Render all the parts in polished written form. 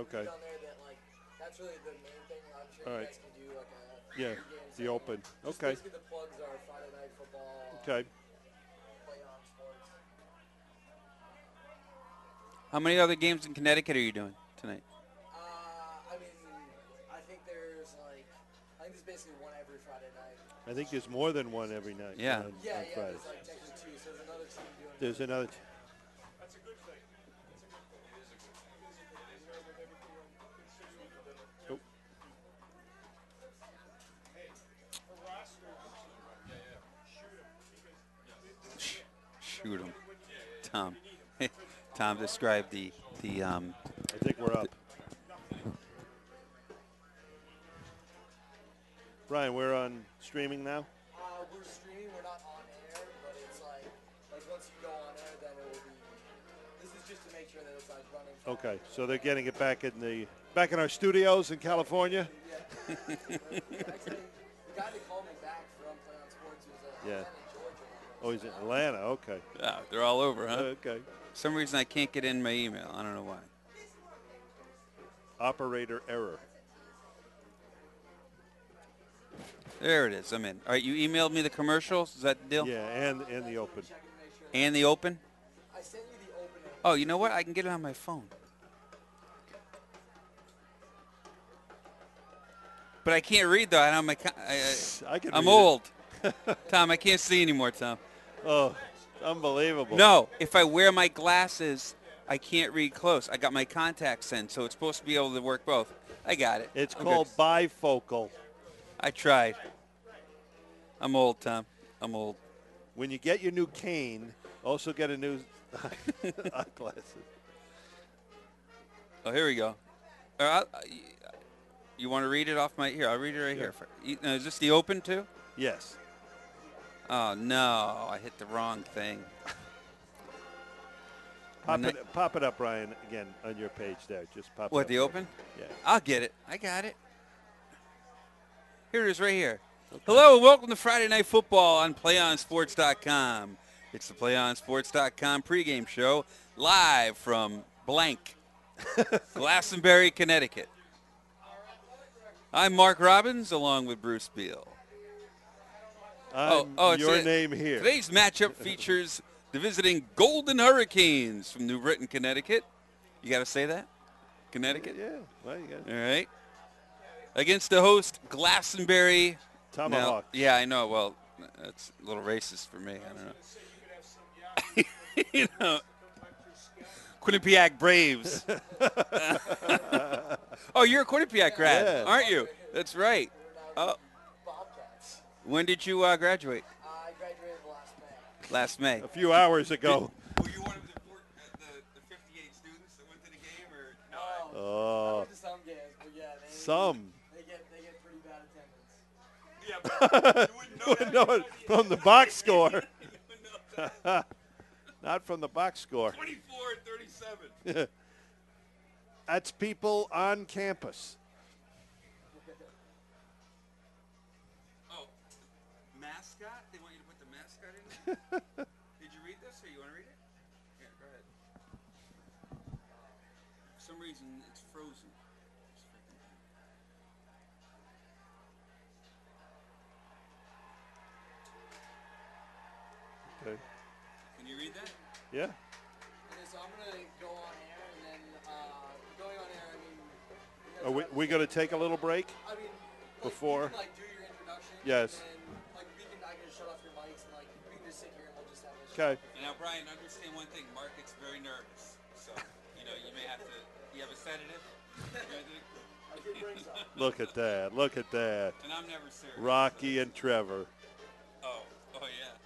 Okay. down there that like that's really the main thing. I'm sure All you right. guys can do like a Yeah, game the open. Just Okay. basically the plugs are Friday night football. Okay. Play on sports. How many other games in Connecticut are you doing tonight? I mean, I think there's like I think there's basically one every Friday night. I think there's more than one every night. Yeah. On Yeah, Friday. there's like technically two. So there's another team doing. There's another. Oh. Shoot him, Tom. Tom described the. I think we're up. Brian, we're on streaming now. We're streaming. We're not on air, but it's like once you go on air, then it will be. This is just to make sure that it's like running. Okay, so they're getting it back in our studios in California. Yeah. Actually, the guy that called me back from Play on Sports was Yeah. Atlanta, Georgia. Oh, he's in Atlanta. Okay. Yeah, they're all over, huh? Okay. For some reason I can't get in my email. I don't know why. Operator error. There it is. I'm in. All right, you emailed me the commercials. Is that the deal? Yeah, and the open. And the open? I sent you the open. Oh, you know what? I can get it on my phone. But I can't read though. I don't have my. I can. I'm read old. Tom, I can't see anymore, Tom. Oh, unbelievable. No, if I wear my glasses, I can't read close. I got my contacts in, so it's supposed to be able to work both. I got it. It's I'm called good. bifocal. I tried. I'm old, Tom. I'm old. When you get your new cane, also get a new eyeglasses. Oh, here we go. You want to read it off my? Here, I'll read it right here. Is this the open too? Yes. Oh no, I hit the wrong thing. Pop it up, Brian, again on your page there. Just pop it up. What, the open? Yeah. I'll get it. I got it. Here it is right here. Okay. Hello, and welcome to Friday Night Football on PlayOnSports.com. It's the PlayOnSports.com pregame show live from blank, Glastonbury, Connecticut. I'm Mark Robbins along with Bruce Beal. Your name here. Today's matchup features the visiting Golden Hurricanes from New Britain, Connecticut. You got to say that? Connecticut? Yeah. Well, you got it. All right. Against the host, Glastonbury. Tomahawk. Now, yeah, I know. Well, that's a little racist for me. I don't know. You know, Quinnipiac Braves. Oh, you're a Quinnipiac grad, yeah. aren't you? That's right. Oh. When did you graduate? I graduated Last May. A few hours ago. Were you one of the 58 students that went to the game, or no? Oh. I went to some games, but yeah, they get pretty bad attendance. Yeah, but you wouldn't know No, from the box score. Not from the box score. 24-37. That's people on campus. Oh, mascot? They want you to put the mascot in there? Did you read this, or you want to read it? Here, go ahead. For some reason, it's frozen. Okay. Can you read that? Yeah. Okay, so I'm gonna go on air, and then going on air, I mean. Are we going to take a little break? I mean, before? You can, do your introduction. Yes. And I can just shut off your mics, and we can just sit here and we'll just have this. Okay. And now, Brian, understand one thing. Mark gets very nervous, so you may have to. You have a sedative. I did bring some. Look at that. Look at that. And I'm never serious. Rocky and Trevor. Oh yeah.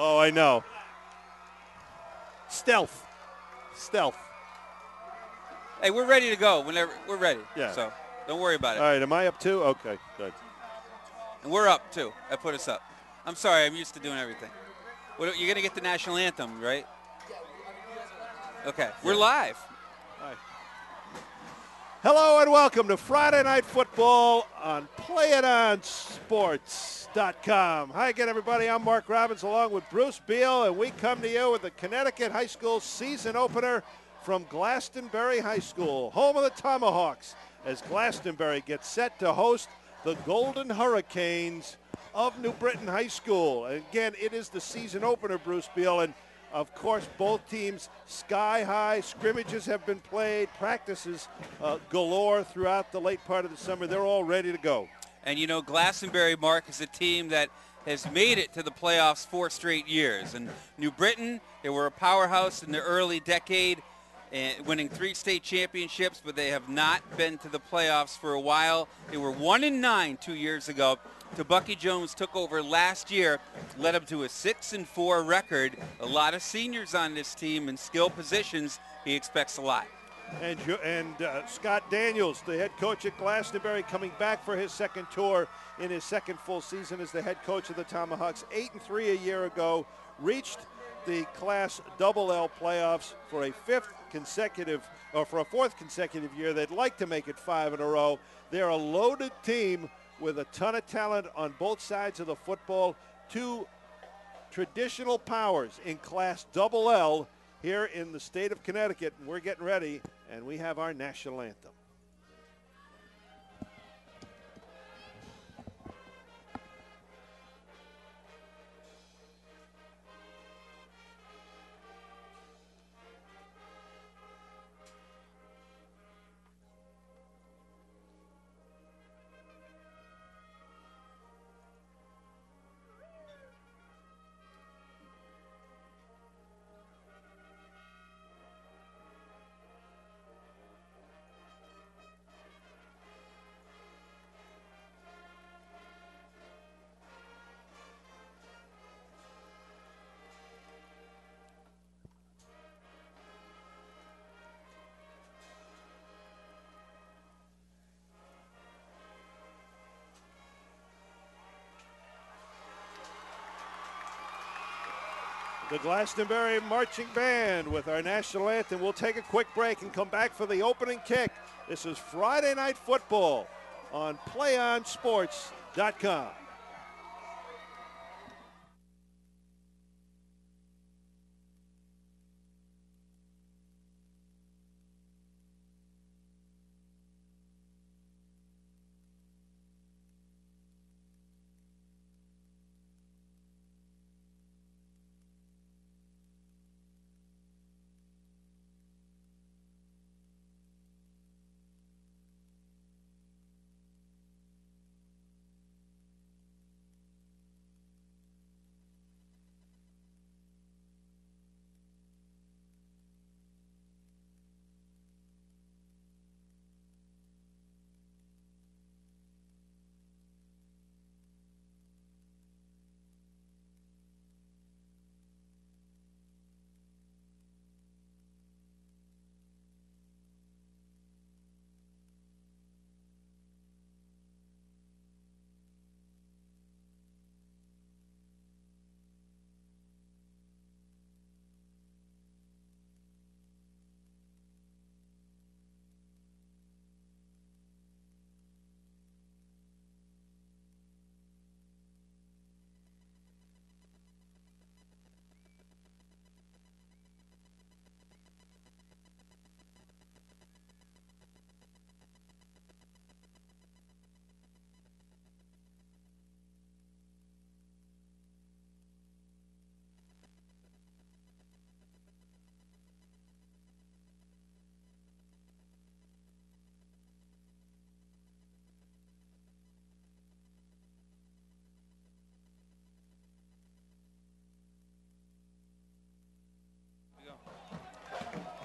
Oh, I know. Stealth. Hey, we're ready to go whenever we're ready. Yeah. So don't worry about it. All right, am I up too? Okay, good. And we're up, too. I put us up. I'm sorry. I'm used to doing everything. You're going to get the national anthem, right? Okay. We're live. All right. Hello and welcome to Friday Night Football on PlayItOnSports.com. Hi again, everybody. I'm Mark Robbins along with Bruce Beal, and we come to you with the Connecticut High School season opener from Glastonbury High School, home of the Tomahawks, as Glastonbury gets set to host the Golden Hurricanes of New Britain High School. And again, it is the season opener, Bruce Beal, and of course, both teams sky high. Scrimmages have been played, practices galore throughout the late part of the summer. They're all ready to go. And, you know, Glastonbury, Mark, is a team that has made it to the playoffs 4 straight years. And New Britain, they were a powerhouse in the early decade, winning 3 state championships, but they have not been to the playoffs for a while. They were 1-9 2 years ago. Bucky Jones took over last year, led them to a 6-4 record. A lot of seniors on this team in skill positions. He expects a lot. And Scott Daniels, the head coach at Glastonbury, coming back for his second tour in his second full season as the head coach of the Tomahawks. 8-3 a year ago, reached the Class Double-L playoffs for a fourth consecutive year. They'd like to make it 5 in a row. They're a loaded team with a ton of talent on both sides of the football. 2 traditional powers in Class Double-L here in the state of Connecticut. And we're getting ready, and we have our national anthem. The Glastonbury Marching Band with our national anthem. We'll take a quick break and come back for the opening kick. This is Friday Night Football on PlayOnSports.com.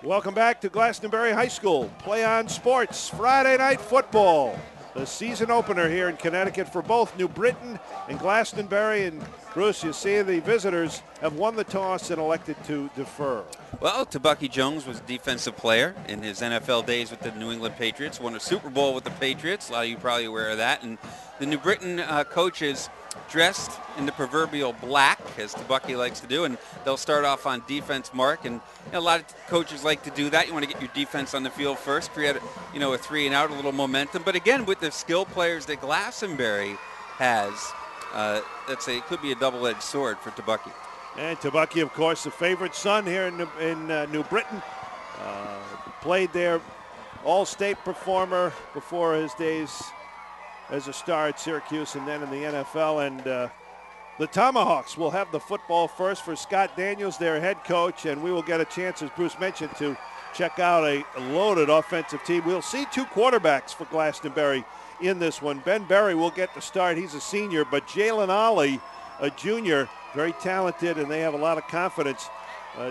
Welcome back to Glastonbury High School. Play on Sports, Friday Night Football. The season opener here in Connecticut for both New Britain and Glastonbury. And Bruce, you see the visitors have won the toss and elected to defer. Well, Tebucky Jones was a defensive player in his NFL days with the New England Patriots, won a Super Bowl with the Patriots. A lot of you probably aware of that. And the New Britain coaches dressed in the proverbial black, as Tebucky likes to do, and they'll start off on defense, Mark. And a lot of coaches like to do that. You want to get your defense on the field first, create a 3 and out, a little momentum. But again, with the skill players that Glastonbury has, let's say it could be a double-edged sword for Tebucky. And Tebucky, of course, the favorite son here in New Britain. Played there, all-state performer before his days as a star at Syracuse and then in the NFL. And the Tomahawks will have the football first for Scott Daniels, their head coach, and we will get a chance, as Bruce mentioned, to check out a loaded offensive team. We'll see 2 quarterbacks for Glastonbury in this one. Ben Berry will get the start. He's a senior, but Jalen Ollie, a junior, very talented, and they have a lot of confidence,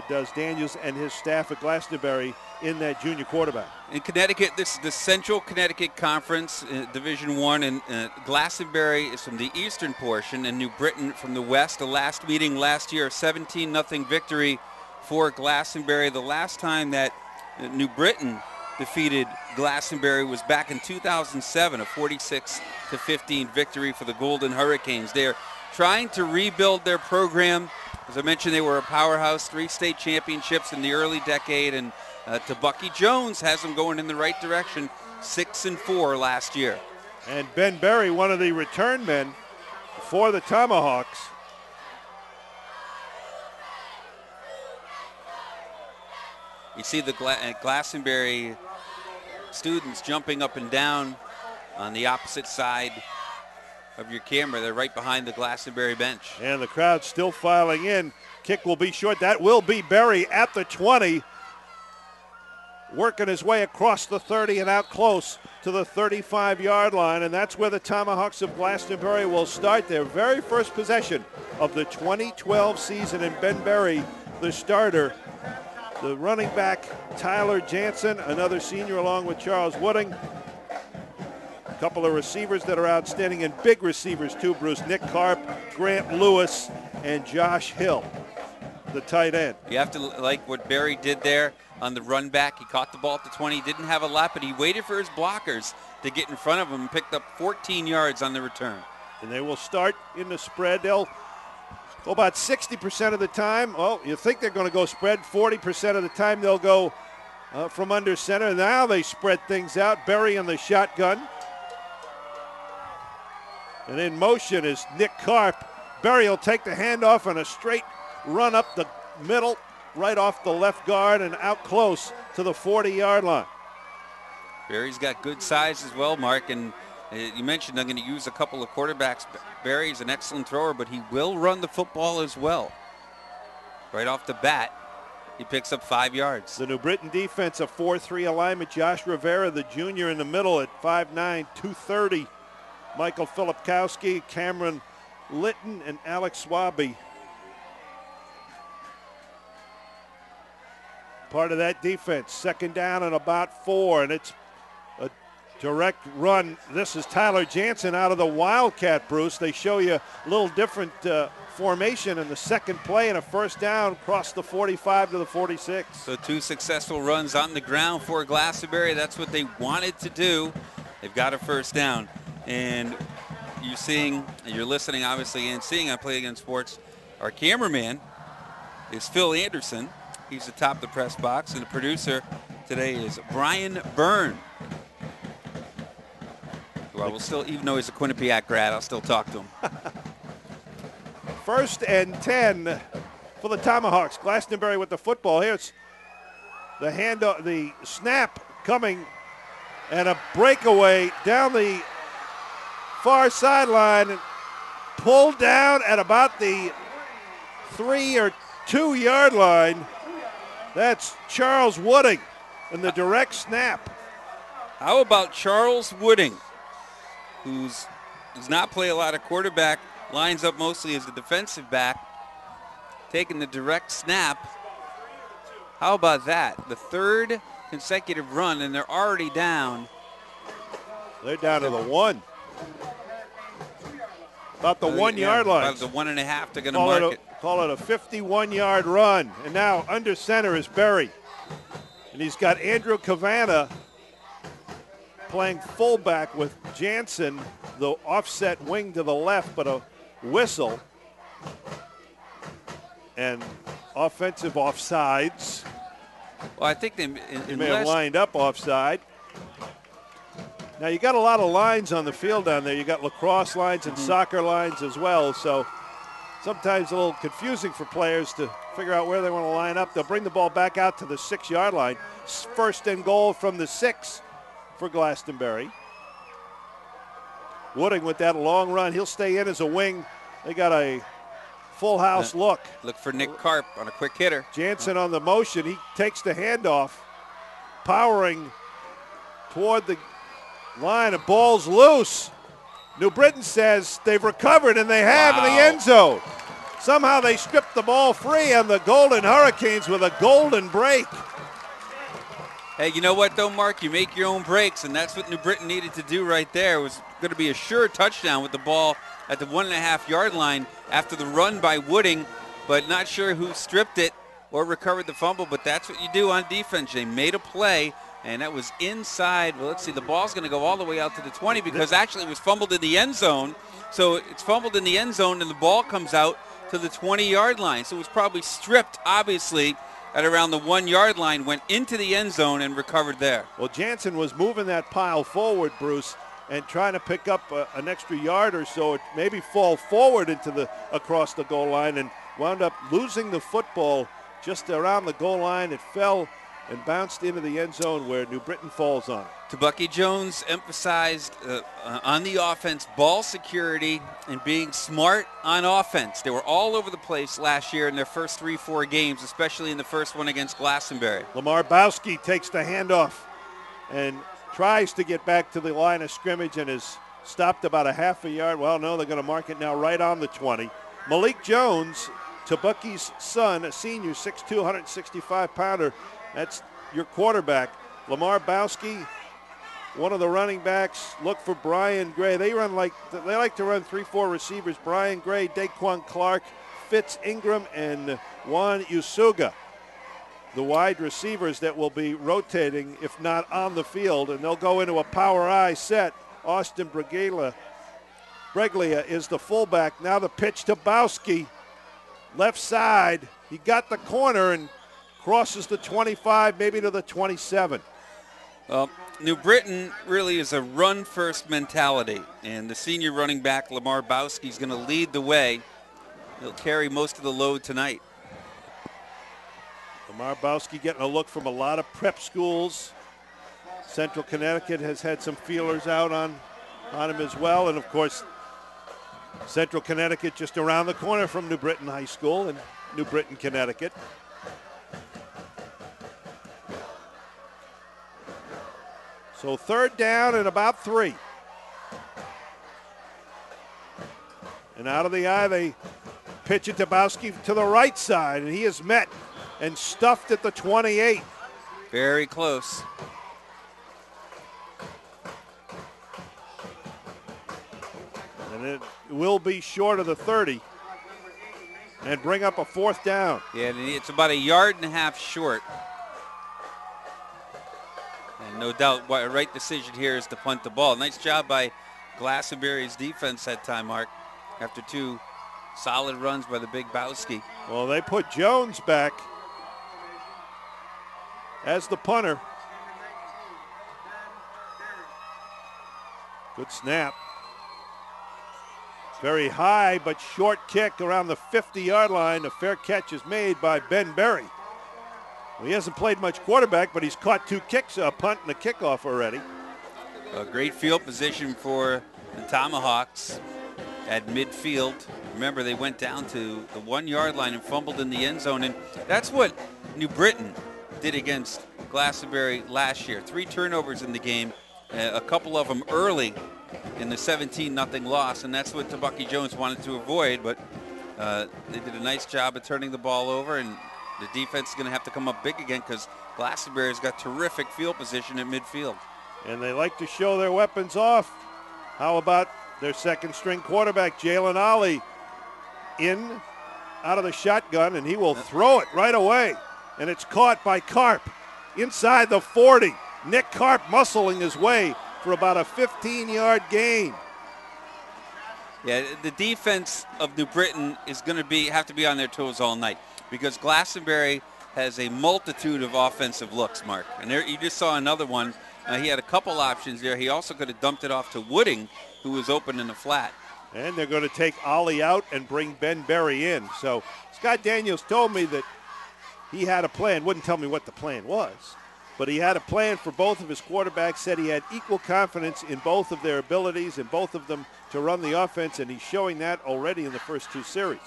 does Daniels and his staff at Glastonbury, in that junior quarterback. In Connecticut, this is the Central Connecticut Conference, Division I, and Glastonbury is from the eastern portion, and New Britain from the west. The last meeting last year, 17-0 victory for Glastonbury. The last time that New Britain defeated Glastonbury was back in 2007, a 46-15 victory for the Golden Hurricanes. They're trying to rebuild their program. As I mentioned, they were a powerhouse, 3 state championships in the early decade, and Tebucky Jones has them going in the right direction, 6-4 last year. And Ben Berry, one of the return men for the Tomahawks. You see the Glastonbury students jumping up and down on the opposite side of your camera. They're right behind the Glastonbury bench. And the crowd still filing in. Kick will be short. That will be Berry at the 20. Working his way across the 30 and out close to the 35-yard line. And that's where the Tomahawks of Glastonbury will start their very first possession of the 2012 season. And Ben Berry, the starter. The running back, Tyler Jansen, another senior along with Charles Wooding. A couple of receivers that are outstanding, and big receivers too, Bruce. Nick Karp, Grant Lewis, and Josh Hill, the tight end. You have to like what Berry did there on the run back. He caught the ball at the 20. He didn't have a lot, but he waited for his blockers to get in front of him and picked up 14 yards on the return. And they will start in the spread. They'll go about 60% of the time. Well, you think they're going to go spread. 40% of the time they'll go from under center. Now they spread things out. Berry in the shotgun. And in motion is Nick Karp. Berry will take the handoff on a straight run up the middle, right off the left guard and out close to the 40-yard line. Berry's got good size as well, Mark, and you mentioned I'm going to use a couple of quarterbacks. Berry's an excellent thrower, but he will run the football as well. Right off the bat, he picks up 5 yards. The New Britain defense, a 4-3 alignment. Josh Rivera, the junior, in the middle at 5'9", 230. Michael Filipkowski, Cameron Litton, and Alex Swaby. Part of that defense. 2nd down and about 4, and it's a direct run. This is Tyler Jansen out of the Wildcat, Bruce. They show you a little different formation in the second play, and a 1st down across the 45 to the 46. So 2 successful runs on the ground for Glastonbury. That's what they wanted to do. They've got a 1st down. And you're listening, obviously, and seeing on Play Against Sports. Our cameraman is Phil Anderson. He's atop the press box, and the producer today is Brian Byrne, who I will still, even though he's a Quinnipiac grad, I'll still talk to him. 1st and 10 for the Tomahawks. Glastonbury with the football. Here's the handoff, the snap coming, and a breakaway down the far sideline, pulled down at about the 3 or 2 yard line. That's Charles Wooding in the direct snap. How about Charles Wooding, who does not play a lot of quarterback, lines up mostly as a defensive back, taking the direct snap. How about that? The 3rd consecutive run, and they're already down. They're down to the 1. About the 1 yard line. About the 1.5 they're going to mark it. Call it a 51-yard run. And now under center is Berry. And he's got Andrew Cavana playing fullback with Jansen, the offset wing to the left, but a whistle. And offensive offsides. Well, I think they may have lined up offside. Now, you got a lot of lines on the field down there. You got lacrosse lines and soccer lines as well, so sometimes a little confusing for players to figure out where they want to line up. They'll bring the ball back out to the 6-yard line. First and goal from the 6 for Glastonbury. Wooding with that long run. He'll stay in as a wing. They got a full house look. Look for Nick Karp on a quick hitter. Jansen on the motion. He takes the handoff, powering toward the line. Of ball's loose. New Britain says they've recovered, and they have in the end zone. Somehow they stripped the ball free, and the Golden Hurricanes with a golden break. Hey, you know what, though, Mark? You make your own breaks, and that's what New Britain needed to do right there. It was going to be a sure touchdown with the ball at the 1.5-yard line after the run by Wooding, but not sure who stripped it or recovered the fumble, but that's what you do on defense. They made a play, and that was inside. Well, let's see, the ball's going to go all the way out to the 20 because actually it was fumbled in the end zone. So it's fumbled in the end zone, and the ball comes out to the 20-yard line. So it was probably stripped, obviously, at around the 1-yard line, went into the end zone and recovered there. Well, Jansen was moving that pile forward, Bruce, and trying to pick up an extra yard or so, maybe fall forward into across the goal line, and wound up losing the football just around the goal line. It fell and bounced into the end zone where New Britain falls on it. Bucky Jones emphasized on the offense ball security and being smart on offense. They were all over the place last year in their first 3-4 games, especially in the first one against Glastonbury. Lamar Bowski takes the handoff and tries to get back to the line of scrimmage and is stopped about a half a yard. Well, no, they're going to mark it now right on the 20. Malik Jones, Bucky's son, a senior, 6'2", 165-pounder. That's your quarterback. Lamar Bowski, one of the running backs. Look for Brian Gray. They like to run 3-4 receivers. Brian Gray, Daquan Clark, Fitz Ingram, and Juan Usuga. The wide receivers that will be rotating, if not on the field, and they'll go into a power I set. Austin Breglia is the fullback. Now the pitch to Bowski. Left side. He got the corner and crosses the 25, maybe to the 27. Well, New Britain really is a run-first mentality, and the senior running back, Lamar Bowski, is going to lead the way. He'll carry most of the load tonight. Lamar Bowski getting a look from a lot of prep schools. Central Connecticut has had some feelers out on him as well, and of course, Central Connecticut just around the corner from New Britain High School in New Britain, Connecticut. So third down and about 3. And out of the eye, they pitch it to Bowski to the right side, and he is met and stuffed at the 28. Very close. And it will be short of the 30 and bring up a 4th down. Yeah, it's about 1.5 yards short. And no doubt, the right decision here is to punt the ball. Nice job by Glastonbury's defense that time, Mark, after 2 solid runs by the big Bowski. Well, they put Jones back as the punter. Good snap. Very high but short kick around the 50-yard line. A fair catch is made by Ben Berry. Well, he hasn't played much quarterback, but he's caught 2 kicks, a punt and a kickoff already. A great field position for the Tomahawks at midfield. Remember, they went down to the 1-yard line and fumbled in the end zone, and that's what New Britain did against Glastonbury last year. 3 turnovers in the game, a couple of them early in the 17-0 loss, and that's what Bucky Jones wanted to avoid, but they did a nice job of turning the ball over, and the defense is going to have to come up big again because Glastonbury's got terrific field position at midfield. And they like to show their weapons off. How about Their second string quarterback, Jalen Ollie, out of the shotgun, and he will throw it right away. And it's caught by Karp inside the 40. Nick Karp muscling his way for about a 15-yard gain. Yeah, the defense of New Britain is going to have to be on their toes all night because Glastonbury has a multitude of offensive looks, Mark. And there you just saw another one. He had a couple options there. He also could have dumped it off to Wooding, who was open in the flat. And they're going to take Ollie out and bring Ben Berry in. So Scott Daniels told me that he had a plan. Wouldn't tell me what the plan was, but he had a plan for both of his quarterbacks, said he had equal confidence in both of their abilities and both of them to run the offense, and he's showing that already in the first two series.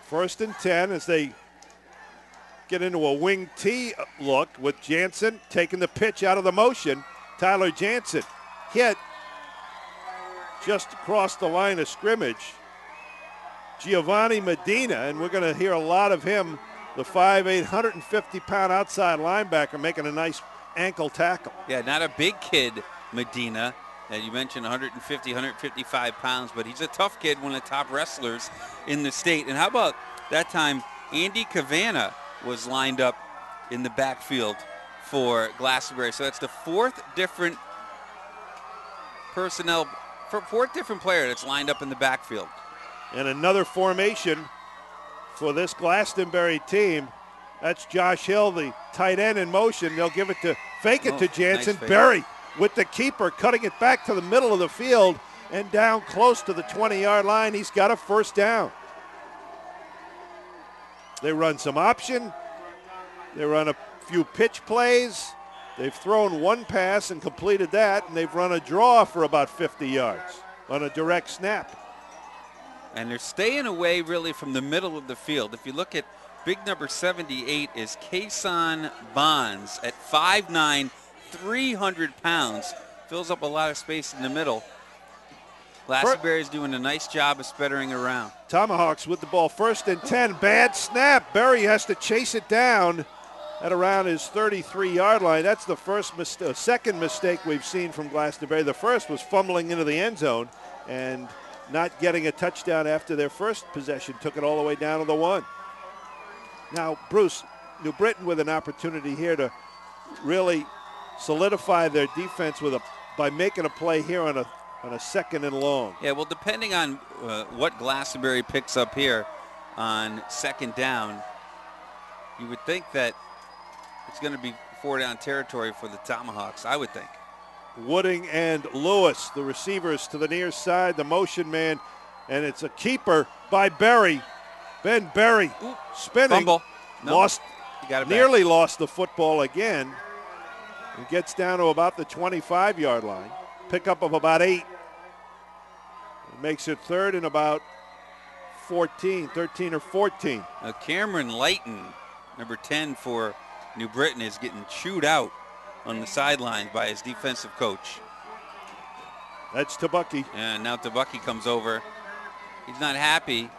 1st and 10 as they get into a wing T look with Jansen taking the pitch out of the motion. Tyler Jansen hit just across the line of scrimmage Giovanni Medina, and we're going to hear a lot of him, the 5'8", 150-pound outside linebacker, making a nice ankle tackle. Yeah, not a big kid, Medina. You mentioned 150, 155 pounds, but he's a tough kid, one of the top wrestlers in the state. And how about that time Andy Cavana was lined up in the backfield for Glastonbury. So that's the fourth different player that's lined up in the backfield. And another formation for this Glastonbury team. That's Josh Hill, the tight end in motion. They'll give it to to Jansen. Nice Berry with the keeper, cutting it back to the middle of the field and down close to the 20-yard line. He's got a first down. They run some option. They run a few pitch plays. They've thrown one pass and completed that, and they've run a draw for about 50 yards on a direct snap. And they're staying away really from the middle of the field. If you look at big number 78 is Kason Bonds at 5'9", 300 pounds. Fills up a lot of space in the middle. Glastonbury's doing a nice job of spreading around. Tomahawks with the ball, 1st and 10. Bad snap. Berry has to chase it down at around his 33-yard line. That's the second mistake we've seen from Glastonbury. The first was fumbling into the end zone and not getting a touchdown after their first possession. Took it all the way down to the 1. Now, Bruce, New Britain with an opportunity here to really solidify their defense by making a play here on a 2nd and long. Yeah, well, depending on what Glastonbury picks up here on 2nd down, you would think that it's going to be 4-down territory for the Tomahawks, I would think. Wooding and Lewis, the receivers to the near side, the motion man, and it's a keeper by Berry. Ben Berry spinning. Fumble. No, Nearly lost the football again. He gets down to about the 25-yard line. Pickup of about 8. It makes it 3rd and about 13 or 14. Cameron Lighton, number 10 for New Britain, is getting chewed out on the sidelines by his defensive coach. That's Tabucky. And now Tabucky comes over. He's not happy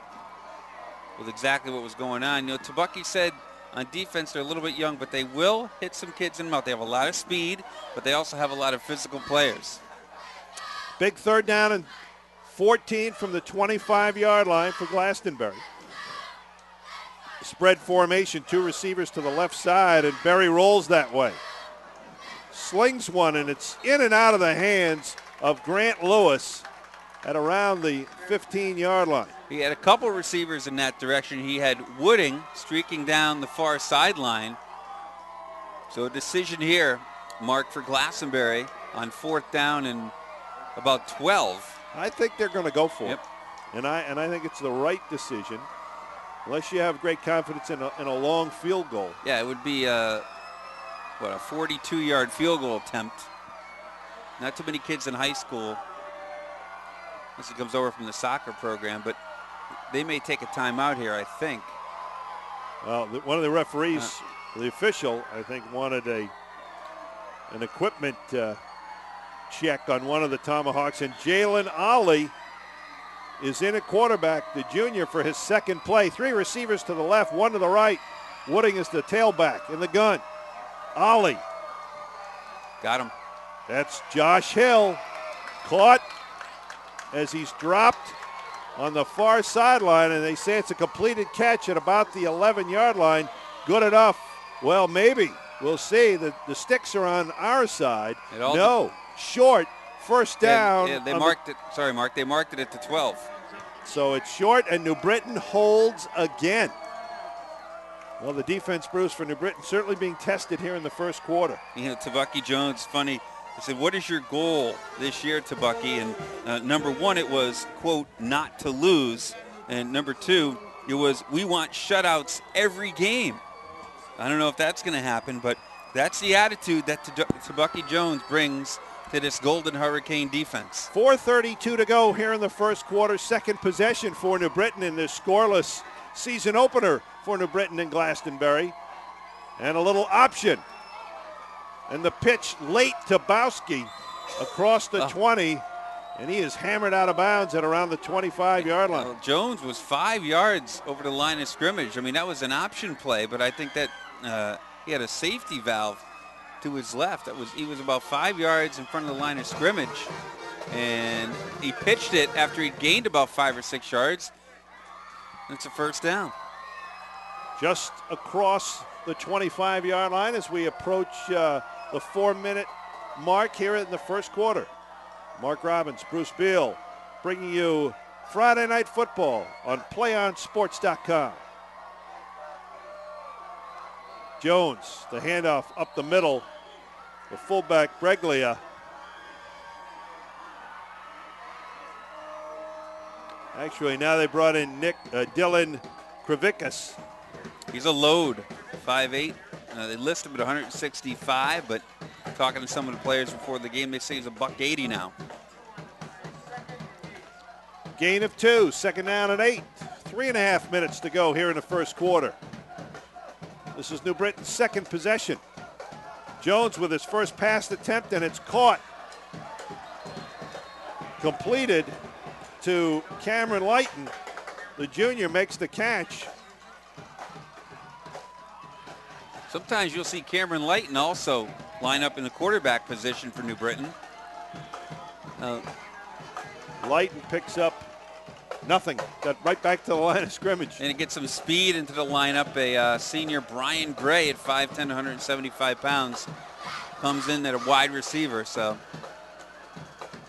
with exactly what was going on. You know, Tabucky said on defense they're a little bit young, but they will hit some kids in the mouth. They have a lot of speed, but they also have a lot of physical players. Big 3rd down and 14 from the 25-yard line for Glastonbury. Spread formation, 2 receivers to the left side, and Berry rolls that way. Slings one, and it's in and out of the hands of Grant Lewis at around the 15-yard line. He had a couple receivers in that direction. He had Wooding streaking down the far sideline. So a decision here, Mark, for Glastonbury on 4th down and about 12. I think they're going to go for it. And I think it's the right decision, unless you have great confidence in a long field goal. Yeah, it would be a 42-yard field goal attempt. Not too many kids in high school, unless he comes over from the soccer program, but they may take a timeout here, I think. Well, one of the referees, the official, I think, wanted an equipment check on one of the Tomahawks, and Jalen Ollie is in at quarterback, the junior, for his 2nd play. 3 receivers to the left, 1 to the right. Wooding is the tailback in the gun. Ollie. Got him. That's Josh Hill. Caught as he's dropped on the far sideline, and they say it's a completed catch at about the 11-yard line. Good enough. Well, maybe. We'll see. The sticks are on our side. No, short. First down. Yeah, they marked it. Sorry, Mark. They marked it at the 12. So it's short, and New Britain holds again. Well, the defense, Bruce, for New Britain certainly being tested here in the first quarter. You know, Tabucky Jones, funny. I said, what is your goal this year, Tabucky? And number one, it was, quote, not to lose. And number two, it was, we want shutouts every game. I don't know if that's going to happen, but that's the attitude that Tabucky Jones brings to this Golden Hurricane defense. 4:32 to go here in the first quarter. Second possession for New Britain in this scoreless season opener for New Britain and Glastonbury. And a little option. And the pitch late to Bowski across the 20. And he is hammered out of bounds at around the 25-yard line. Well, Jones was 5 yards over the line of scrimmage. I mean, that was an option play, but I think that he had a safety valve to his left. He was about 5 yards in front of the line of scrimmage. And he pitched it after he gained about 5 or 6 yards. It's a first down. Just across the 25-yard line as we approach the 4-minute mark here in the first quarter. Mark Robbins, Bruce Beal, bringing you Friday Night Football on PlayOnSports.com. Jones, the handoff up the middle. The fullback, Breglia. Actually, now they brought in Dylan Kravickas. He's a load, 5'8". They list him at 165, but talking to some of the players before the game, they say he's $180 now. Gain of 2, second down and 8. 3.5 minutes to go here in the first quarter. This is New Britain's second possession. Jones with his first pass attempt, and it's caught. Completed to Cameron Lighton. The junior makes the catch. Sometimes you'll see Cameron Lighton also line up in the quarterback position for New Britain. Lighton picks up nothing. Got right back to the line of scrimmage. And it gets some speed into the lineup. A senior Brian Gray at 5'10", 175 pounds comes in at a wide receiver. So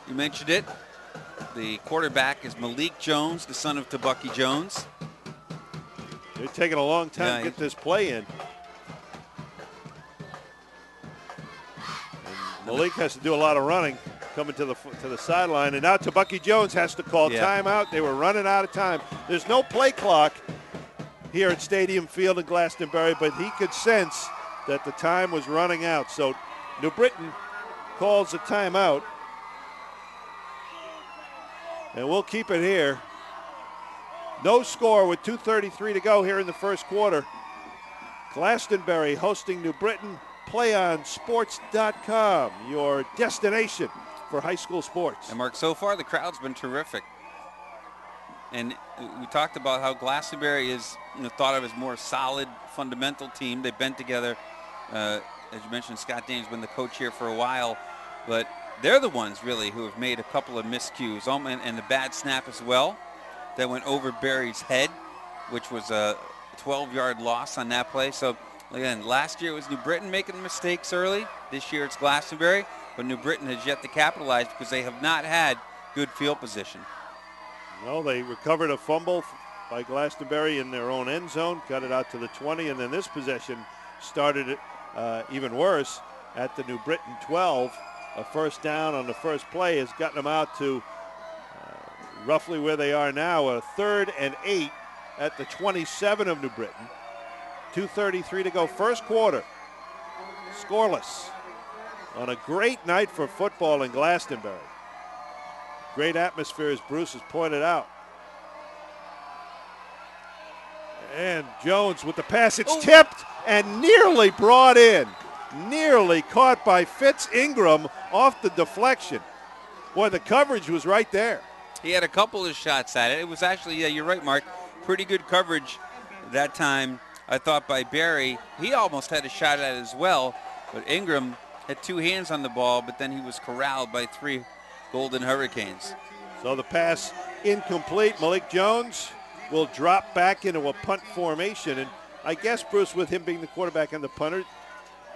you mentioned it. The quarterback is Malik Jones, the son of Tabucky Jones. They're taking a long time to get this play in. And Malik has to do a lot of running coming to the sideline, and now Tabucky Jones has to call timeout. They were running out of time. There's no play clock here at Stadium Field in Glastonbury, but he could sense that the time was running out. So New Britain calls a timeout, and we'll keep it here. No score with 2:33 to go here in the first quarter. Glastonbury hosting New Britain. PlayOnSports.com, your destination for high school sports. And Mark, so far the crowd's been terrific. And we talked about how Glastonbury is thought of as more solid, fundamental team. They've been together. As you mentioned, Scott Daniels has been the coach here for a while. But they're the ones, really, who have made a couple of miscues. And the bad snap as well that went over Barry's head, which was a 12-yard loss on that play. So, again, last year it was New Britain making mistakes early. This year it's Glastonbury. But New Britain has yet to capitalize because they have not had good field position. Well, they recovered a fumble by Glastonbury in their own end zone, got it out to the 20, and then this possession started it even worse at the New Britain 12. A first down on the first play has gotten them out to roughly where they are now, a 3rd and 8 at the 27 of New Britain. 2:33 to go, first quarter. Scoreless on a great night for football in Glastonbury. Great atmosphere, as Bruce has pointed out. And Jones with the pass. It's tipped and nearly brought in. Nearly caught by Fitz Ingram off the deflection. Boy, the coverage was right there. He had a couple of shots at it. It was actually, you're right, Mark, pretty good coverage that time, I thought, by Barry. He almost had a shot at it as well, but Ingram had two hands on the ball, but then he was corralled by three Golden Hurricanes. So the pass incomplete. Malik Jones will drop back into a punt formation. And I guess, Bruce, with him being the quarterback and the punter,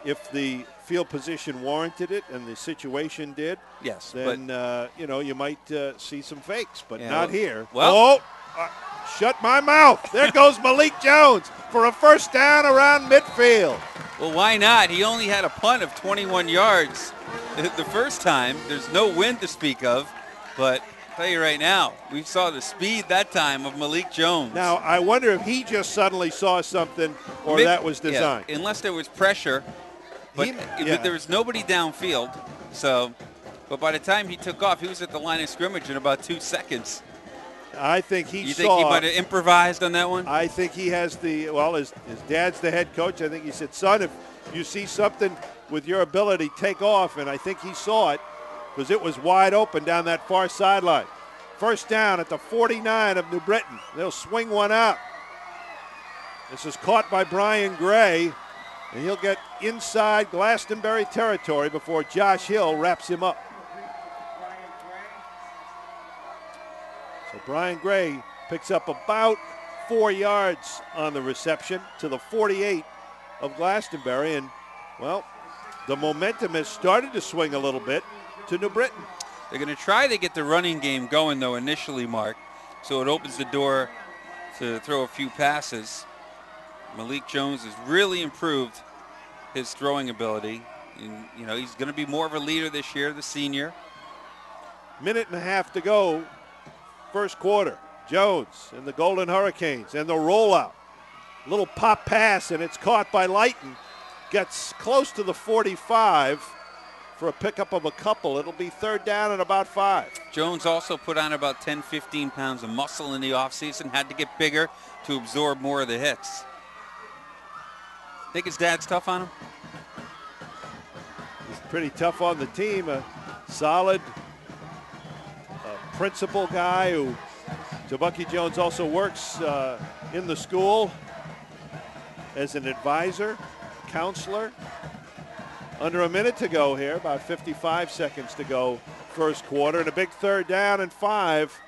if the field position warranted it and the situation did, yes, then, you might see some fakes, but yeah, not here. Well, shut my mouth. There goes Malik Jones for a first down around midfield. Well, why not? He only had a punt of 21 yards the first time. There's no wind to speak of, but I'll tell you right now, we saw the speed that time of Malik Jones. Now, I wonder if he just suddenly saw something or that was designed. Yeah, unless there was pressure, but there was nobody downfield. But by the time he took off, he was at the line of scrimmage in about 2 seconds. I think You think he might have improvised on that one? I think he has his dad's the head coach. I think he said, son, if you see something with your ability, take off. And I think he saw it because it was wide open down that far sideline. First down at the 49 of New Britain. They'll swing one out. This is caught by Brian Gray, and he'll get inside Glastonbury territory before Josh Hill wraps him up. So Brian Gray picks up about 4 yards on the reception to the 48 of Glastonbury. And, well, the momentum has started to swing a little bit to New Britain. They're going to try to get the running game going, though, initially, Mark. So it opens the door to throw a few passes. Malik Jones has really improved his throwing ability. And, he's going to be more of a leader this year, the senior. Minute and a half to go. First quarter. Jones and the Golden Hurricanes and the rollout. Little pop pass, and it's caught by Lighton. Gets close to the 45 for a pickup of a couple. It'll be third down and about 5. Jones also put on about 10, 15 pounds of muscle in the offseason. Had to get bigger to absorb more of the hits. Think his dad's tough on him? He's pretty tough on the team. A solid principal guy who Tabucky Jones also works in the school as an advisor, counselor. Under a minute to go here, about 55 seconds to go first quarter, and a big third down and 5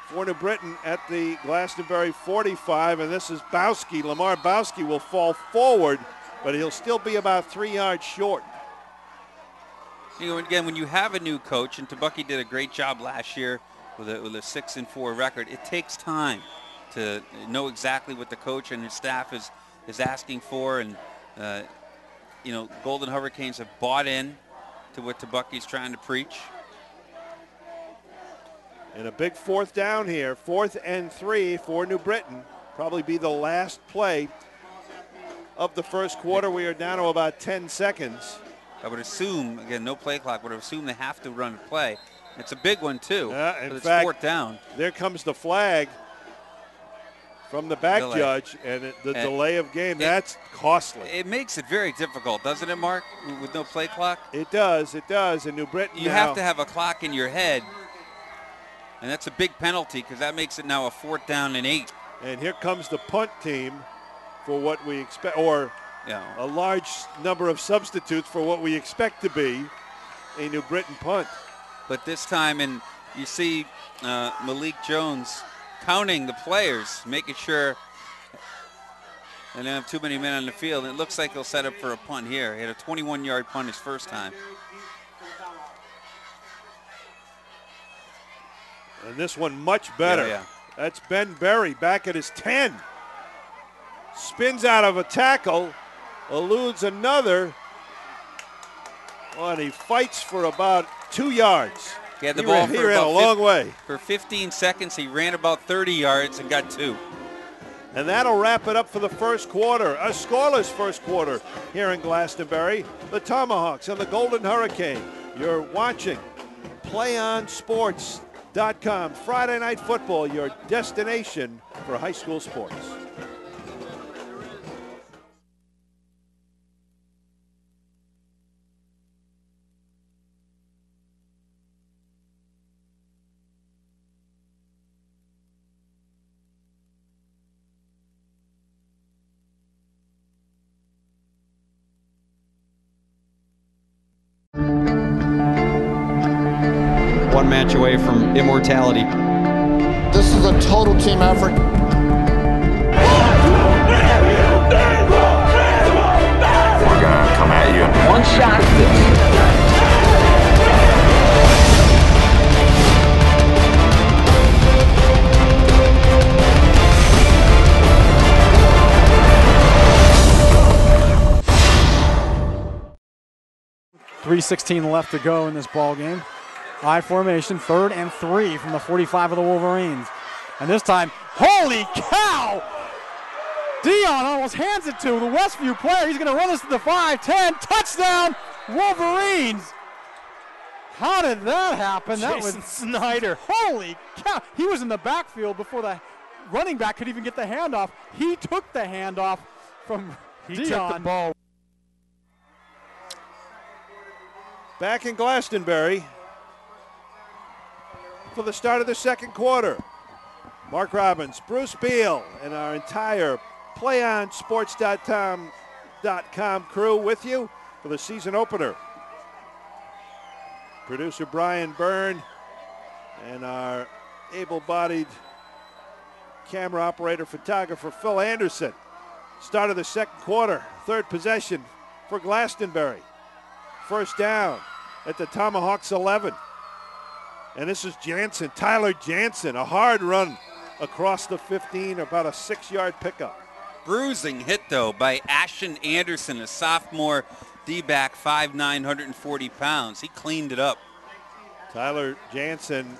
for New Britain at the Glastonbury 45, and this is Bowski. Lamar Bowski will fall forward, but he'll still be about 3 yards short. Again, when you have a new coach, and Tabucky did a great job last year with a 6-4 record, it takes time to know exactly what the coach and his staff is asking for. And, Golden Hurricanes have bought in to what Tabucky's trying to preach. And a big fourth down here, 4th and 3 for New Britain. Probably be the last play of the first quarter. We are down to about 10 seconds. I would assume, again, no play clock, but I would assume they have to run a play. It's a big one, too. In it's fact, 4th down. There comes the flag from the back judge, and the delay of game, that's costly. It makes it very difficult, doesn't it, Mark, with no play clock? It does. And New Britain You have to have a clock in your head, and that's a big penalty because that makes it now a 4th down and 8. And here comes the punt team for what we expect, or a large number of substitutes for what we expect to be a New Britain punt. But this time, and you see Malik Jones counting the players, making sure they don't have too many men on the field. And it looks like he'll set up for a punt here. He had a 21-yard punt his first time. And this one much better. Yeah. That's Ben Berry back at his 10. Spins out of a tackle, eludes another. Oh, and he fights for about 2 yards. He had the ball for a long way. For 15 seconds, he ran about 30 yards and got 2. And that'll wrap it up for the first quarter. A scoreless first quarter here in Glastonbury. The Tomahawks and the Golden Hurricane. You're watching PlayOnSports.com. Friday Night Football, your destination for high school sports. one match away from immortality. This is a total team effort. We're gonna come at you. One shot at this. 3:16 left to go in this ball game. I formation, 3rd and 3 from the 45 of the Wolverines. And this time, holy cow! Dion almost hands it to the Westview player. He's going to run this to the 5-10. Touchdown, Wolverines! How did that happen? That was Snyder. Holy cow! He was in the backfield before the running back could even get the handoff. He took the handoff from Dion. He took the ball. Back in Glastonbury for the start of the second quarter. Mark Robbins, Bruce Beal, and our entire PlayOnSports.com crew with you for the season opener. Producer Brian Byrne and our able-bodied camera operator, photographer Phil Anderson. Start of the second quarter, 3rd possession for Glastonbury. First down at the Tomahawks 11. And this is Jansen, Tyler Jansen, a hard run across the 15, about a 6-yard pickup. Bruising hit, though, by Ashton Anderson, a sophomore D-back, 5'9", 140 pounds. He cleaned it up. Tyler Jansen,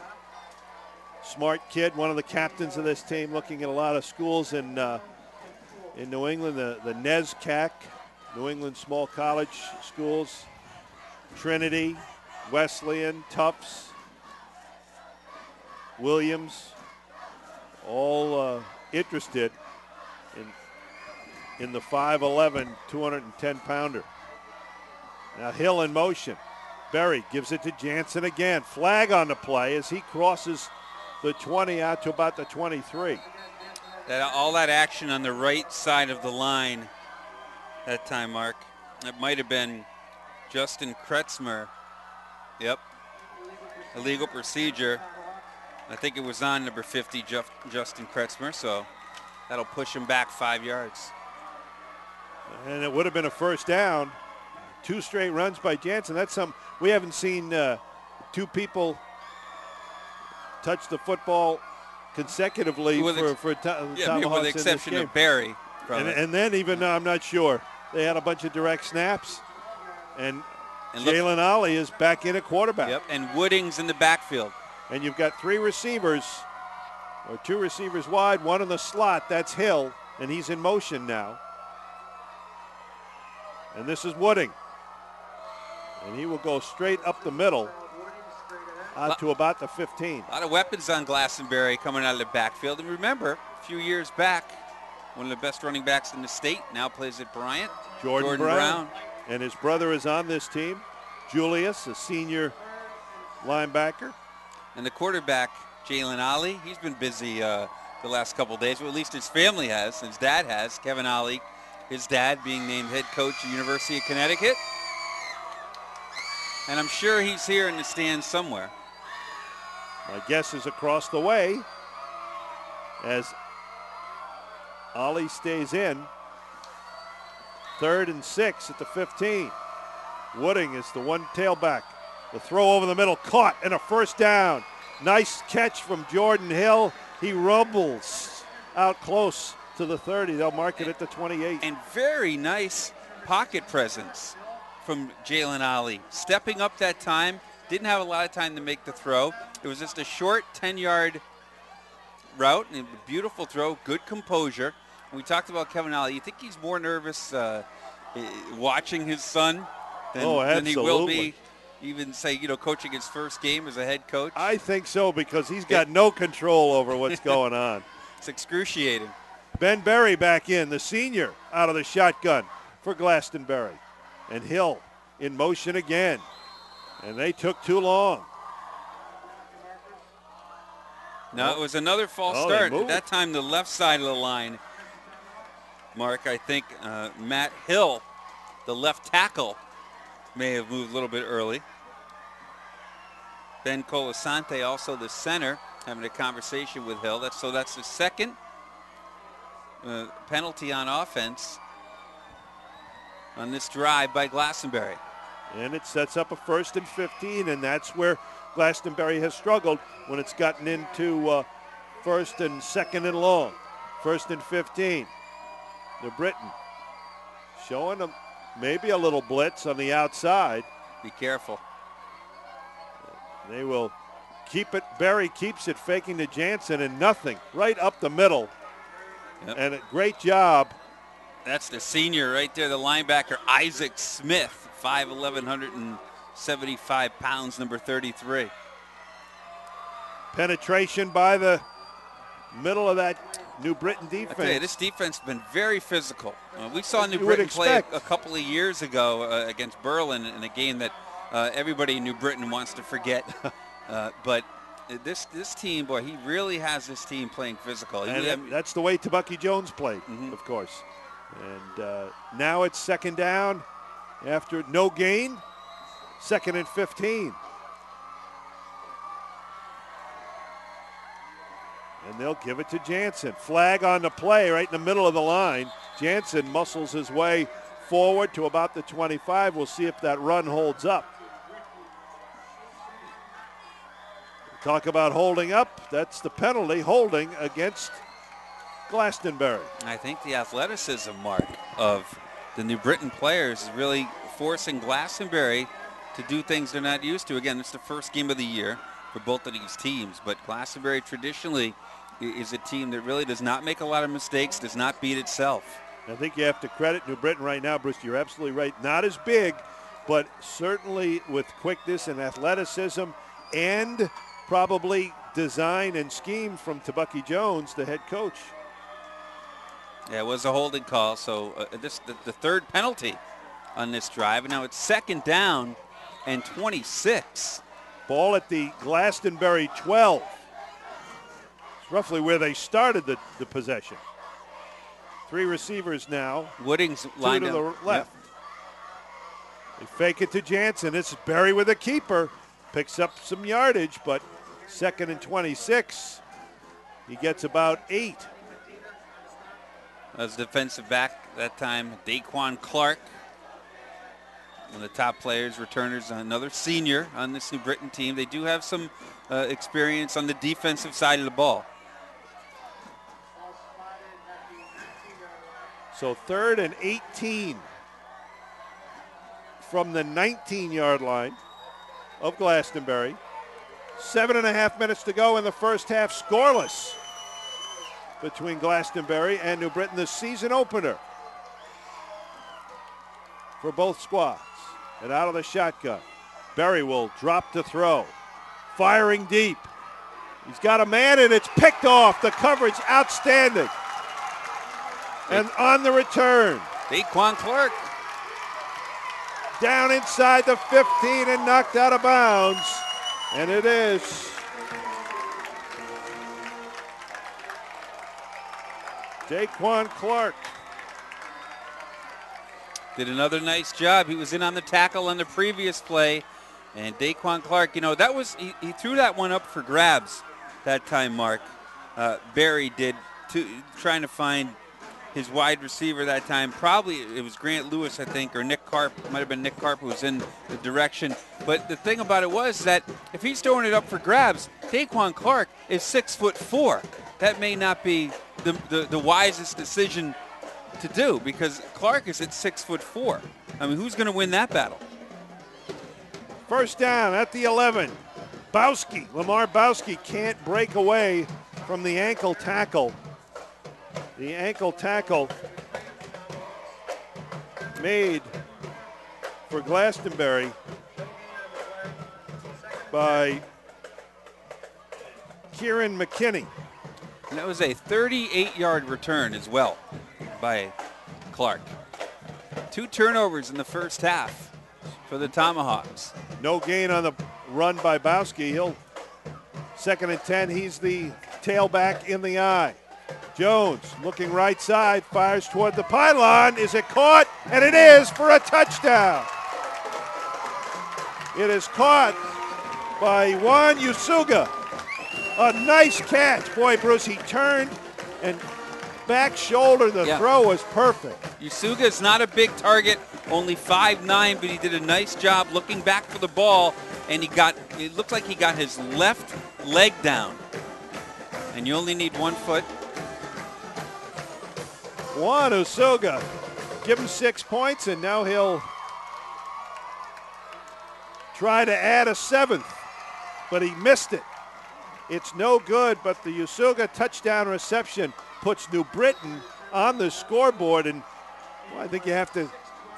smart kid, one of the captains of this team, looking at a lot of schools in New England, the NESCAC, New England Small College Schools, Trinity, Wesleyan, Tufts, Williams, all interested in the 5'11", 210-pounder. Now Hill in motion. Berry gives it to Jansen again. Flag on the play as he crosses the 20 out to about the 23. All that action on the right side of the line that time, Mark. It might have been Justin Kretzmer. Yep. Illegal procedure. I think it was on number 50, Justin Kretzmer, so that'll push him back 5 yards. And it would have been a first down. 2 straight runs by Jansen. That's we haven't seen 2 people touch the football consecutively for Tomahawks with the exception of Barry. And then even I'm not sure. They had a bunch of direct snaps. And Jalen Ollie is back in at quarterback. Yep, and Wooding's in the backfield. And you've got 3 receivers, or 2 receivers wide, 1 in the slot. That's Hill, and he's in motion now. And this is Wooding. And he will go straight up the middle out to about the 15. A lot of weapons on Glastonbury coming out of the backfield. And remember, a few years back, one of the best running backs in the state now plays at Bryant. Jordan Brown. And his brother is on this team. Julius, a senior linebacker. And the quarterback, Jalen Ollie, he's been busy the last couple days, or at least his family has, his dad has. Kevin Ollie, his dad being named head coach at the University of Connecticut. And I'm sure he's here in the stands somewhere. My guess is across the way as Ollie stays in. 3rd and 6 at the 15. Wooding is the one tailback. The throw over the middle, caught, and a first down. Nice catch from Jordan Hill. He rumbles out close to the 30. They'll mark it at the 28. And very nice pocket presence from Jalen Ollie. Stepping up that time, didn't have a lot of time to make the throw. It was just a short 10-yard route, and a beautiful throw, good composure. And we talked about Kevin Ollie. You think he's more nervous watching his son than he will be even, say, coaching his first game as a head coach? I think so, because he's got no control over what's going on. It's excruciating. Ben Berry back in, the senior, out of the shotgun for Glastonbury. And Hill in motion again. And they took too long. No, it was another false start. At that time, the left side of the line, Mark, I think Matt Hill, the left tackle, may have moved a little bit early. Ben Colasante, also the center, having a conversation with Hill. That's the second penalty on offense on this drive by Glastonbury. And it sets up a 1st and 15, and that's where Glastonbury has struggled when it's gotten into 1st and 2nd and long. 1st and 15. New Britain showing them maybe a little blitz on the outside. Be careful. They will keep it. Berry keeps it, faking to Jansen, and nothing. Right up the middle. Yep. And a great job. That's the senior right there, the linebacker, Isaac Smith, 5'11", 175 pounds, number 33. Penetration by the middle of that New Britain defense. I tell you, this defense has been very physical. We saw New You Britain would play expect. a couple of years ago against Berlin in a game that everybody in New Britain wants to forget. But this team, boy, he really has this team playing physical. And that's the way Tabucky Jones played, of course. And now it's 2nd down after no gain, 2nd and 15. And they'll give it to Jansen. Flag on the play right in the middle of the line. Jansen muscles his way forward to about the 25. We'll see if that run holds up. Talk about holding up. That's the penalty, holding against Glastonbury. I think the athleticism, Mark, of the New Britain players is really forcing Glastonbury to do things they're not used to. Again, it's the first game of the year for both of these teams, but Glastonbury traditionally is a team that really does not make a lot of mistakes, does not beat itself. I think you have to credit New Britain right now, Bruce. You're absolutely right. Not as big, but certainly with quickness and athleticism and probably design and scheme from Tabucky Jones, the head coach. Yeah, it was a holding call, so the third penalty on this drive. And now it's 2nd down and 26. Ball at the Glastonbury 12. It's roughly where they started the possession. 3 receivers now. Wooding's 2 lined to the up. left. Yep. They fake it to Jansen. It's Berry with a keeper. Picks up some yardage, but 2nd and 26. He gets about 8. As defensive back that time, Daquan Clark, one of the top players, returners, another senior on this New Britain team. They do have some experience on the defensive side of the ball. So 3rd and 18 from the 19-yard line of Glastonbury. 7.5 minutes to go in the first half, scoreless between Glastonbury and New Britain, the season opener for both squads. And out of the shotgun, Berry will drop to throw. Firing deep. He's got a man and it's picked off. The coverage outstanding. And on the return, Daquan Clark down inside the 15 and knocked out of bounds. And it is Daquan Clark. did another nice job. He was in on the tackle on the previous play. And Daquan Clark, that was, he threw that one up for grabs that time, Mark. Berry did, trying to find his wide receiver that time. Probably it was Grant Lewis, I think, or Nick Karp. Might have been Nick Karp who was in the direction. But the thing about it was that if he's throwing it up for grabs, Daquan Clark is 6'4". That may not be the wisest decision to do because Clark is at 6'4". I mean, who's going to win that battle? First down at the 11. Lamar Bowski can't break away from the ankle tackle. The ankle tackle made for Glastonbury by Kieran McKinney. And that was a 38-yard return as well by Clark. 2 turnovers in the first half for the Tomahawks. No gain on the run by Bowski. He'll 2nd and 10. He's the tailback in the eye. Jones looking right side, fires toward the pylon. Is it caught? And it is for a touchdown. It is caught by Juan Usuga. A nice catch. Boy, Bruce, he turned and back shoulder. The throw was perfect. Usuga is not a big target, only 5'9", but he did a nice job looking back for the ball, and it looked like he got his left leg down. And you only need 1 foot. Juan Usuga, give him 6 points, and now he'll try to add a 7th, but he missed it. It's no good, but the Usuga touchdown reception puts New Britain on the scoreboard, and well, I think you have to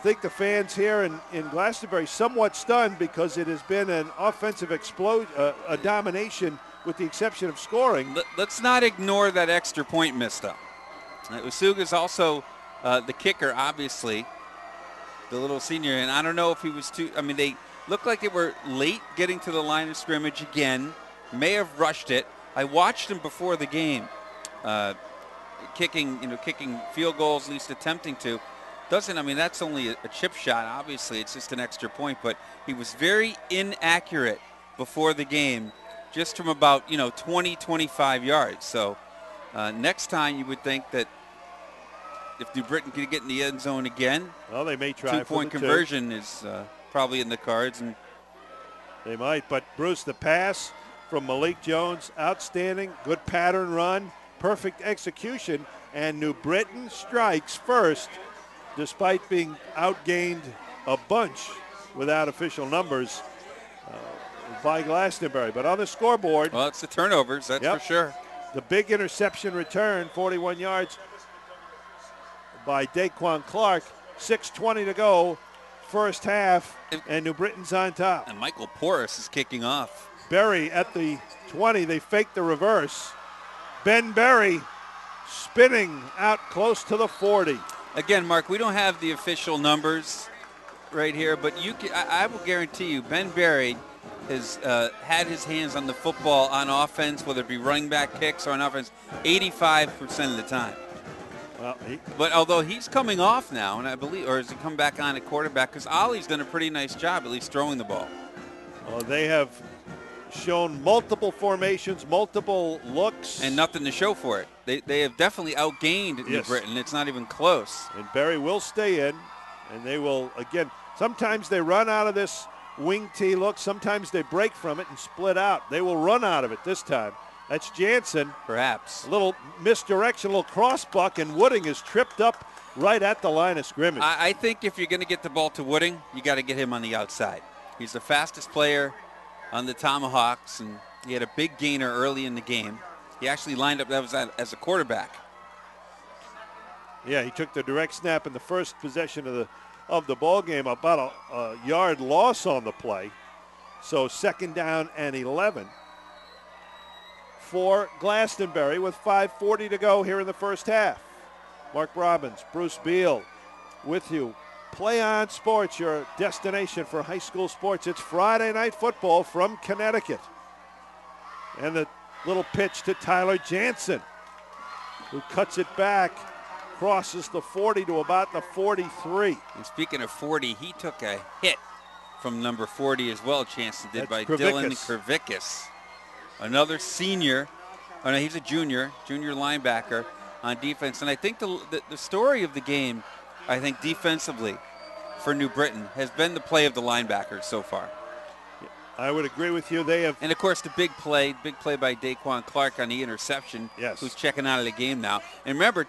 think the fans here in Glastonbury somewhat stunned, because it has been an offensive explosion, a domination with the exception of scoring. Let's not ignore that extra point missed up. Usuga's also the kicker, obviously, the little senior, and I don't know if he was too, I mean, they looked like they were late getting to the line of scrimmage again, may have rushed it. I watched him before the game, kicking field goals, at least attempting to. I mean, that's only a chip shot, obviously, it's just an extra point, but he was very inaccurate before the game, just from about, 20, 25 yards. So next time you would think that if New Britain could get in the end zone again, well, they may try. 2-point conversion is probably in the cards. And they might, but Bruce, the pass from Malik Jones, outstanding, good pattern run, perfect execution, and New Britain strikes first, despite being outgained a bunch without official numbers by Glastonbury. But on the scoreboard, well, it's the turnovers, that's for sure. The big interception return, 41 yards by Daquan Clark. 6:20 to go, first half, and New Britain's on top. And Michael Porras is kicking off. Berry at the 20. They fake the reverse. Ben Berry spinning out close to the 40. Again, Mark, we don't have the official numbers right here, but I will guarantee you Ben Berry has had his hands on the football on offense, whether it be running back kicks or on offense, 85% of the time. Well, but although he's coming off now, and I believe, or has he come back on at quarterback? Because Ollie's done a pretty nice job, at least throwing the ball. Well, they have shown multiple formations, multiple looks. And nothing to show for it. They have definitely outgained New Britain. It's not even close. And Berry will stay in, and they will, again, sometimes they run out of this wing T look. Sometimes they break from it and split out. They will run out of it this time. That's Jansen. Perhaps. A little misdirection, a little cross buck, and Wooding is tripped up right at the line of scrimmage. I think if you're going to get the ball to Wooding, you got to get him on the outside. He's the fastest player on the Tomahawks, and he had a big gainer early in the game. He actually lined up as a quarterback. Yeah, he took the direct snap in the first possession of the ball game, about a yard loss on the play. So 2nd down and 11 for Glastonbury with 5:40 to go here in the first half. Mark Robbins, Bruce Beal with you. Play On Sports, your destination for high school sports. It's Friday Night Football from Connecticut. And the little pitch to Tyler Jansen, who cuts it back, crosses the 40 to about the 43. And speaking of 40, he took a hit from number 40 as well, Jansen did. That's by Krivickas. Dylan Krivickas. Another senior, oh no, he's a junior linebacker on defense. And I think the story of the game, I think defensively for New Britain, has been the play of the linebackers so far. I would agree with you. They have, and of course the big play by Daquan Clark on the interception. Yes. Who's checking out of the game now. And remember,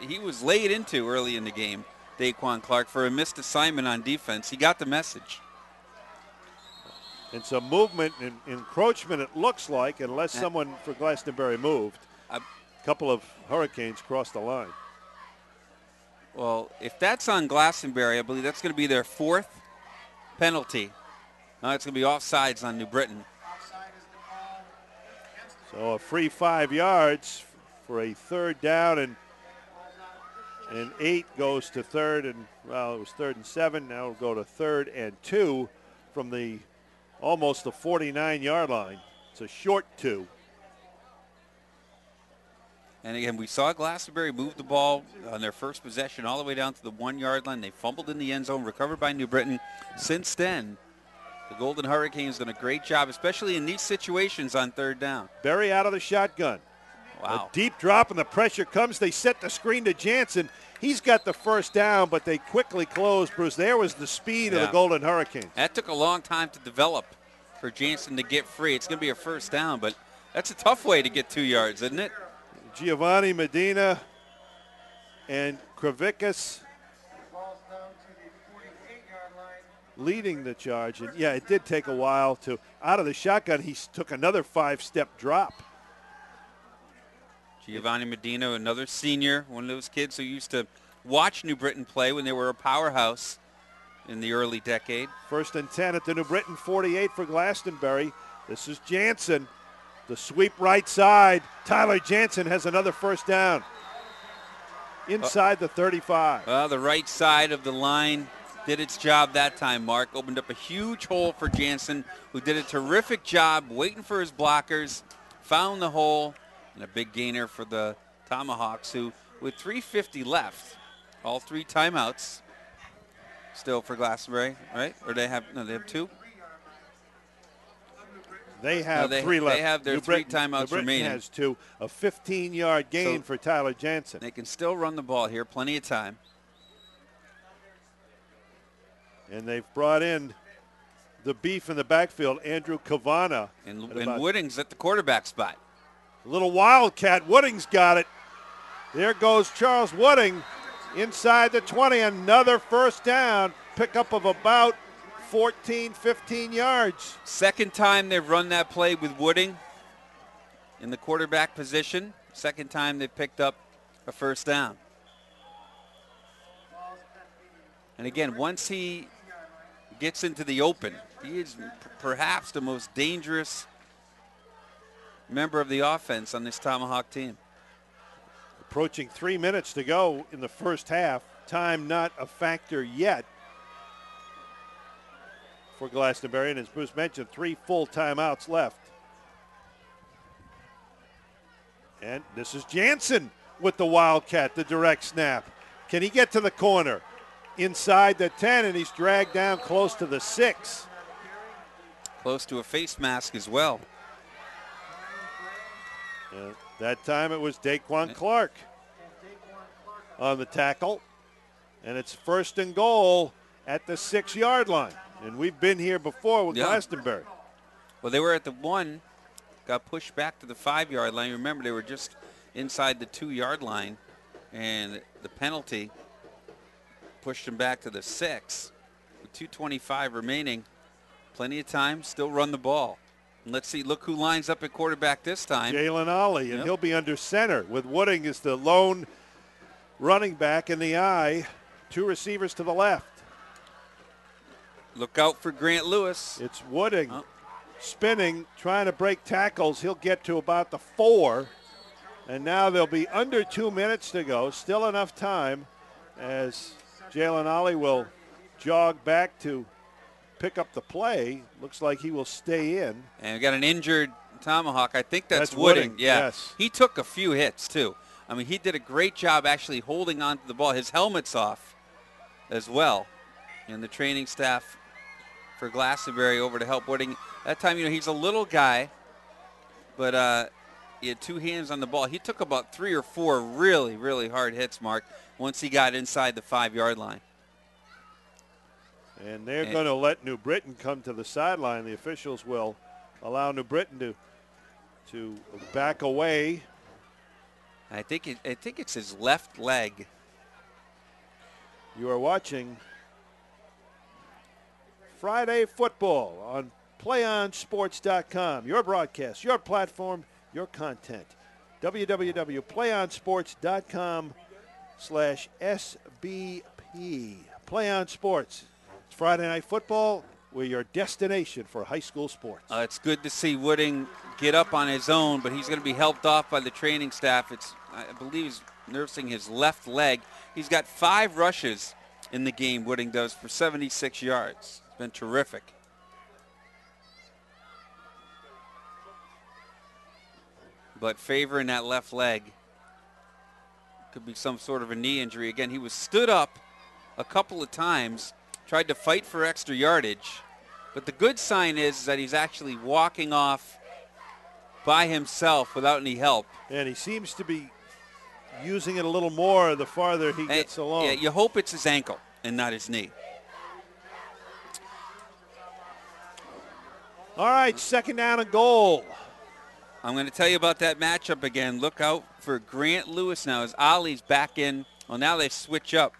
he was laid into early in the game, Daquan Clark, for a missed assignment on defense. He got the message. And some movement and encroachment, it looks like, unless someone for Glastonbury moved. A couple of Hurricanes crossed the line. Well, if that's on Glastonbury, I believe that's going to be their 4th penalty. It's going to be offsides on New Britain. So a free 5 yards for a 3rd down, and 8 goes to 3rd, and well, it was 3rd and 7. Now it'll go to 3rd and 2 from the almost the 49-yard line. It's a short 2. And again, we saw Glastonbury move the ball on their first possession all the way down to the 1-yard line. They fumbled in the end zone, recovered by New Britain. Since then, The Golden Hurricanes done a great job, especially in these situations on third down. Berry out of the shotgun. Wow. A deep drop and the pressure comes. They set the screen to Jansen. He's got the first down, but they quickly close, Bruce. There was the speed of the Golden Hurricanes. That took a long time to develop for Jansen to get free. It's going to be a first down, but that's a tough way to get 2 yards, isn't it? Giovanni Medina and Kravickas leading the charge. And, yeah, it did take a while to – out of the shotgun, he took another 5-step drop. Giovanni Medina, another senior, one of those kids who used to watch New Britain play when they were a powerhouse in the early decade. 1st and 10 at the New Britain 48 for Glastonbury. This is Jansen. The sweep right side. Tyler Jansen has another first down. Inside the 35. Well, the right side of the line did its job that time, Mark. Opened up a huge hole for Jansen, who did a terrific job waiting for his blockers, found the hole, and a big gainer for the Tomahawks, who, with 3:50 left, all 3 timeouts still for Glastonbury, right? Or they have 2? They have 3 left. They have their New 3 Britain, timeouts New Britain remaining. has 2. A 15-yard gain for Tyler Jansen. They can still run the ball here. Plenty of time. And they've brought in the beef in the backfield, Andrew Cavana. And Wooding's at the quarterback spot. A little wildcat. Wooding's got it. There goes Charles Wooding inside the 20. Another first down. Pickup of about 14, 15 yards. Second time they've run that play with Wooding in the quarterback position. Second time they've picked up a first down. And again, once he gets into the open, he is perhaps the most dangerous member of the offense on this Tomahawk team. Approaching 3 minutes to go in the first half. Time not a factor yet for Glastonbury. And as Bruce mentioned, 3 full timeouts left. And this is Jansen with the Wildcat, the direct snap. Can he get to the corner? Inside the 10, and he's dragged down close to the 6. Close to a face mask as well. That time it was Daquan Clark on the tackle. And it's 1st and goal at the 6-yard line. And we've been here before with Glastonbury. Well, they were at the 1, got pushed back to the 5-yard line. Remember, they were just inside the 2-yard line, and the penalty pushed them back to the 6. With 2:25 remaining, plenty of time, still run the ball. And let's see, look who lines up at quarterback this time. Jalen Ollie, and he'll be under center with Wooding as the lone running back in the eye. 2 receivers to the left. Look out for Grant Lewis. It's Wooding spinning, trying to break tackles. He'll get to about the 4. And now there'll be under 2 minutes to go. Still enough time as Jalen Ollie will jog back to pick up the play. Looks like he will stay in. And we got an injured Tomahawk. I think that's Wooding. Yeah. Yes. He took a few hits, too. I mean, he did a great job actually holding on to the ball. His helmet's off as well. And the training staff for Glastonbury over to help Wooding. That time, he's a little guy, but he had 2 hands on the ball. He took about 3 or 4 really, really hard hits, Mark, once he got inside the 5-yard line. And they're going to let New Britain come to the sideline. The officials will allow New Britain to back away. I think it's his left leg. You are watching Friday Football on PlayOnSports.com. Your broadcast, your platform, your content. www.playonsports.com/SBP. Play On Sports. It's Friday Night Football. We're your destination for high school sports. It's good to see Wooding get up on his own, but he's going to be helped off by the training staff. I believe he's nursing his left leg. He's got 5 rushes in the game, Wooding does, for 76 yards. It's been terrific. But favoring that left leg. Could be some sort of a knee injury. Again, he was stood up a couple of times, tried to fight for extra yardage, But the good sign is that he's actually walking off by himself without any help. And he seems to be using it a little more the farther he gets along. Yeah, you hope it's his ankle and not his knee. All right, second down and goal. I'm going to tell you about that matchup again. Look out for Grant Lewis now as Ollie's back in. Well, now they switch up.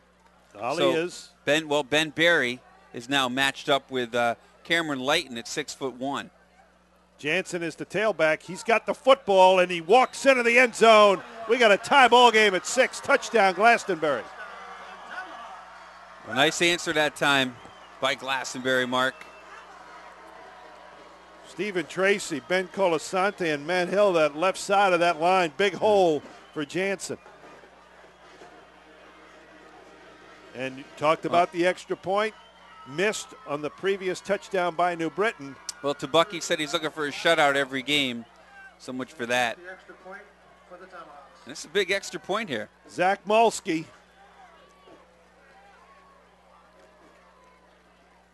Ollie is. Ben Berry is now matched up with Cameron Layton at 6'1". Jansen is the tailback. He's got the football, and he walks into the end zone. We got a tie ball game at 6. Touchdown, Glastonbury. A nice answer that time by Glastonbury, Mark. Stephen Tracy, Ben Colasante, and Matt Hill, that left side of that line. Big hole for Jansen. And you talked about the extra point. Missed on the previous touchdown by New Britain. Well, Tabucky said he's looking for a shutout every game. So much for that. The extra point for the Tomahawks. This is a big extra point here. Zach Mulski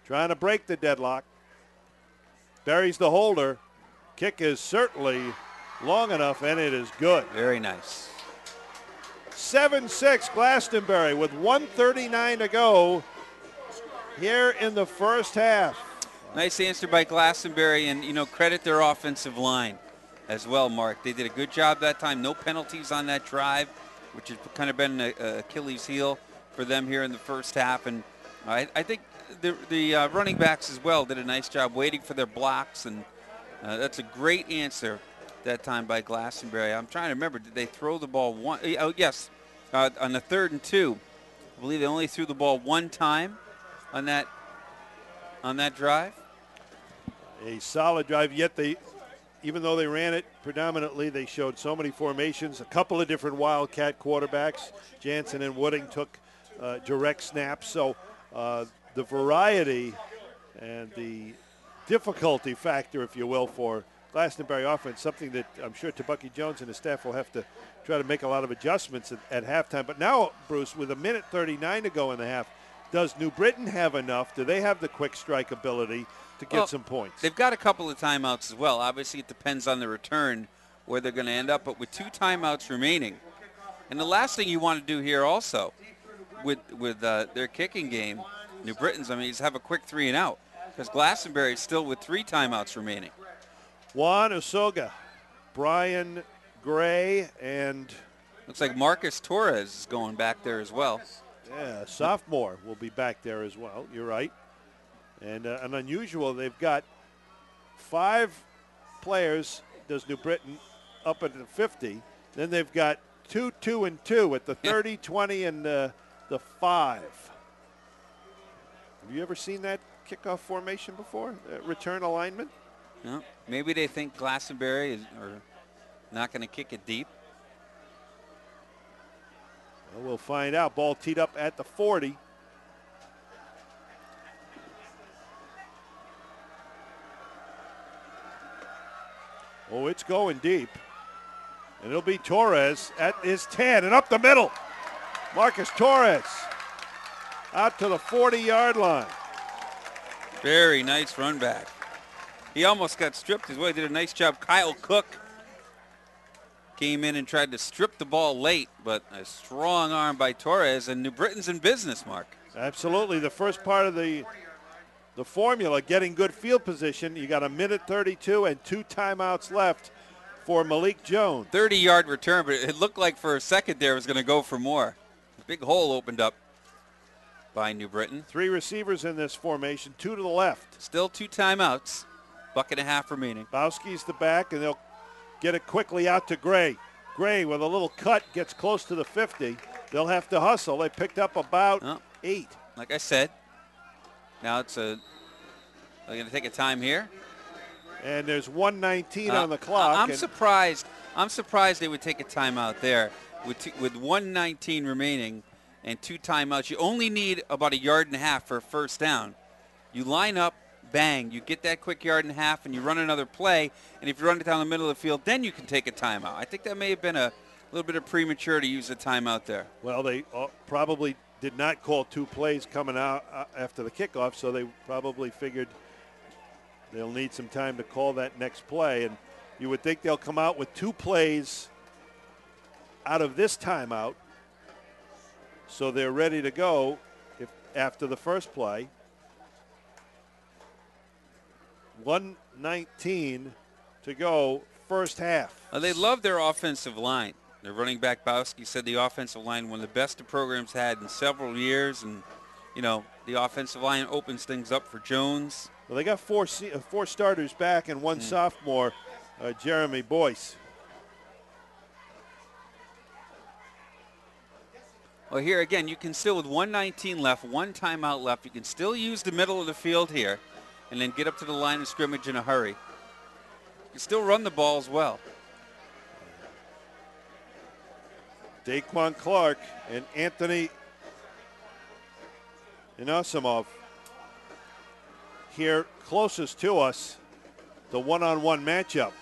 trying to break the deadlock. Buries the holder. Kick is certainly long enough, and it is good. Very nice. 7-6 Glastonbury with 1:39 to go here in the first half. Nice answer by Glastonbury, and, credit their offensive line as well, Mark. They did a good job that time. No penalties on that drive, which has kind of been an Achilles heel for them here in the first half. And I think the running backs as well did a nice job waiting for their blocks, and that's a great answer that time by Glastonbury. I'm trying to remember, did they throw the ball one? Oh, yes, on the 3rd and 2. I believe they only threw the ball one time on that drive. A solid drive, yet even though they ran it predominantly, they showed so many formations, a couple of different Wildcat quarterbacks. Jansen and Wooding took direct snaps, so the variety and the difficulty factor, if you will, for Glastonbury offense, something that I'm sure Tabucky Jones and his staff will have to try to make a lot of adjustments at halftime. But now, Bruce, with 1:39 to go in the half, does New Britain have enough? Do they have the quick strike ability to get some points? They've got a couple of timeouts as well. Obviously, it depends on the return where they're going to end up. But with 2 timeouts remaining, and the last thing you want to do here also with their kicking game, New Britain's, is have a quick 3 and out, because Glastonbury is still with 3 timeouts remaining. Juan Usoga, Brian Gray, and looks like Marcus Torres is going back there as well. Yeah, sophomore will be back there as well. You're right. And an unusual, they've got 5 players, does New Britain, up at the 50. Then they've got 2, 2, and 2 at the 30, 20, and the 5. Have you ever seen that kickoff formation before? Return alignment? No. Maybe they think Glastonbury are not going to kick it deep. Well, we'll find out. Ball teed up at the 40. Oh, it's going deep. And it'll be Torres at his 10 and up the middle. Marcus Torres out to the 40-yard line. Very nice run back. He almost got stripped his way. Did a nice job. Kyle Cook came in and tried to strip the ball late, but a strong arm by Torres, and New Britain's in business, Mark. Absolutely. The first part of the formula, getting good field position. You got 1:32 and 2 timeouts left for Malik Jones. 30-yard return, but it looked like for a second there it was going to go for more. Big hole opened up by New Britain. 3 receivers in this formation, 2 to the left. Still 2 timeouts. $1.50 remaining. Bowski's the back, and they'll get it quickly out to Gray. Gray with a little cut gets close to the 50. They'll have to hustle. They picked up about 8. Like I said, now they're going to take a time here. And there's 1:19 on the clock. I'm surprised they would take a timeout there with 1:19 remaining and 2 timeouts. You only need about 1.5 yards for a first down. You line up, bang, you get that quick 1.5 yards, and you run another play. And if you run it down the middle of the field, then you can take a timeout. I think that may have been a little bit of premature to use a timeout there. Well, they probably did not call 2 plays coming out after the kickoff, so they probably figured they'll need some time to call that next play. And you would think they'll come out with 2 plays out of this timeout, so they're ready to go after the first play. 1:19 to go, first half. They love their offensive line. Their running back Bowski said the offensive line, one of the best the program's had in several years, and the offensive line opens things up for Jones. Well, they got 4 starters back and 1 sophomore, Jeremy Boyce. Well, here again, you can still, with 1:19 left, 1 timeout left, you can still use the middle of the field here and then get up to the line of scrimmage in a hurry. You can still run the ball as well. Daquan Clark and Anthony Inasimov here closest to us, the one-on-one matchup.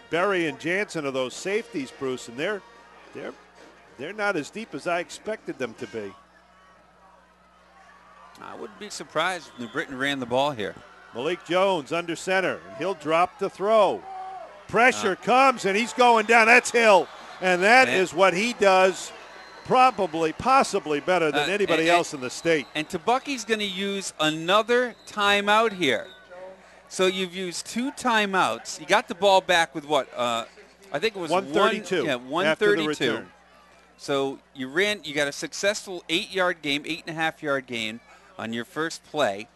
Berry and Jansen are those safeties, Bruce, and they're not as deep as I expected them to be. I wouldn't be surprised if New Britain ran the ball here. Malik Jones under center. He'll drop the throw. Pressure comes, and he's going down. That's Hill, and that is what he does possibly better than anybody else in the state. And Tebucky's going to use another timeout here. So you've used 2 timeouts. You got the ball back with what? I think it was 132. 132. After the return. So you got a successful 8-yard game, 8.5-yard gain on your first play,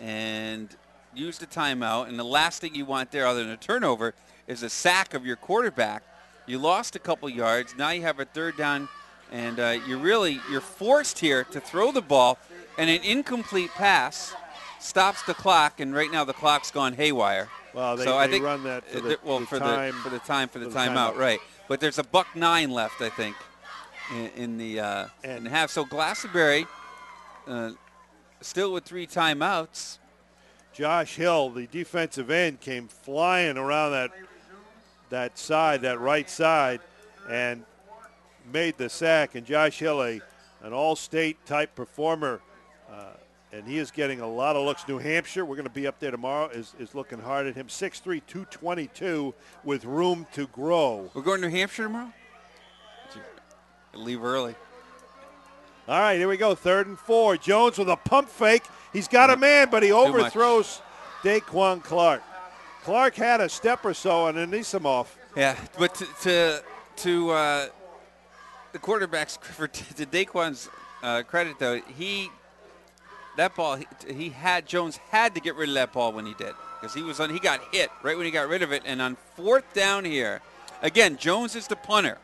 and used a timeout. And the last thing you want there, other than a turnover, is a sack of your quarterback. You lost a couple yards. Now you have a 3rd down, and you're forced here to throw the ball, and an incomplete pass stops the clock. And right now the clock's gone haywire. Well, they run that for the timeout, right? But there's a $1:09 left, I think, in the half. So Glastonbury still with 3 timeouts. Josh Hill, the defensive end, came flying around that right side, and made the sack. And Josh Hill, an all-state type performer, and he is getting a lot of looks. New Hampshire, we're going to be up there tomorrow, is looking hard at him. 6'3", 222 with room to grow. We're going to New Hampshire tomorrow? Leave early. All right, here we go, 3rd and 4. Jones with a pump fake. He's got a man, but he overthrows Daquan Clark. Clark had a step or so on Anisimov. Yeah, but to the quarterback's, to Daquan's credit, though, Jones had to get rid of that ball when he did, because he got hit right when he got rid of it. And on 4th down here, again, Jones is the punter.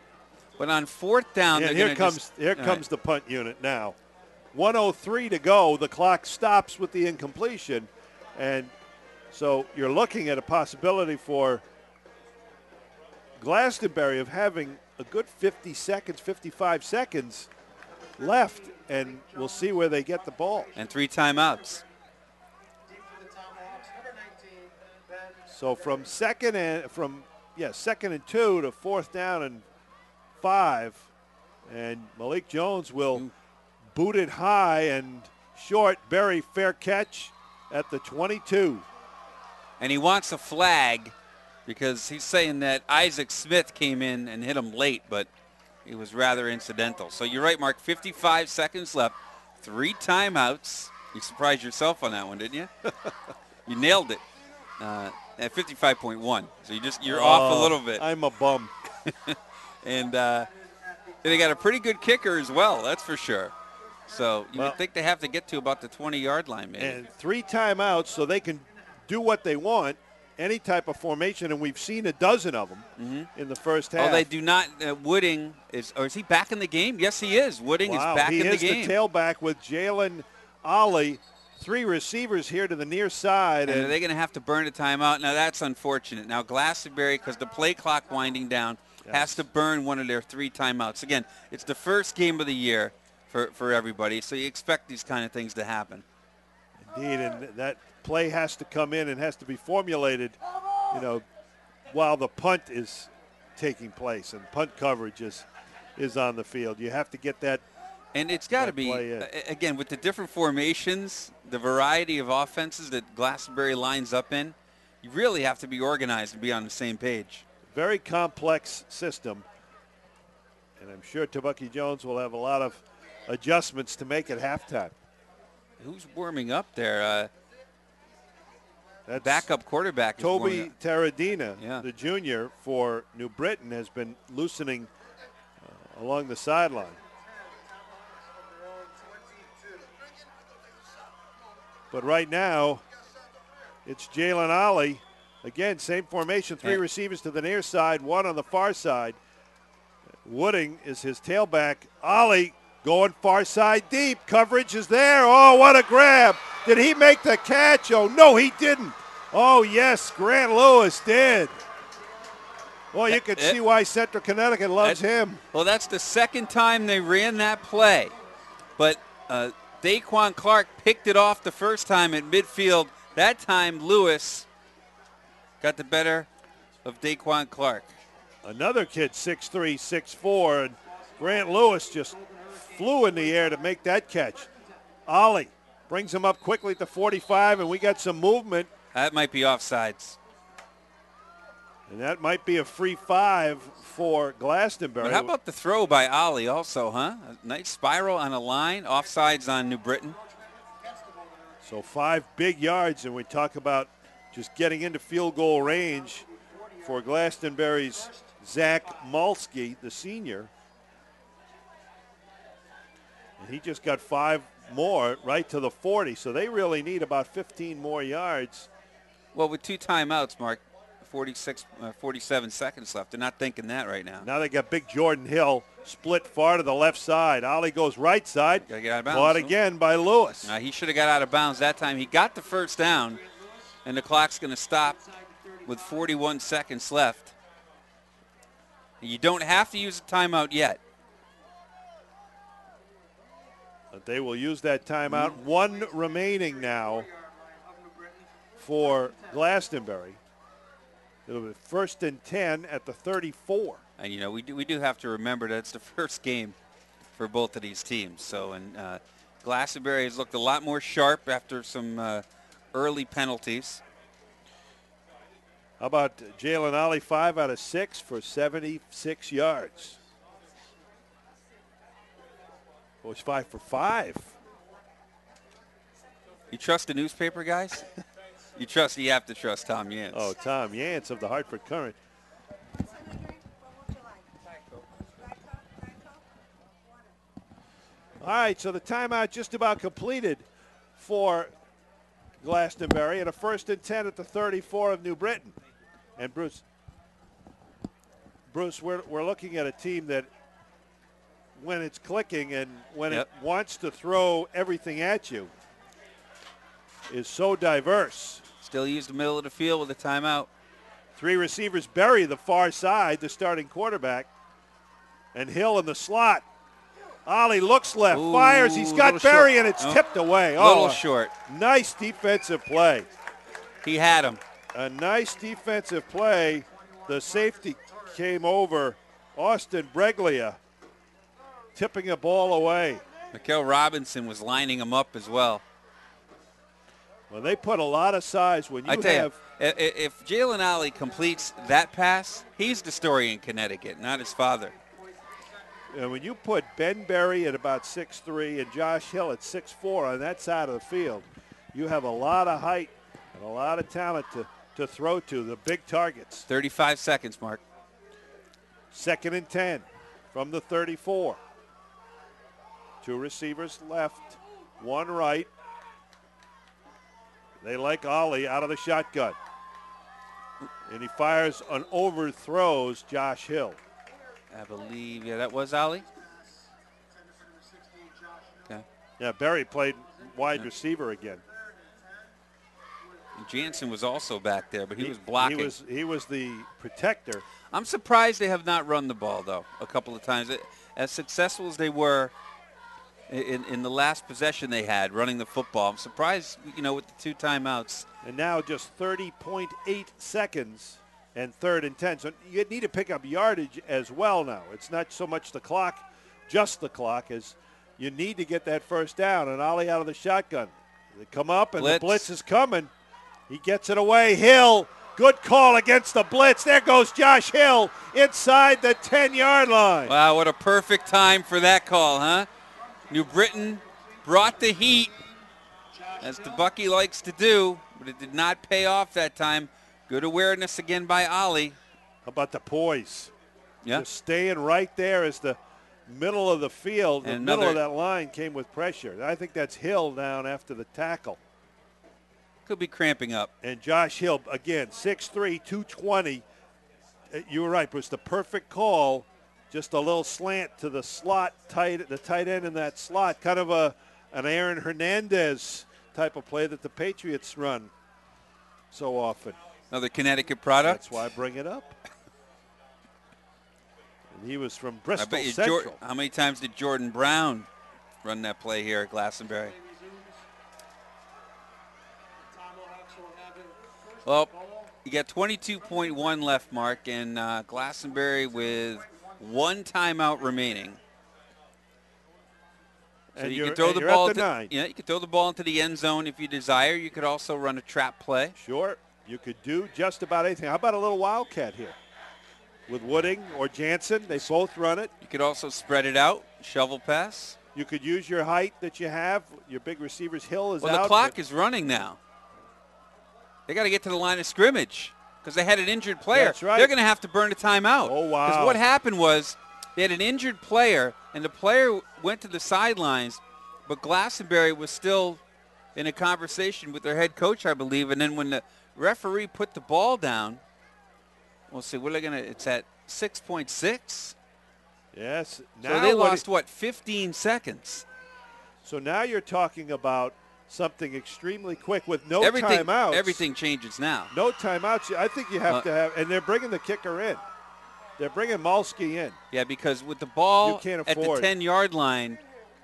But on 4th down, here comes the punt unit now. 1:03 to go. The clock stops with the incompletion, and so you're looking at a possibility for Glastonbury of having a good 50 seconds, 55 seconds left, and we'll see where they get the ball. And 3 timeouts. So from second and 2 to 4th down and 5, and Malik Jones will boot it high and short. Berry, fair catch at the 22. And he wants a flag because he's saying that Isaac Smith came in and hit him late, but it was rather incidental. So you're right, Mark, 55 seconds left, 3 timeouts. You surprised yourself on that one, didn't you? You nailed it at 55.1. So you're off a little bit. I'm a bum. And they got a pretty good kicker as well, that's for sure. So you would think they have to get to about the 20-yard line, maybe. And 3 timeouts so they can do what they want, any type of formation, and we've seen a dozen of them in the first half. Oh, they do not. Wooding is he back in the game? Yes, he is. Wooding is back in the game. He is the tailback with Jalen Ollie. 3 receivers here to the near side. And are they going to have to burn a timeout? Now, that's unfortunate. Now, Glastonbury, because the play clock winding down, has to burn one of their 3 timeouts. Again, it's the first game of the year for everybody, so you expect these kind of things to happen. Indeed, and that play has to come in and has to be formulated, while the punt is taking place and punt coverage is on the field. You have to get that And it's got to be, again, with the different formations, the variety of offenses that Glastonbury lines up in, you really have to be organized and be on the same page. Very complex system. And I'm sure Tabucky Jones will have a lot of adjustments to make at halftime. Who's warming up there? That's backup quarterback is Toby Taradina, yeah. the junior for New Britain, has been loosening along the sideline. But right now, it's Jalen Ollie. Again, same formation, three receivers to the near side, one on the far side. Wooding is his tailback. Ollie going far side deep. Coverage is there. Oh, what a grab. Did he make the catch? Oh, no, he didn't. Oh, yes, Grant Lewis did. Well, you can see why Central Connecticut loves him. Well, that's the second time they ran that play. But Daquan Clark picked it off the first time at midfield. That time, Lewis got the better of Daquan Clark. Another kid, 6'3", 6'4", and Grant Lewis just flew in the air to make that catch. Ollie brings him up quickly to 45, and we got some movement. That might be offsides. And that might be a free 5 for Glastonbury. But how about the throw by Ollie also, huh? A nice spiral on a line, offsides on New Britain. So 5 big yards, and we talk about just getting into field goal range for Glastonbury's Zach Malski, the senior. And he just got 5 more right to the 40, so they really need about 15 more yards. Well, with 2 timeouts, Mark, 47 seconds left. They're not thinking that right now. Now they got big Jordan Hill split far to the left side. Ollie goes right side. Gotta get out of bounds. Caught again by Lewis. He should have got out of bounds that time. He got the first down, and the clock's going to stop with 41 seconds left. You don't have to use a timeout yet. But they will use that timeout. 1 remaining now for Glastonbury. It'll be 1st and 10 at the 34. And, you know, we do have to remember that it's the first game for both of these teams. So, and Glastonbury has looked a lot more sharp after some early penalties. How about Jalen Ollie, 5 out of 6 for 76 yards. Well, it's 5 for 5. You trust the newspaper guys? You have to trust Tom Yance. Oh, Tom Yance of the Hartford Courant. All right, so the timeout just about completed for Glastonbury, and a 1st and 10 at the 34 of New Britain. And Bruce, we're looking at a team that, when it's clicking and when it wants to throw everything at you, is so diverse. Still use the middle of the field with a timeout. 3 receivers bury the far side, the starting quarterback, and Hill in the slot. Ollie looks left, fires. He's got Berry, and it's tipped away. A little short. Nice defensive play. He had him. A nice defensive play. The safety came over, Austin Breglia, tipping a ball away. Mikael Robinson was lining him up as well. Well, they put a lot of size when you if Jalen Ollie completes that pass, he's the story in Connecticut, not his father. And when you put Ben Berry at about 6'3" and Josh Hill at 6'4" on that side of the field, you have a lot of height and a lot of talent to throw to, the big targets. 35 seconds, Mark. 2nd and 10 from the 34. 2 receivers left, 1 right. They like Ollie out of the shotgun. And he fires and overthrows Josh Hill. I believe, that was Ollie. Yeah, Berry played wide receiver again. And Jansen was also back there, but he was blocking. He was the protector. I'm surprised they have not run the ball, though, a couple of times. As successful as they were in the last possession they had running the football, I'm surprised, with the 2 timeouts. And now just 30.8 seconds and 3rd and 10. So you need to pick up yardage as well now. It's not so much the clock, just the clock, as you need to get that first down. And Ollie out of the shotgun. They come up, and Blitz. the blitz is coming. He gets it away. Hill, good call against the blitz. There goes Josh Hill inside the 10-yard line. Wow, what a perfect time for that call, huh? New Britain brought the heat, as the Bucky likes to do, but it did not pay off that time. Good awareness again by Ollie. How about the poise? Yeah. Just staying right there as the middle of the field, the And middle of another- that line came with pressure. I think that's Hill down after the tackle. Could be cramping up. And Josh Hill, again, 6'3", 220. You were right, Bruce. The perfect call, just a little slant to the slot, the tight end in that slot. Kind of an Aaron Hernandez type of play that the Patriots run so often. Another Connecticut product. That's why I bring it up. And he was from I Bristol bet you Central. how many times did Jordan Brown run that play here at Glastonbury? Well, you got 22.1 left, Mark, and Glastonbury with one timeout remaining. So And you you're- can throw and the you're ball at the 9. Yeah, you can throw the ball into the end zone if you desire. You could also run a trap play. Sure, you could do just about anything. How about a little wildcat here with Wooding or Jansen? They both run it. You could also spread it out, shovel pass. You could use your height that you have. Your big receivers, Hill is Well, out. the clock is running now. They got to get to the line of scrimmage because they had an injured player. That's right. They're going to have to burn a timeout. Oh, wow. Because what happened was they had an injured player, and the player went to the sidelines, but Glastonbury was still in a conversation with their head coach, I believe. And then when the referee put the ball down, we'll see, what are they going to – it's at 6.6. Yes. So they lost, 15 seconds. So now you're talking about something extremely quick with no Everything, timeouts. everything changes now. No timeouts. I think you have to have – and they're bringing the kicker in. They're bringing Malski in. Yeah, because with the ball You can't at the afford. 10-yard line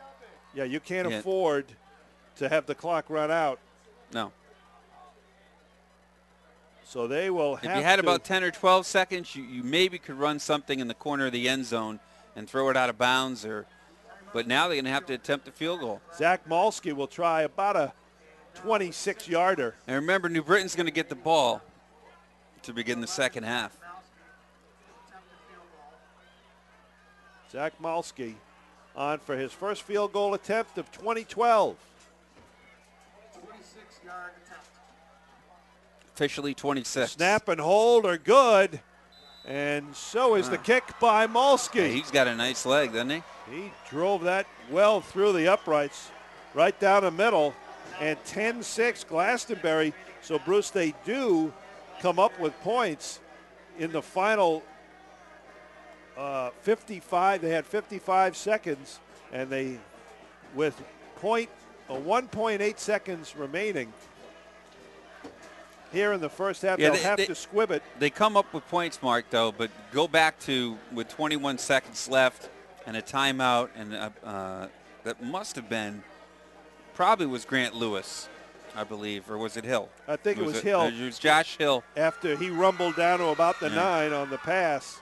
– Yeah, you can't Yeah. afford to have the clock run out. no. So they will have If you had to. about 10 or 12 seconds, you maybe could run something in the corner of the end zone and throw it out of bounds. But now they're going to have to attempt a field goal. Zach Malski will try about a 26-yarder. And remember, New Britain's going to get the ball to begin the second half. Zach Malski on for his first field goal attempt of 2012. 26-yard attempt. Officially 26. Snap and hold are good. And so is the kick by Yeah, Malski. he's got a nice leg, doesn't he? He drove that well through the uprights, right down the middle. And 10-6 Glastonbury. So, Bruce, they do come up with points in the final 55. They had 55 seconds, and they, with 1.8 seconds remaining here in the first half, Yeah, they'll have to squib it. They come up with points, Mark, though, but go back to with 21 seconds left and a timeout, and that must have been, probably was Grant Lewis, I believe, or was it Hill? I think it was Hill. It was Josh Hill. After he rumbled down to about the Yeah. 9 on the pass.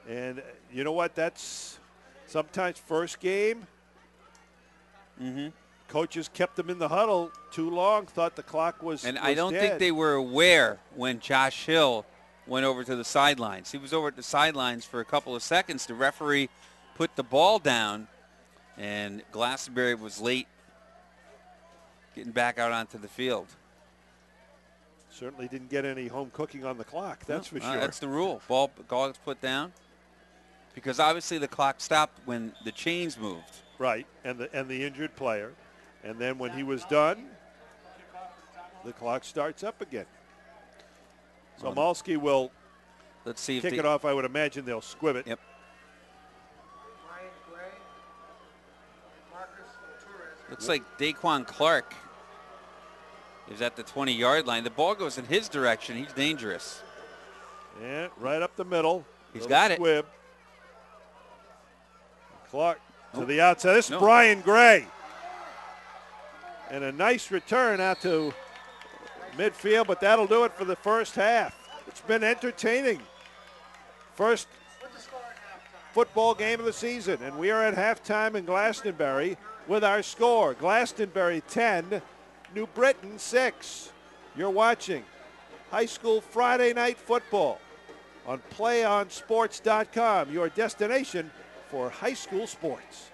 And you know what? That's sometimes first game. Mm-hmm. Coaches kept them in the huddle too long, thought the clock was And was I don't dead. think they were aware when Josh Hill went over to the sidelines. He was over at the sidelines for a couple of seconds. The referee put the ball down, and Glastonbury was late getting back out onto the field. Certainly didn't get any home cooking on the clock, that's for sure. That's the rule. Ball gets put down. Because obviously the clock stopped when the chains moved. Right, and the injured player. And then when he was done, the clock starts up again. So Malski will Let's see if kick they, it off. I would imagine they'll squib it. Yep. Ryan Gray, Marcus Torres. Looks like Daquan Clark is at the 20-yard line. The ball goes in his direction. He's dangerous. And right up the middle. He's Little got it. squib. Clark to the outside. This is No. Brian Gray. And a nice return out to midfield, but that'll do it for the first half. It's been entertaining. First What's the score at halftime? football game of the season. And we are at halftime in Glastonbury with our score. Glastonbury 10, New Britain 6. You're watching high school Friday night football on PlayOnSports.com, your destination for high school sports.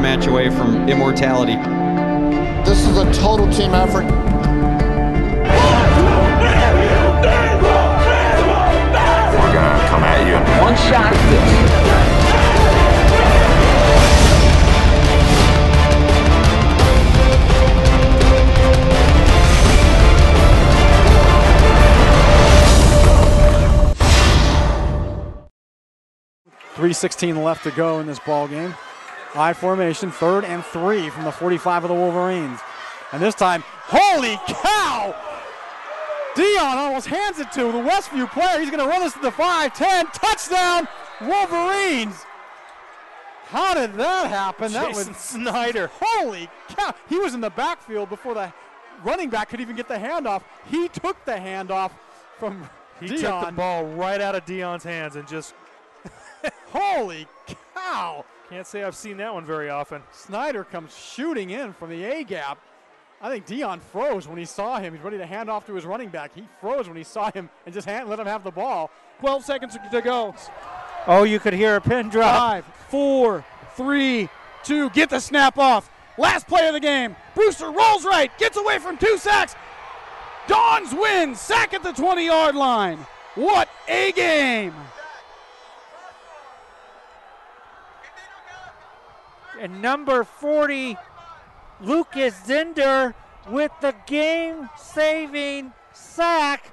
one match away from immortality. This is a total team effort. We're gonna come at you. One shot. 3:16 left to go in this ball game. I formation, 3rd and 3 from the 45 of the Wolverines. And this time, holy cow! Dion almost hands it to the Westview player. He's going to run this to the 5-10. Touchdown, Wolverines! How did that happen? That was Snyder. Holy cow! He was in the backfield before the running back could even get the handoff. He took the handoff from Dion. He took the ball right out of Dion's hands and just... Holy cow! Can't say I've seen that one very often. Snyder comes shooting in from the A-gap. I think Dion froze when he saw him. He's ready to hand off to his running back. He froze when he saw him and just let him have the ball. 12 seconds to go. Oh, you could hear a pin drop. 5, 4, 3, 2. Get the snap off. Last play of the game. Brewster rolls right. Gets away from 2 sacks. Dons win. Sack at the 20-yard line. What a game. And number 40, Lucas Zinder with the game-saving sack.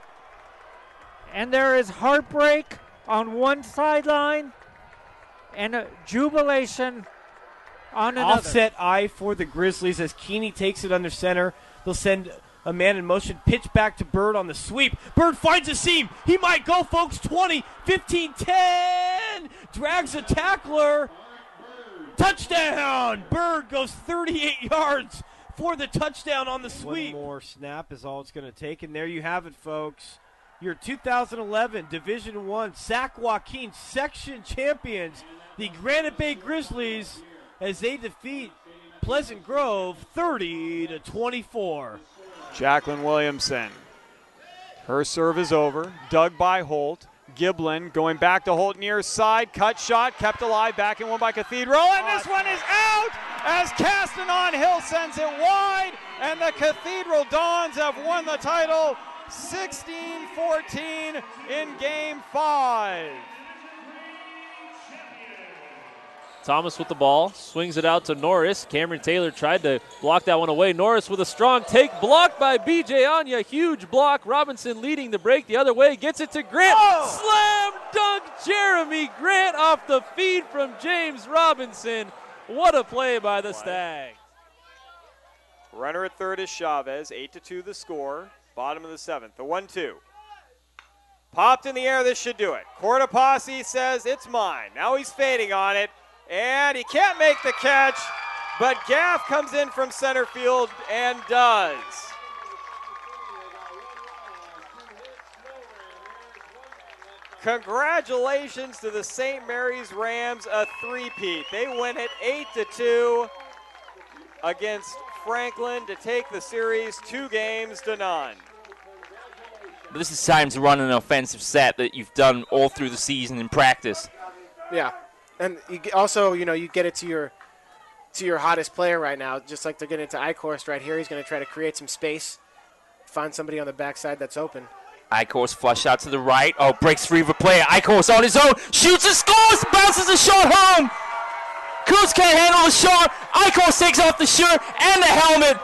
And there is heartbreak on one sideline and a jubilation on another. Offset eye for the Grizzlies as Keeney takes it under center. They'll send a man in motion, pitch back to Bird on the sweep. Bird finds a seam. He might go, folks. 20, 15, 10. Drags a tackler. Touchdown! Bird goes 38 yards for the touchdown on the sweep. One more snap is all it's going to take, and there you have it, folks. Your 2011 Division I Sac Joaquin section champions, the Granite Bay Grizzlies, as they defeat Pleasant Grove 30-24. Jacqueline Williamson. Her serve is over. Dug by Holt. Giblin going back to Holt near side. Cut shot, kept alive, back and one by Cathedral. And this one is out as Castanon Hill sends it wide. And the Cathedral Dons have won the title 16-14 in Game 5. Thomas with the ball, swings it out to Norris. Cameron Taylor tried to block that one away. Norris with a strong take, blocked by B.J. Anya. Huge block. Robinson leading the break the other way, gets it to Grant. Slam dunk Jeremy Grant off the feed from James Robinson. What a play by the Stag. Runner at third is Chavez. 8-2 the score. Bottom of the 7th. The 1-2. Popped in the air. This should do it. Cortopassi says it's mine. Now he's fading on it. And he can't make the catch, but Gaff comes in from center field and does. Congratulations to the St. Mary's Rams, a three-peat. They win it 8-2 against Franklin to take the series 2-0. But this is time to run an offensive set that you've done all through the season in practice. Yeah. And you also, you get it to your hottest player right now, just like they're getting it to Eichhorst right here. He's going to try to create some space, find somebody on the backside that's open. Eichhorst flush out to the right. Oh, breaks free of a player. Eichhorst on his own, shoots and scores, bounces a shot home. Kuz can't handle the shot. Eichhorst takes off the shirt and the helmet.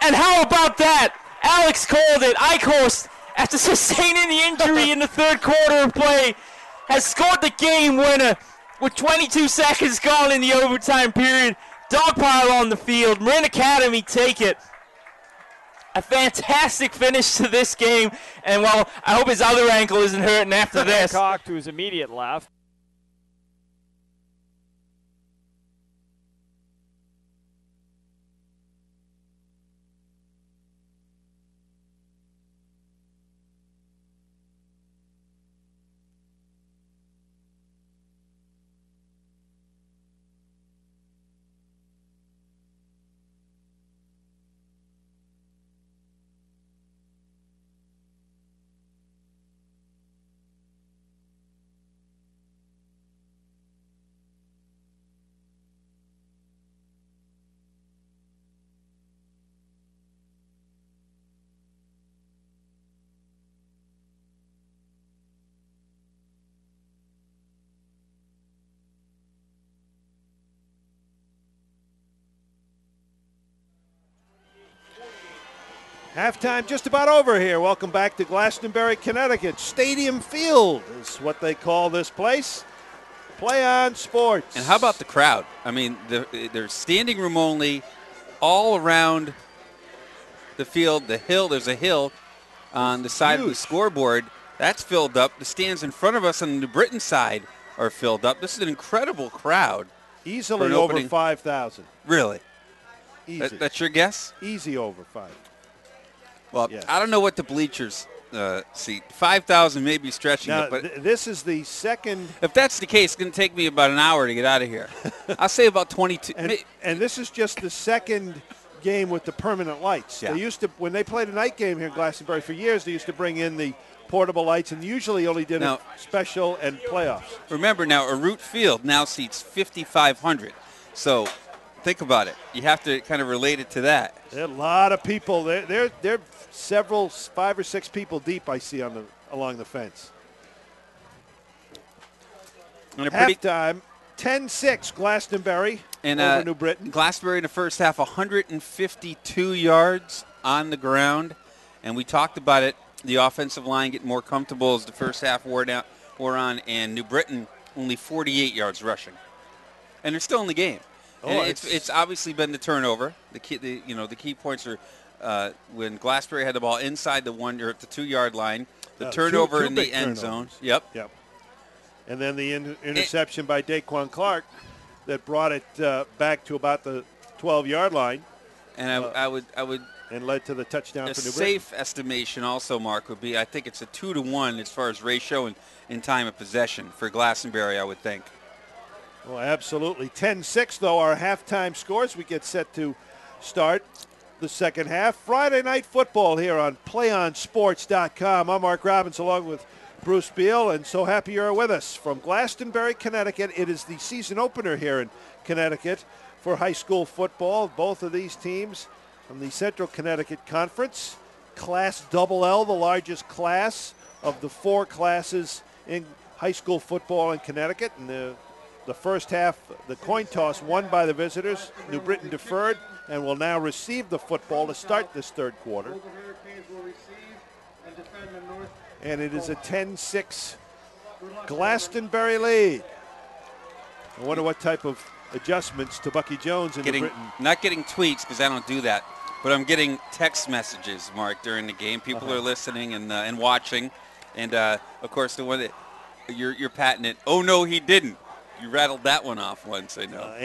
And how about that? Alex called it. Eichhorst, after sustaining the injury in the third quarter of play, has scored the game winner with 22 seconds gone in the overtime period. Dogpile on the field. Marin Academy take it. A fantastic finish to this game. And, well, I hope his other ankle isn't hurting after this. Hancock to his immediate left. Halftime just about over here. Welcome back to Glastonbury, Connecticut. Stadium Field is what they call this place. Play on Sports. And how about the crowd? I mean, there's standing room only all around the field. The hill, there's a hill on the side of the scoreboard. That's filled up. The stands in front of us on the New Britain side are filled up. This is an incredible crowd. Easily over 5,000. Really? Easy. That's your guess? Easy over 5. Well, yes. I don't know what the bleachers seat. 5,000 may be stretching now, it, but this is the second. If that's the case, it's going to take me about an hour to get out of here. I'll say about 22. And this is just the second game with the permanent lights. Yeah. They used to, when they played a night game here in Glastonbury for years, they used to bring in the portable lights and usually only did it special and playoffs. Remember now, a root field now seats 5,500. So think about it. You have to kind of relate it to that. There are a lot of people. They're several, 5 or 6 people deep I see along the fence. Halftime, 10-6 Glastonbury over New Britain. Glastonbury in the first half, 152 yards on the ground. And we talked about it, the offensive line getting more comfortable as the first half wore on, and New Britain only 48 yards rushing. And they're still in the game. Oh, it's obviously been the turnover. The key points are when Glastonbury had the ball inside the 1 or the 2 yard line, the turnover in the end zone. Yep. And then the interception by Daquan Clark that brought it back to about the 12-yard line. And I would and led to the touchdown for New Britain. A safe estimation also, Mark, would be I think it's a 2-to-1 as far as ratio in time of possession for Glastonbury, I would think. Well, absolutely. 10-6, though, our halftime scores. We get set to start the second half. Friday night football here on PlayOnSports.com. I'm Mark Robbins along with Bruce Beal, and so happy you're with us. From Glastonbury, Connecticut, it is the season opener here in Connecticut for high school football. Both of these teams from the Central Connecticut Conference. Class LL, the largest class of the 4 classes in high school football in Connecticut. And the first half, the coin toss won by the visitors. New Britain deferred and will now receive the football to start this third quarter. And it is a 10-6 Glastonbury lead. I wonder what type of adjustments to Bucky Jones in New Britain. Not getting tweets because I don't do that, but I'm getting text messages, Mark, during the game. People are listening and watching. And, of course, the one that you're patting it. Oh, no, he didn't. You rattled that one off once, I know.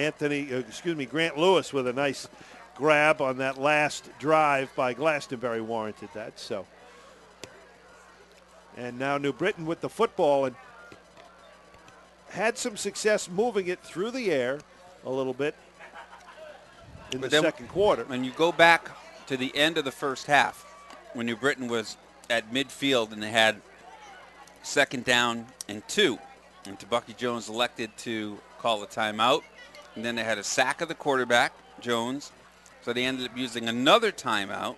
Grant Lewis with a nice grab on that last drive by Glastonbury warranted that. So, and now New Britain with the football and had some success moving it through the air a little bit in the second quarter. When you go back to the end of the first half, when New Britain was at midfield and they had 2nd down and 2. And Bucky Jones elected to call a timeout. And then they had a sack of the quarterback, Jones. So they ended up using another timeout.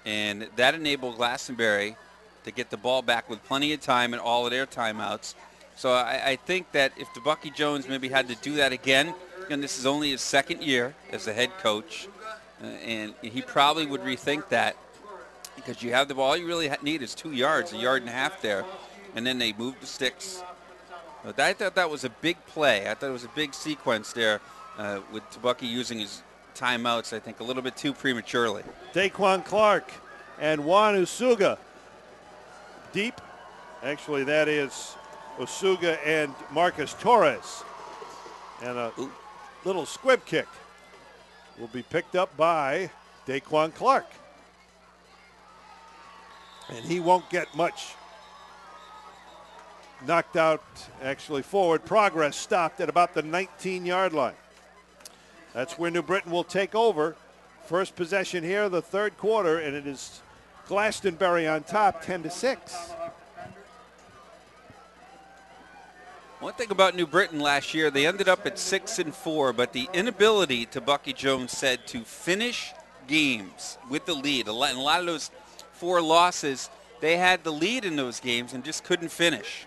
And that enabled Glastonbury to get the ball back with plenty of time and all of their timeouts. So I think that if the Bucky Jones maybe had to do that again, and this is only his 2nd year as a head coach, and he probably would rethink that because you have the ball. All you really need is 2 yards, 1.5 yards there. And then they moved the sticks. But I thought that was a big play. I thought it was a big sequence there with Bucky using his timeouts, I think, a little bit too prematurely. Daquan Clark and Juan Usuga deep. Actually, that is Usuga and Marcus Torres. And a little squib kick will be picked up by Daquan Clark. And he won't get much. Knocked out, actually forward. Progress stopped at about the 19-yard line. That's where New Britain will take over. First possession here, the third quarter, and it is Glastonbury on top, 10-6. One thing about New Britain last year, they ended up at 6-4, but the inability, to Bucky Jones said, to finish games with the lead. And a lot of those 4 losses, they had the lead in those games and just couldn't finish.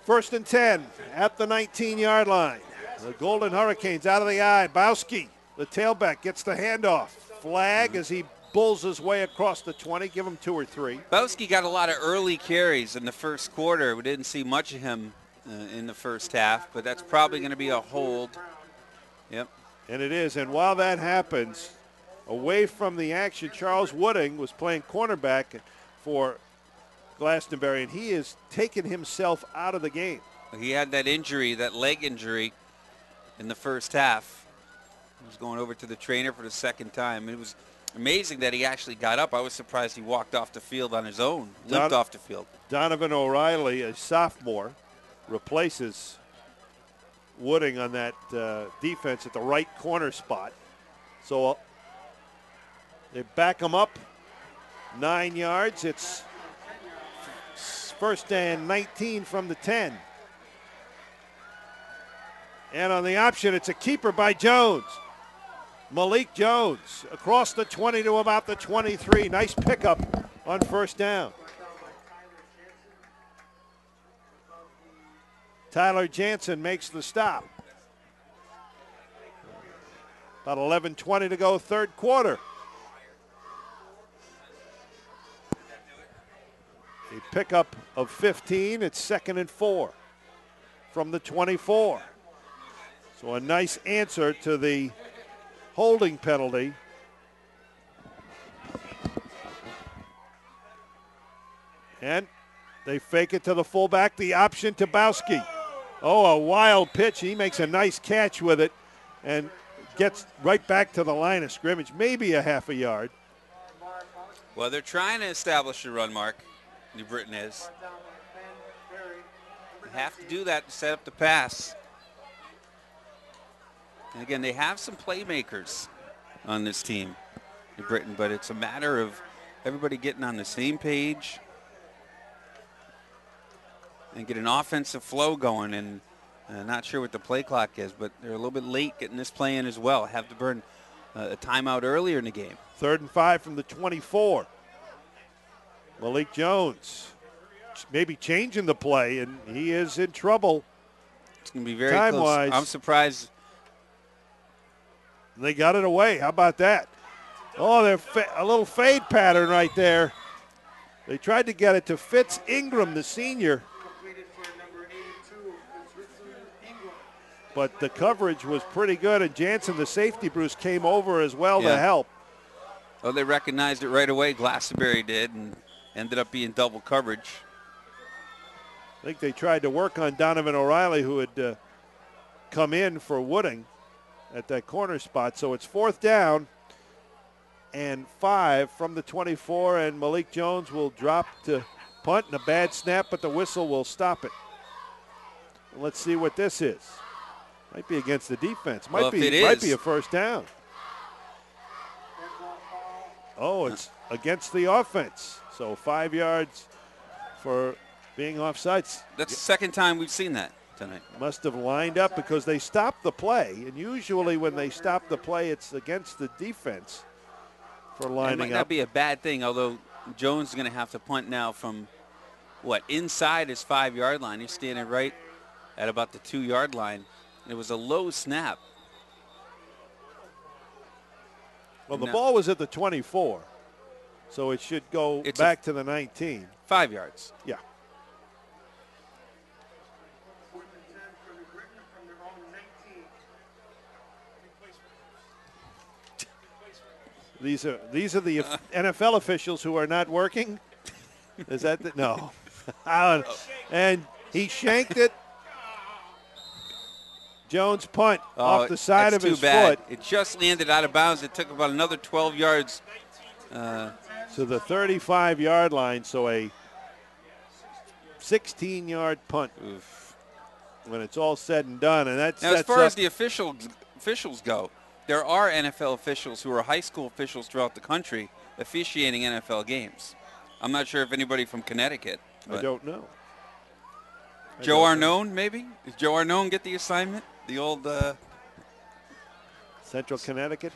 1st and 10 at the 19-yard line. The Golden Hurricanes out of the eye. Bowski, the tailback, gets the handoff. Flag as he bulls his way across the 20. Give him 2 or 3. Bowski got a lot of early carries in the first quarter. We didn't see much of him in the first half, but that's probably going to be a hold. Yep. And it is. And while that happens, away from the action, Charles Wooding was playing cornerback for Glastonbury, and he has taken himself out of the game. He had that injury, that leg injury, in the first half. He was going over to the trainer for the second time. It was amazing that he actually got up. I was surprised he walked off the field on his own, limped off the field. Donovan O'Reilly, a sophomore, replaces Wooding on that defense at the right corner spot. So they back him up 9 yards. It's first and 19 from the 10. And on the option, it's a keeper by Jones. Malik Jones across the 20 to about the 23. Nice pickup on first down. Tyler Jansen makes the stop. About 11:20 to go, third quarter. A pickup of 15. It's 2nd and 4 from the 24. So a nice answer to the holding penalty. And they fake it to the fullback, the option to Bowski. Oh, a wild pitch. He makes a nice catch with it and gets right back to the line of scrimmage, maybe a half a yard. Well, they're trying to establish a run, Mark. New Britain is. They have to do that to set up the pass. And again, they have some playmakers on this team, New Britain, but it's a matter of everybody getting on the same page and get an offensive flow going. And not sure what the play clock is, but they're a little bit late getting this play in as well. Have to burn a timeout earlier in the game. 3rd and 5 from the 24. Malik Jones maybe changing the play, and he is in trouble. It's going to be very time-wise. close. I'm surprised. They got it away. How about that? Oh, they're a little fade pattern right there. They tried to get it to Fitz Ingram, the senior. But the coverage was pretty good, and Jansen, the safety, Bruce, came over as well to help. Oh, they recognized it right away. Glastonbury did, and ended up being double coverage. I think they tried to work on Donovan O'Reilly, who had come in for Wooding at that corner spot. So it's 4th down and 5 from the 24, and Malik Jones will drop to punt, and a bad snap, but the whistle will stop it. Let's see what this is. Might be against the defense. Might be a first down. Oh, it's against the offense. So 5 yards for being offsides. That's the second time we've seen that tonight. Must have lined up because they stopped the play. And usually when they stop the play, it's against the defense for lining up. It might not be a bad thing, although Jones is going to have to punt now from, inside his 5-yard line. He's standing right at about the 2-yard line. It was a low snap. Well, the ball was at the 24, so it should go back to the 19. 5 yards. Yeah. These are the NFL officials who are not working. Is that no? And he shanked it. Jones punt off the side of his foot. It just landed out of bounds. It took about another 12 yards. To the 35-yard line, so a 16-yard punt. Oof. When it's all said and done. And that's now, as far as the officials go, there are NFL officials who are high school officials throughout the country officiating NFL games. I'm not sure if anybody from Connecticut. I don't know. Joe Arnone, maybe? Does Joe Arnone get the assignment? The old Central Connecticut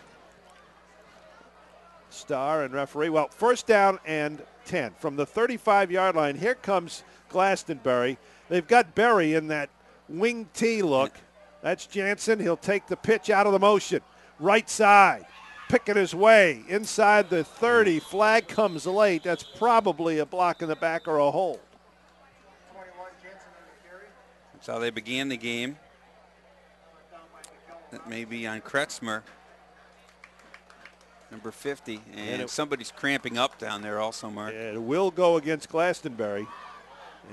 star and referee. Well, first down and 10 from the 35-yard line. Here comes Glastonbury. They've got Berry in that wing T look. That's Jansen. He'll take the pitch out of the motion. Right side. picking his way inside the 30. Flag comes late. That's probably a block in the back or a hold. That's how they began the game. That may be on Kretzmer, number 50. And somebody's cramping up down there also, Mark. It will go against Glastonbury.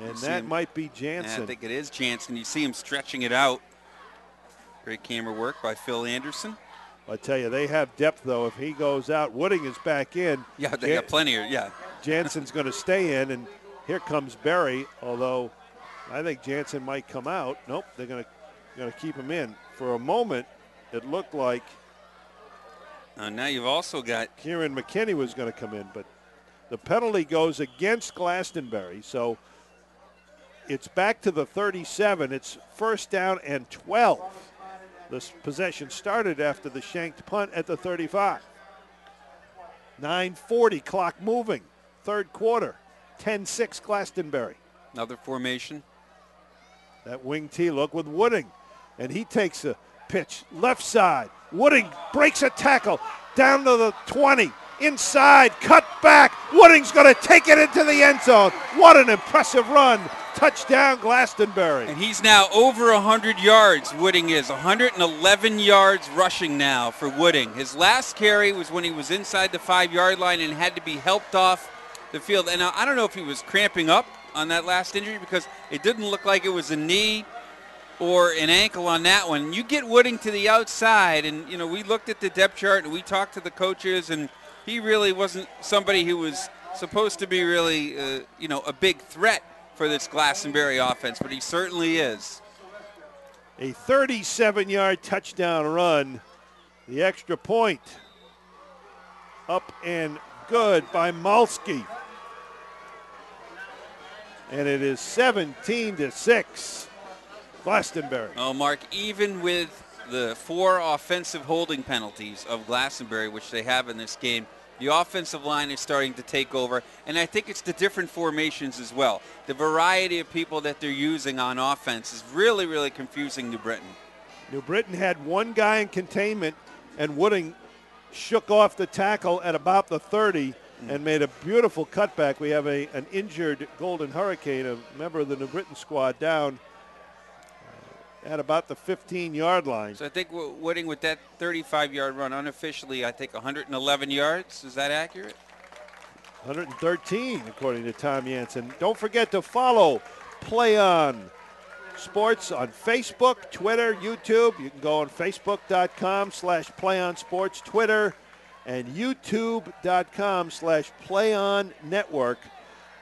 And that might be Jansen. I think it is Jansen. You see him stretching it out. Great camera work by Phil Anderson. I tell you, they have depth, though. If he goes out, Wooding is back in. Yeah, they got plenty of, Jansen's going to stay in, and here comes Berry, although I think Jansen might come out. Nope, they're going to keep him in. For a moment, it looked like now you've also got Kieran McKinney was going to come in, but the penalty goes against Glastonbury, so it's back to the 37. It's first down and 12. This possession started after the shanked punt at the 35. 9:40, clock moving. Third quarter, 10-6 Glastonbury. Another formation. That wing T look with Wooding, and he takes a pitch left side. Wooding breaks a tackle down to the 20. Inside, cut back. Wooding's going to take it into the end zone. What an impressive run. Touchdown, Glastonbury. And he's now over 100 yards, Wooding is. 111 yards rushing now for Wooding. His last carry was when he was inside the 5-yard line and had to be helped off the field. And I don't know if he was cramping up on that last injury because it didn't look like it was a knee or an ankle on that one. You get Wooding to the outside, and, we looked at the depth chart and we talked to the coaches, and he really wasn't somebody who was supposed to be really, a big threat for this Glastonbury offense, but he certainly is. A 37-yard touchdown run. The extra point up and good by Malski. And it is 17-6, Glastonbury. Oh, Mark, even with the 4 offensive holding penalties of Glastonbury, which they have in this game, the offensive line is starting to take over, and I think it's the different formations as well. The variety of people that they're using on offense is really, really confusing New Britain. New Britain had one guy in containment, and Wooding shook off the tackle at about the 30 and made a beautiful cutback. We have an injured Golden Hurricane, a member of the New Britain squad, down at about the 15-yard line. So I think Wooding with that 35-yard run, unofficially, I think 111 yards. Is that accurate? 113, according to Tom Jansen. Don't forget to follow Play On Sports on Facebook, Twitter, YouTube. You can go on Facebook.com/PlayOnSports, Twitter, and YouTube.com/PlayOnNetwork.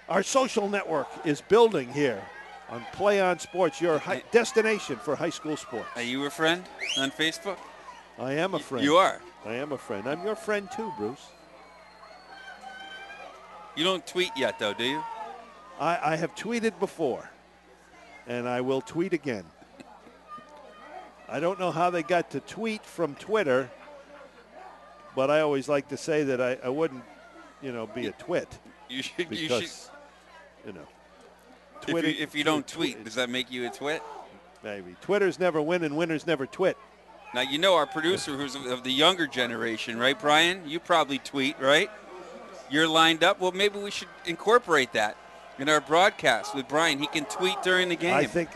Our social network is building here on Play On Sports, your destination for high school sports. Are you a friend on Facebook? I am a friend. You are? I am a friend. I'm your friend too, Bruce. You don't tweet yet, though, do you? I have tweeted before, and I will tweet again. I don't know how they got to tweet from Twitter, but I always like to say that I wouldn't, be a twit. You should. Twitter, if you don't tweet, does that make you a twit? Maybe. Twitters never win and winners never twit. Now, our producer who's of the younger generation, right, Brian? You probably tweet, right? You're lined up. Well, maybe we should incorporate that in our broadcast with Brian. He can tweet during the game. I think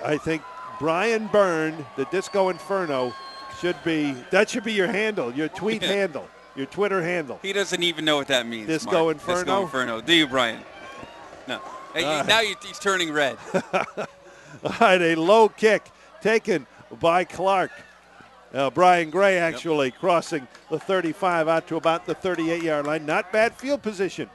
Brian Byrne, the Disco Inferno, should be your handle, your tweet handle, your Twitter handle. He doesn't even know what that means. Disco Inferno? Disco Inferno. Do you, Brian? No. Now he's turning red. All right, a low kick taken by Clark. Brian Gray actually crossing the 35 out to about the 38-yard line. Not bad field position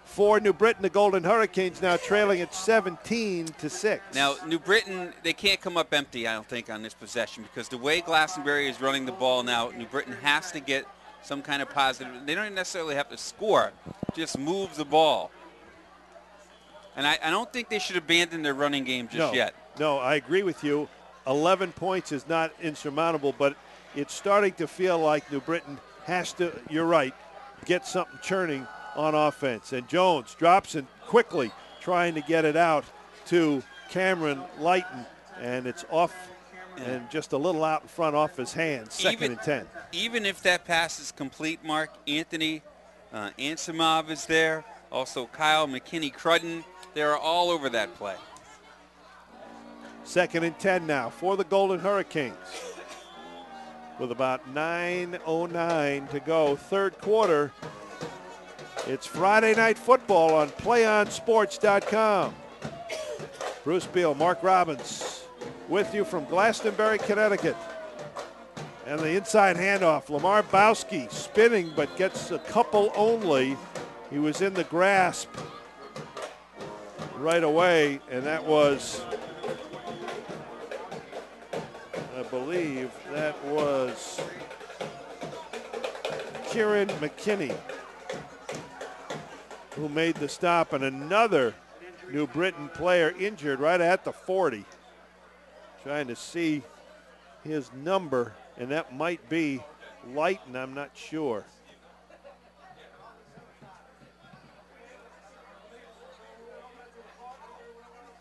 for New Britain. The Golden Hurricanes now trailing at 17-6. Now, New Britain, they can't come up empty, I don't think, on this possession because the way Glastonbury is running the ball now, New Britain has to get some kind of positive. They don't necessarily have to score, just move the ball. And I don't think they should abandon their running game just yet. No, I agree with you. 11 points is not insurmountable, but it's starting to feel like New Britain has to, you're right, get something churning on offense. And Jones drops it quickly, trying to get it out to Cameron Lighton, and it's off and just a little out in front off his hands, second and 10. Even if that pass is complete, Mark, Anthony Ansimov is there. Also Kyle McKinney-Crudden. They're all over that play. Second and 10 now for the Golden Hurricanes. With about 9:09 to go, third quarter. It's Friday Night Football on PlayOnSports.com. Bruce Beal, Mark Robbins with you from Glastonbury, Connecticut. And the inside handoff, Lamar Bowski spinning but gets a couple only. He was in the grasp right away, and that was, I believe that was Kieran McKinney who made the stop, and another New Britain player injured right at the 40. Trying to see his number, and that might be Lighton, I'm not sure.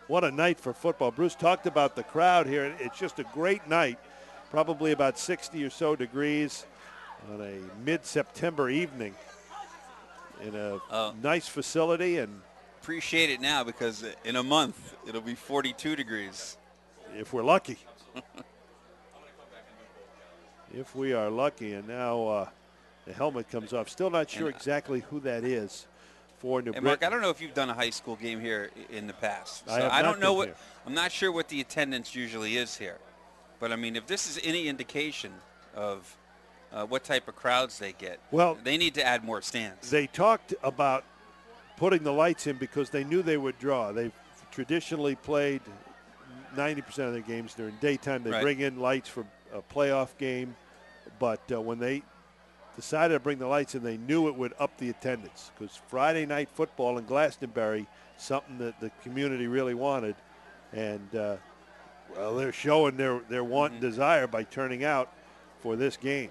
What a night for football. Bruce talked about the crowd here. It's just a great night, probably about 60 or so degrees on a mid-September evening in a nice facility. And appreciate it now, because in a month it'll be 42 degrees. If we're lucky. If we are lucky. And now the helmet comes off. Still not sure exactly who that is for New Britain. Mark, I don't know if you've done a high school game here in the past. So I don't know what here. I'm not sure what the attendance usually is here. But I mean, if this is any indication of what type of crowds they get, well, they need to add more stands. They talked about putting the lights in because they knew they would draw. They've traditionally played 90% of their games during daytime. They bring in lights for a playoff game. But when they decided to bring the lights in, they knew it would up the attendance, because Friday night football in Glastonbury, something that the community really wanted. And, well, they're showing their want and desire by turning out for this game.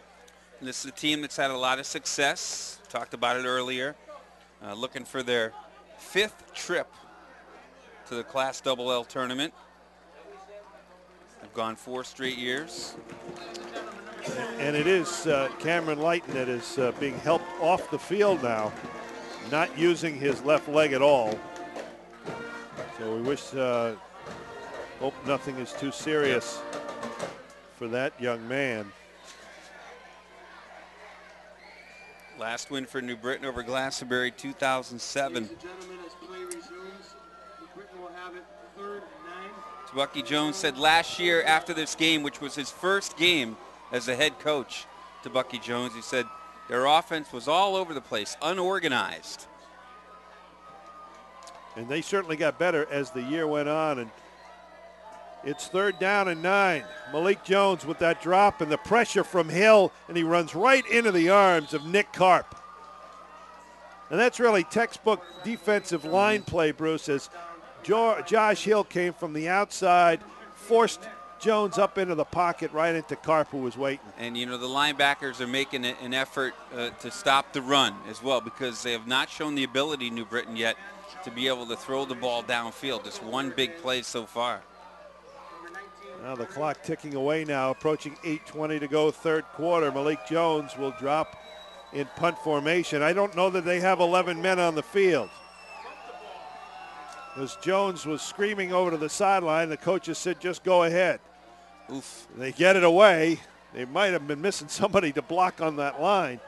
And this is a team that's had a lot of success. Talked about it earlier. Looking for their 5th trip to the Class XXL tournament. They've gone 4 straight years. And it is Cameron Lighton that is being helped off the field now, not using his left leg at all. So we wish, hope nothing is too serious for that young man. Last win for New Britain over Glastonbury, 2007. Ladies and gentlemen, as play resumes, New Britain will have it 3rd and 9. Bucky Jones said last year after this game, which was his first game as a head coach, to Bucky Jones, he said their offense was all over the place, unorganized. And they certainly got better as the year went on. And it's 3rd down and 9. Malik Jones with that drop and the pressure from Hill, and he runs right into the arms of Nick Karp. And that's really textbook defensive line play, Bruce, as Josh Hill came from the outside, forced Jones up into the pocket right into Karp, who was waiting. And, you know, the linebackers are making an effort to stop the run as well, because they have not shown the ability, New Britain, yet to be able to throw the ball downfield. Just one big play so far. Now the clock ticking away now, approaching 8:20 to go, third quarter. Malik Jones will drop in punt formation. I don't know that they have 11 men on the field. As Jones was screaming over to the sideline, the coaches said, just go ahead. Oof. They get it away. They might have been missing somebody to block on that line.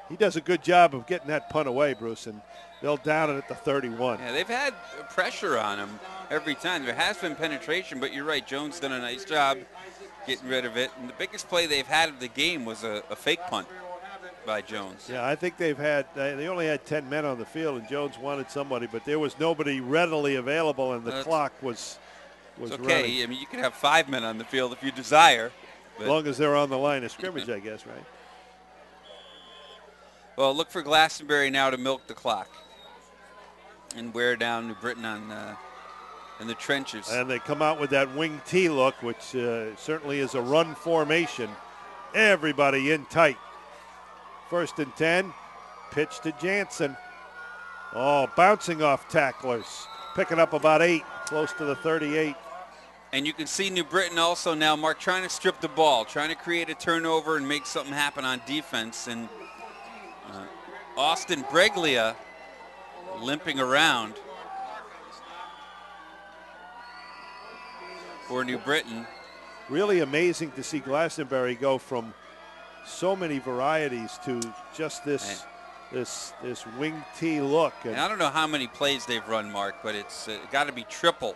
He does a good job of getting that punt away, Bruce, and they'll down it at the 31. Yeah, they've had pressure on him every time. There has been penetration, but you're right, Jones done a nice job getting rid of it. And the biggest play they've had of the game was a fake punt by Jones. Yeah, I think they only had 10 men on the field, and Jones wanted somebody, but there was nobody readily available, and the clock was okay. running. I mean, you can have 5 men on the field if you desire. As long as they're on the line of scrimmage, I guess, right? Well, look for Glastonbury now to milk the clock and wear down New Britain in the trenches. And they come out with that wing T look, which certainly is a run formation. Everybody in tight. 1st and 10, pitch to Jansen. Oh, bouncing off tacklers. Picking up about 8, close to the 38. And you can see New Britain also now, Mark, trying to strip the ball, trying to create a turnover and make something happen on defense. And Austin Breglia limping around for New Britain. Really amazing to see Glastonbury go from so many varieties to just this wing T look. And I don't know how many plays they've run, Mark, but it's got to be triple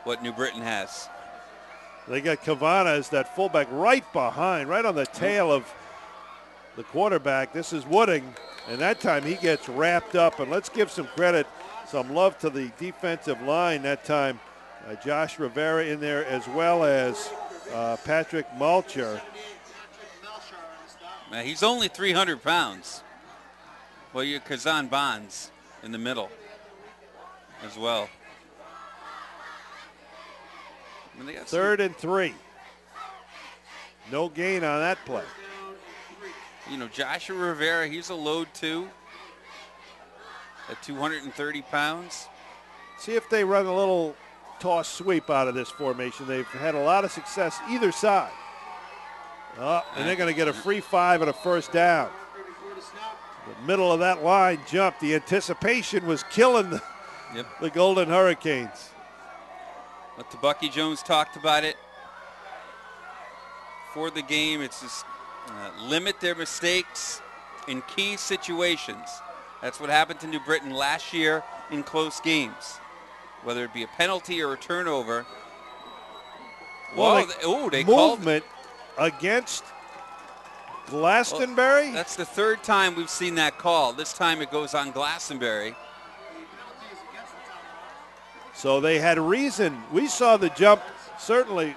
what New Britain has. They got Cavana as that fullback right behind, right on the tail of the quarterback. This is Wooding, and that time he gets wrapped up. And let's give some credit, some love to the defensive line that time. Josh Rivera in there, as well as Patrick Mulcher. Now, he's only 300 pounds. Well, you're Kazan Bonds in the middle as well. I mean, 3rd and 3. No gain on that play. You know, Joshua Rivera, he's a load too at 230 pounds. See if they run a little toss sweep out of this formation. They've had a lot of success either side. And they're going to get a free 5 and a first down. The middle of that line jumped. The anticipation was killing the Golden Hurricanes. But Bucky Jones talked about it for the game. It's just limit their mistakes in key situations. That's what happened to New Britain last year in close games, whether it be a penalty or a turnover. Well, they movement against Glastonbury? Well, that's the 3rd time we've seen that call. This time it goes on Glastonbury. So they had reason. We saw the jump certainly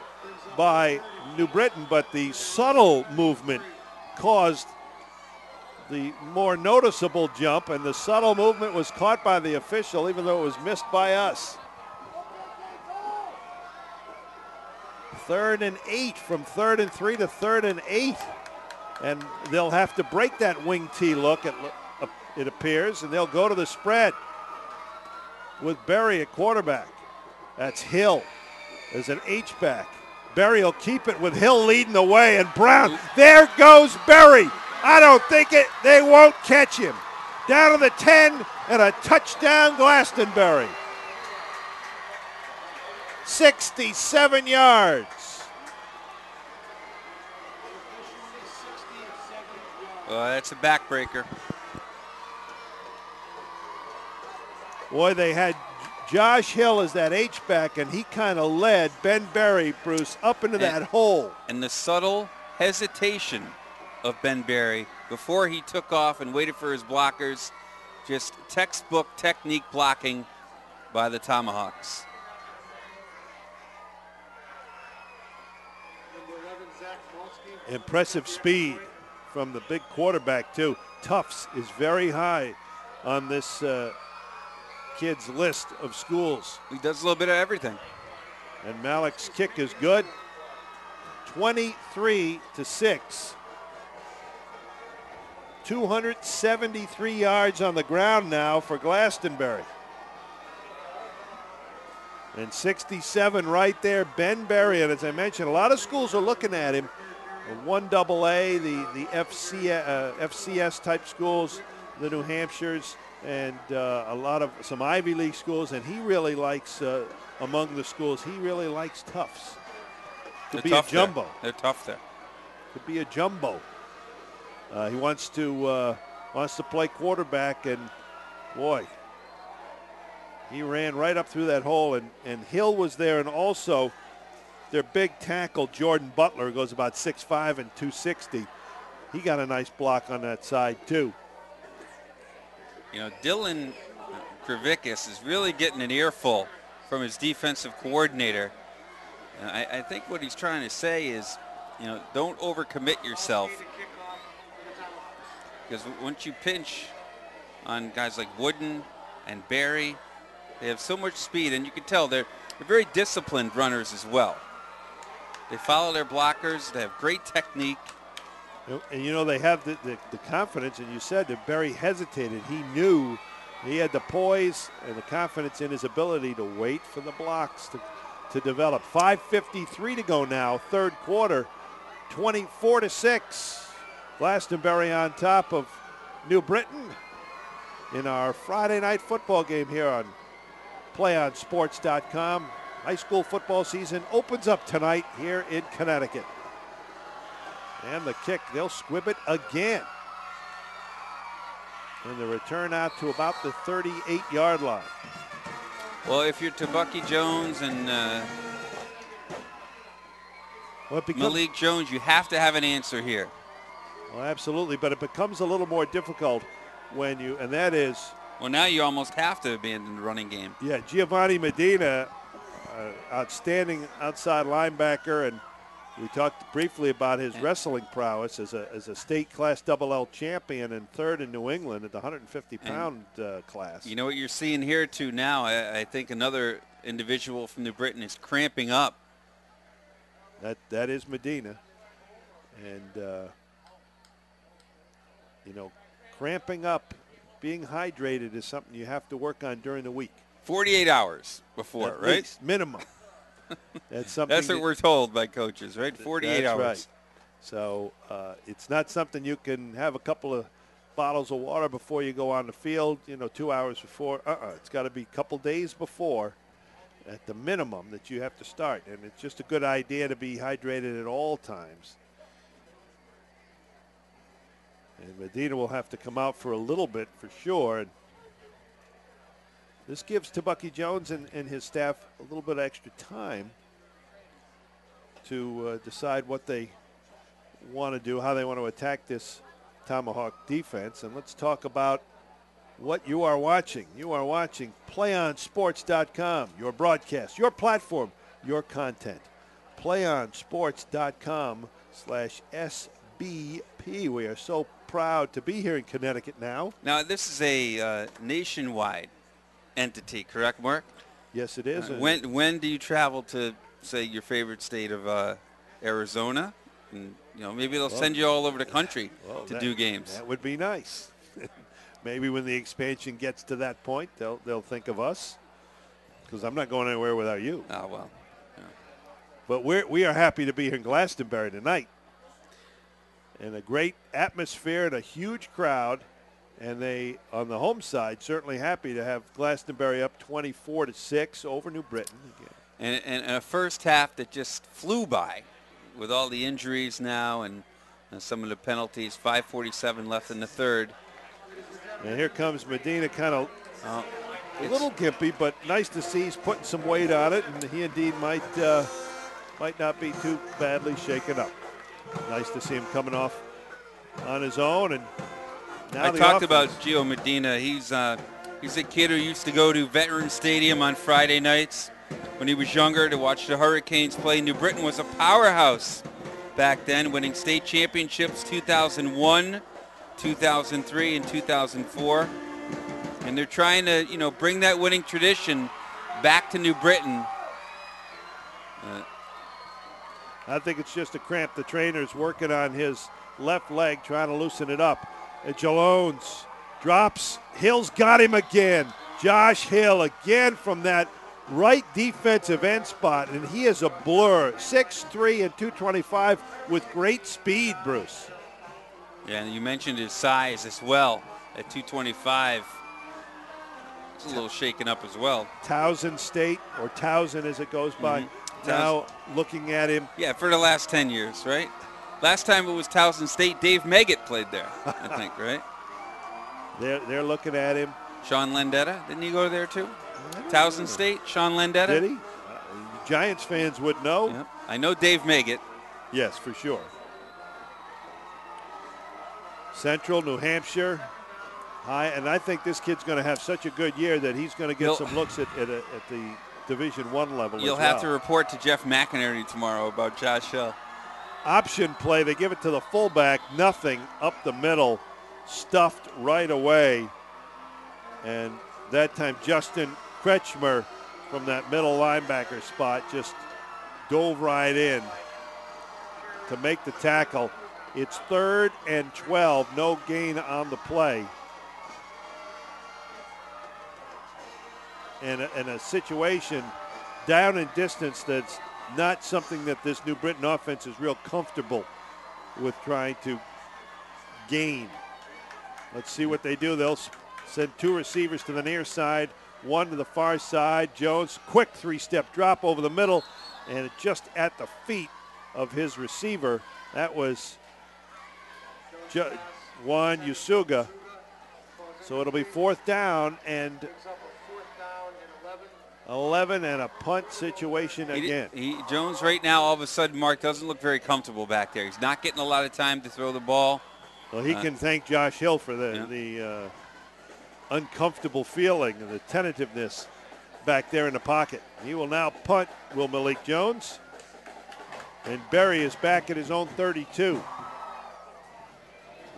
by New Britain, but the subtle movement caused the more noticeable jump, and the subtle movement was caught by the official, even though it was missed by us. 3rd and 8, from 3rd and 3 to 3rd and 8. And they'll have to break that wing T look, it appears, and they'll go to the spread with Berry at quarterback. That's Hill as an H-back. Berry will keep it with Hill leading the way, and Brown. There goes Berry. I don't think they won't catch him. Down to the 10 and a touchdown Glastonbury. 67 yards. That's a backbreaker. Boy, they had Josh Hill as that H-back, and he kind of led Ben Berry, Bruce, up into that hole. And the subtle hesitation of Ben Berry before he took off and waited for his blockers, just textbook technique blocking by the Tomahawks. Impressive speed from the big quarterback, too. Tufts is very high on this kid's list of schools. He does a little bit of everything. And Malik's kick is good. 23-6. 273 yards on the ground now for Glastonbury. And 67 right there, Ben Berry. And as I mentioned, a lot of schools are looking at him. The 1AA, the FCS type schools, the New Hampshires, and some Ivy League schools. And he really likes, among the schools, he really likes Tufts. Could be a jumbo. They're tough there. Could be a jumbo. He wants to play quarterback, and boy, he ran right up through that hole, and Hill was there, and also their big tackle, Jordan Butler, goes about 6'5" and 260. He got a nice block on that side, too. You know, Dylan Kravickas is really getting an earful from his defensive coordinator. I think what he's trying to say is, you know, don't overcommit yourself. Because once you pinch on guys like Wooden and Berry, they have so much speed, and you can tell they're very disciplined runners as well. They follow their blockers. They have great technique. And, you know, they have the confidence, and you said that Berry hesitated. He knew he had the poise and the confidence in his ability to wait for the blocks to develop. 5:53 to go now, third quarter, 24-6. Glastonbury on top of New Britain in our Friday night football game here on PlayOnSports.com. High school football season opens up tonight here in Connecticut. And the kick, they'll squib it again. And the return out to about the 38-yard line. Well, if you're Tabucky Jones and Malik Jones, you have to have an answer here. Well, absolutely, but it becomes a little more difficult when you, and that is. Well, now you almost have to abandon the running game. Yeah, Giovanni Medina, outstanding outside linebacker, and we talked briefly about his wrestling prowess as a state class double-L champion and third in New England at the 150-pound class. You know what you're seeing here, too, now? I think another individual from New Britain is cramping up. That is Medina. And, you know, cramping up, being hydrated is something you have to work on during the week. 48 hours before, At right? least, minimum. That's something. That's what we're told by coaches, right? 48 hours. Right. So it's not something you can have a couple of bottles of water before you go on the field, 2 hours before. It's got to be a couple days before at the minimum that you have to start. And it's just a good idea to be hydrated at all times. And Medina will have to come out for a little bit for sure. And this gives Tabucky Jones and his staff a little bit of extra time to decide what they want to do, how they want to attack this Tomahawk defense. And let's talk about what you are watching. You are watching PlayOnSports.com, your broadcast, your platform, your content. PlayOnSports.com/SBP. We are so proud to be here in Connecticut now. Now, this is a nationwide entity, correct, Mark? Yes, it is. When do you travel to, say, your favorite state of Arizona? And, maybe they'll send you all over the country to do games. That would be nice. Maybe when the expansion gets to that point, they'll think of us, because I'm not going anywhere without you. Oh, well. Yeah. But we are happy to be here in Glastonbury tonight. And a great atmosphere and a huge crowd. And they, on the home side, certainly happy to have Glastonbury up 24-6 over New Britain. And a first half that just flew by with all the injuries now and some of the penalties. 5:47 left in the third. And here comes Medina, kind of a little gimpy, but nice to see he's putting some weight on it. And he indeed might not be too badly shaken up. Nice to see him coming off on his own. And now I talked about Gio Medina. He's a kid who used to go to Veterans Stadium on Friday nights when he was younger to watch the Hurricanes play. New Britain was a powerhouse back then, winning state championships 2001, 2003, and 2004. And they're trying to, bring that winning tradition back to New Britain. I think it's just a cramp. The trainer's working on his left leg, trying to loosen it up. And Jalones drops. Hill's got him again. Josh Hill again from that right defensive end spot, and he is a blur. 6'3" and 225 with great speed, Bruce. Yeah, and you mentioned his size as well at 225. It's a little shaken up as well. Towson State, or Towson as it goes by. Now looking at him. Yeah, for the last 10 years, right? Last time it was Towson State, Dave Meggett played there, I think, right? They're looking at him. Sean Landetta, didn't he go there too? Towson State, Sean Landetta? Did he? Giants fans would know. Yep. I know Dave Meggett. Yes, for sure. Central, New Hampshire. High, and I think this kid's going to have such a good year that he's going to get some looks at the Division I level. You'll have to report to Jeff McInerney tomorrow about Josh Hill. Option play, they give it to the fullback, nothing, up the middle, stuffed right away. And that time Justin Kretschmer from that middle linebacker spot just dove right in to make the tackle. It's 3rd and 12, no gain on the play. And in a situation down and distance that's not something that this New Britain offense is real comfortable with trying to gain. Let's see what they do. They'll send 2 receivers to the near side, 1 to the far side. Jones, quick 3-step drop over the middle, and just at the feet of his receiver. That was Juan Usuga. So it'll be 4th down and 11 and a punt situation again. Jones right now, all of a sudden, Mark, doesn't look very comfortable back there. He's not getting a lot of time to throw the ball. Well, he can thank Josh Hill for the uncomfortable feeling and the tentativeness back there in the pocket. He will now punt, will Malik Jones. And Berry is back at his own 32.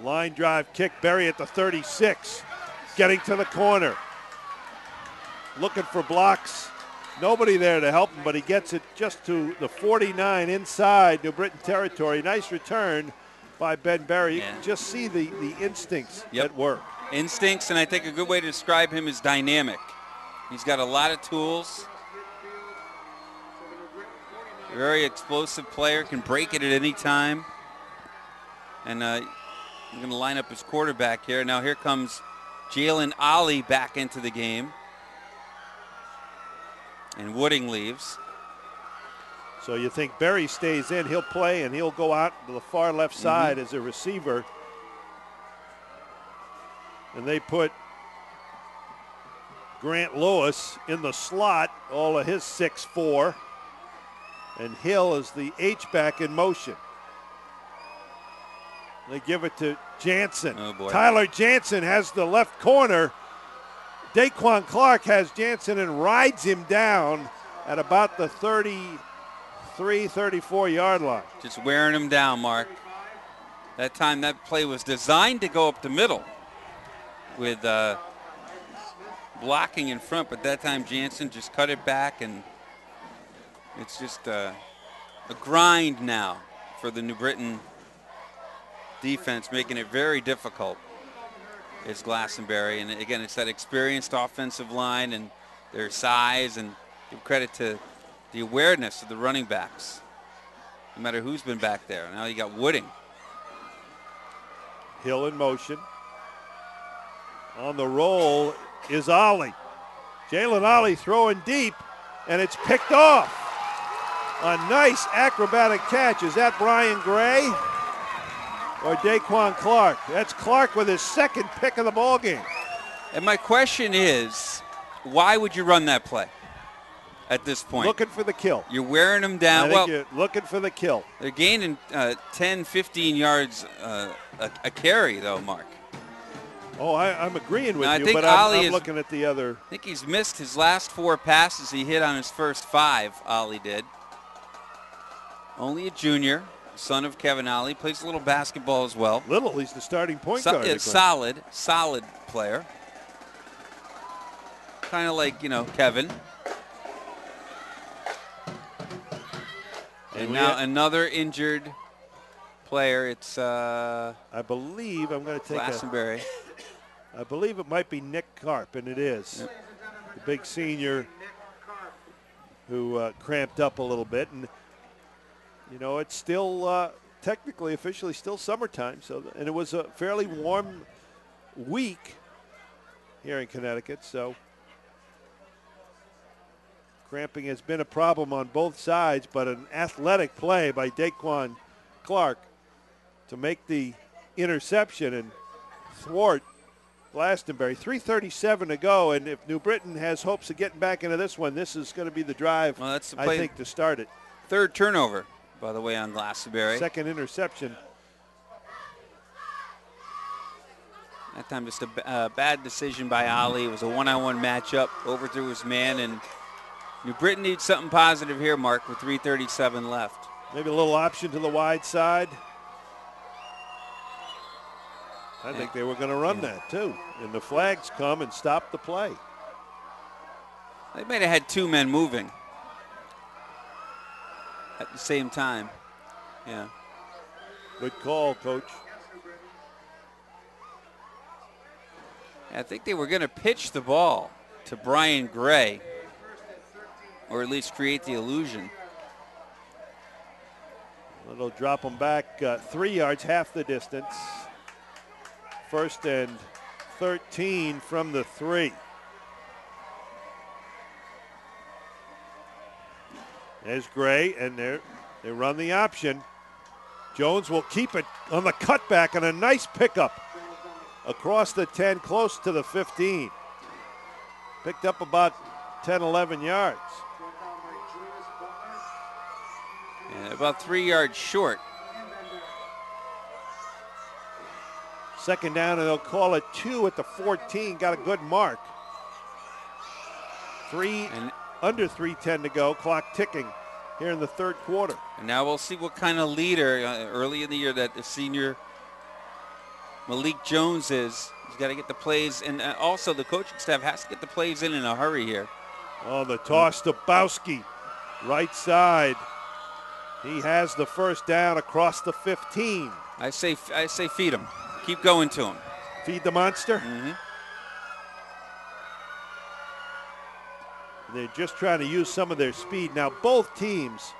Line drive kick, Berry at the 36. Getting to the corner. Looking for blocks. Nobody there to help him, but he gets it just to the 49 inside New Britain territory. Nice return by Ben Berry. You can just see the instincts at work. Instincts, and I think a good way to describe him is dynamic. He's got a lot of tools. A very explosive player, can break it at any time. And I'm going to line up his quarterback here. Now here comes Jalen Ollie back into the game. And Wooding leaves. So you think Berry stays in, he'll play, and he'll go out to the far left side as a receiver. And they put Grant Lewis in the slot, all of his 6'4". And Hill is the H-back in motion. They give it to Jansen. Oh boy. Tyler Jansen has the left corner. Daquan Clark has Jansen and rides him down at about the 33, 34-yard line. Just wearing him down, Mark. That time that play was designed to go up the middle with blocking in front, but that time Jansen just cut it back, and it's just a grind now for the New Britain defense, making it very difficult. Is Glastonbury, and again, it's that experienced offensive line and their size, and give credit to the awareness of the running backs, no matter who's been back there. Now you got Wooding. Hill in motion. On the roll is Ollie. Jalen Ollie throwing deep, and it's picked off. A nice acrobatic catch. Is that Brian Gray or Daquan Clark? That's Clark with his 2nd pick of the ball game. And my question is, why would you run that play at this point? Looking for the kill. You're wearing them down. I think you're looking for the kill. They're gaining 10, 15 yards a carry, though, Mark. Oh, I'm agreeing with you, think but I'm looking at the other. I think he's missed his last 4 passes he hit on his first 5, Ollie did. Only a junior, son of Kevin Ollie, plays a little basketball as well. He's the starting point guard. Solid player. Kind of like, Kevin. And now another injured player. It's I believe I'm going to take Glastonbury. I believe it might be Nick Karp, and it is. Yep. The big senior who cramped up a little bit. And, it's still technically, officially still summertime. And it was a fairly warm week here in Connecticut. So cramping has been a problem on both sides, but an athletic play by Daquan Clark to make the interception and thwart Glastonbury. 3:37 to go, and if New Britain has hopes of getting back into this one, this is going to be the drive, I think, to start it. 3rd turnover, by the way, on Glastonbury. 2nd interception. That time just a bad decision by Ollie. It was a one-on-one matchup, overthrew his man, and New Britain needs something positive here, Mark, with 3:37 left. Maybe a little option to the wide side. I think they were going to run that, too. And the flags come and stop the play. They might have had 2 men moving at the same time. Yeah. Good call, Coach. I think they were going to pitch the ball to Brian Gray. or at least create the illusion. It'll drop them back 3 yards, half the distance. 1st and 13 from the 3. There's Gray, and they run the option. Jones will keep it on the cutback, and a nice pickup across the 10, close to the 15. Picked up about 10, 11 yards. And about 3 yards short. 2nd down, and they'll call it 2 at the 14. Got a good mark. Under 3:10 to go. Clock ticking here in the 3rd quarter. And now we'll see what kind of leader early in the year that the senior Malik Jones is. He's got to get the plays, and also the coaching staff has to get the plays in a hurry here. Oh, the toss to Bowski, right side. He has the 1st down across the 15. I say feed him. Keep going to him. Feed the monster? Mm-hmm. They're just trying to use some of their speed. Now, both teams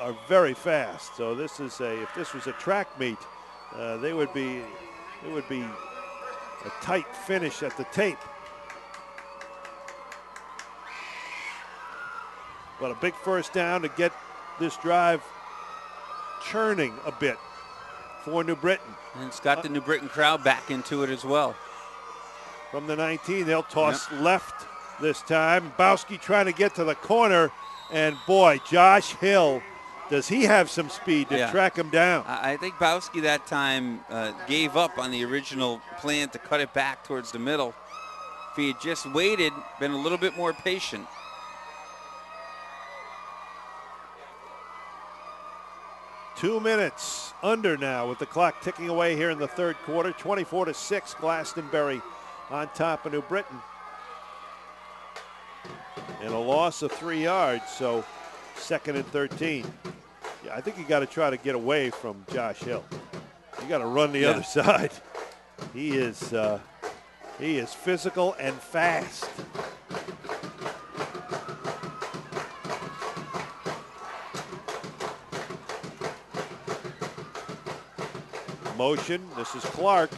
are very fast. So this is if this was a track meet, it would be a tight finish at the tape. But a big 1st down to get this drive churning a bit for New Britain. And it's got the New Britain crowd back into it as well. From the 19, they'll toss left this time. Bowski trying to get to the corner, and boy, Josh Hill, does he have some speed to track him down? I think Bowski that time gave up on the original plan to cut it back towards the middle. If he had just waited, been a little bit more patient. Two minutes under now with the clock ticking away here in the 3rd quarter. 24-6, Glastonbury on top of New Britain. And a loss of 3 yards, so 2nd and 13. Yeah, I think you got to try to get away from Josh Hill. You got to run the other side. He is physical and fast. Motion. This is Clark.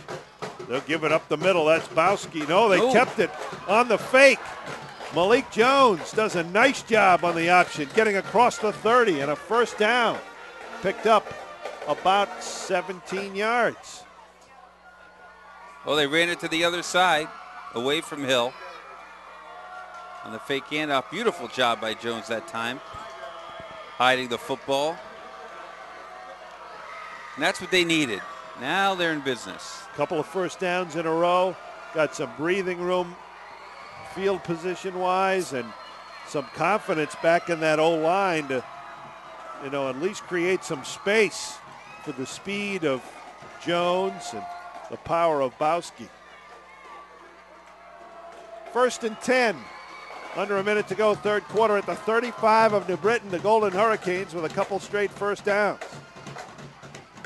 They'll give it up the middle. That's Bowski. No, they kept it on the fake. Malik Jones does a nice job on the option, getting across the 30 and a 1st down. Picked up about 17 yards. Well, they ran it to the other side, away from Hill. On the fake handoff. Beautiful job by Jones that time, hiding the football. And that's what they needed. Now they're in business. Couple of 1st downs in a row. Got some breathing room field position-wise and some confidence back in that O-line to, at least create some space for the speed of Jones and the power of Bowski. 1st and 10. Under a minute to go, 3rd quarter at the 35 of New Britain. The Golden Hurricanes with a couple straight 1st downs.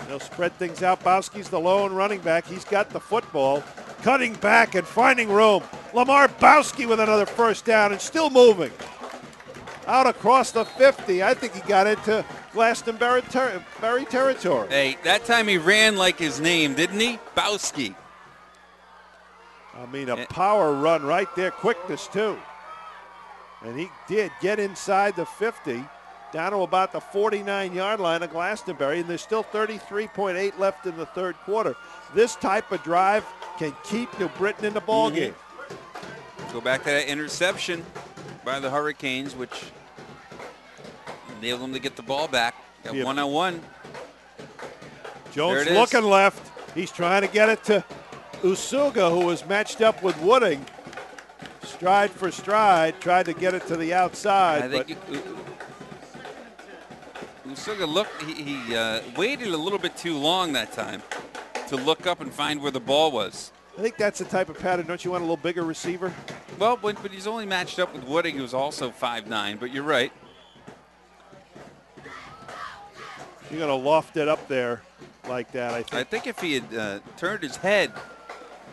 They'll spread things out. Bowski's the lone running back. He's got the football, cutting back and finding room. Lamar Bowski with another 1st down and still moving. Out across the 50. I think he got into Glastonbury territory. Hey, that time he ran like his name, didn't he? Bowski. I mean, a power run right there. Quickness, too. And he did get inside the 50. Down to about the 49-yard line of Glastonbury, and there's still 33.8 left in the 3rd quarter. This type of drive can keep New Britain in the ball game. Go back to that interception by the Hurricanes, which enabled them to get the ball back. Got one-on-one. Jones looking left. He's trying to get it to Usuga, who was matched up with Wooding. Stride for stride, tried to get it to the outside. I think Usuga looked, he waited a little bit too long that time to look up and find where the ball was. I think that's the type of pattern. Don't you want a little bigger receiver? Well, but he's only matched up with Wooding, who's also 5'9", but you're right. You're going to loft it up there like that, I think. I think if he had turned his head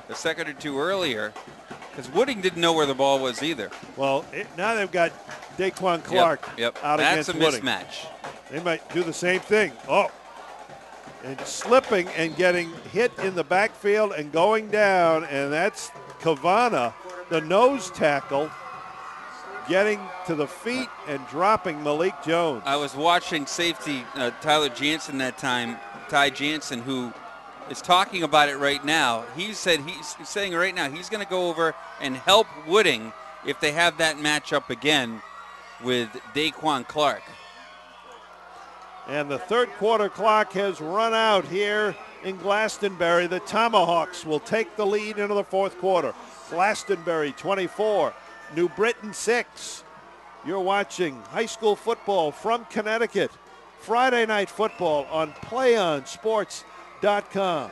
a second or two earlier, because Wooding didn't know where the ball was either. Well, now they've got Daquan Clark out That's against a Wooding. mismatch. They might do the same thing. Oh, and slipping and getting hit in the backfield and going down, and that's Kavana, the nose tackle, getting to the feet and dropping Malik Jones. I was watching safety Tyler Jansen that time, Ty Jansen, who is talking about it right now. He said he's saying right now he's going to go over and help Wooding if they have that matchup again with Daquan Clark. And the third quarter clock has run out here in Glastonbury. The Tomahawks will take the lead into the fourth quarter. Glastonbury 24, New Britain 6. You're watching high school football from Connecticut. Friday night football on PlayOnSports.com.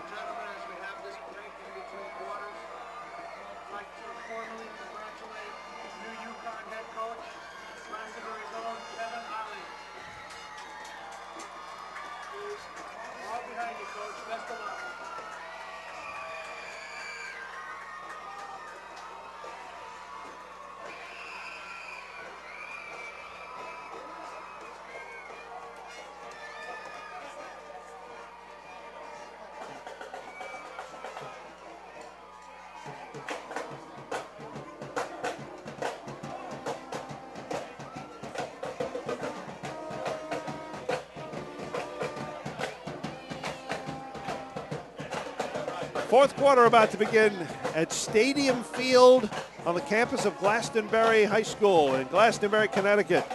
Fourth quarter about to begin at Stadium Field on the campus of Glastonbury High School in Glastonbury, Connecticut.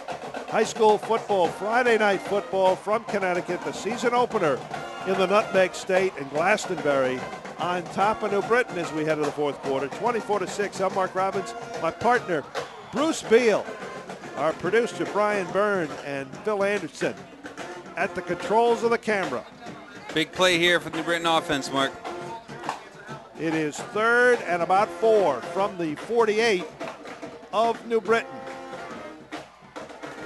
High school football, Friday night football from Connecticut, the season opener in the Nutmeg State, and Glastonbury on top of New Britain as we head to the fourth quarter. 24-6, I'm Mark Robbins, my partner Bruce Beal, our producer Brian Byrne, and Phil Anderson at the controls of the camera. Big play here for the New Britain offense, Mark. It is third and about 4 from the 48 of New Britain.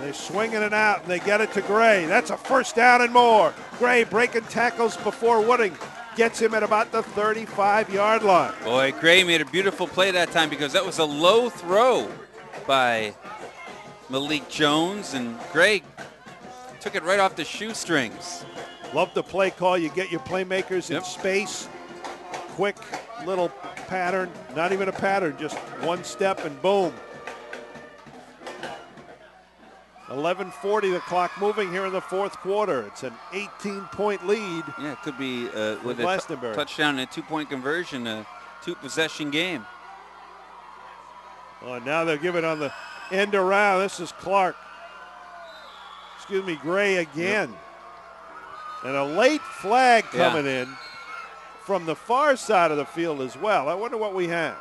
They're swinging it out, and they get it to Gray. That's a first down and more. Gray breaking tackles before Wooding gets him at about the 35-yard line. Boy, Gray made a beautiful play that time because that was a low throw by Malik Jones, and Gray took it right off the shoestrings. Love the play call. You get your playmakers in space. Quick little pattern, not even a pattern, just one step and boom. 11:40, the clock moving here in the fourth quarter. It's an 18-point lead. Yeah, it could be with Glastonbury. a touchdown and a 2-point conversion, a 2-possession game. Oh, now they're giving on the end around. This is Gray again. And a late flag coming in from the far side of the field as well. I wonder what we have.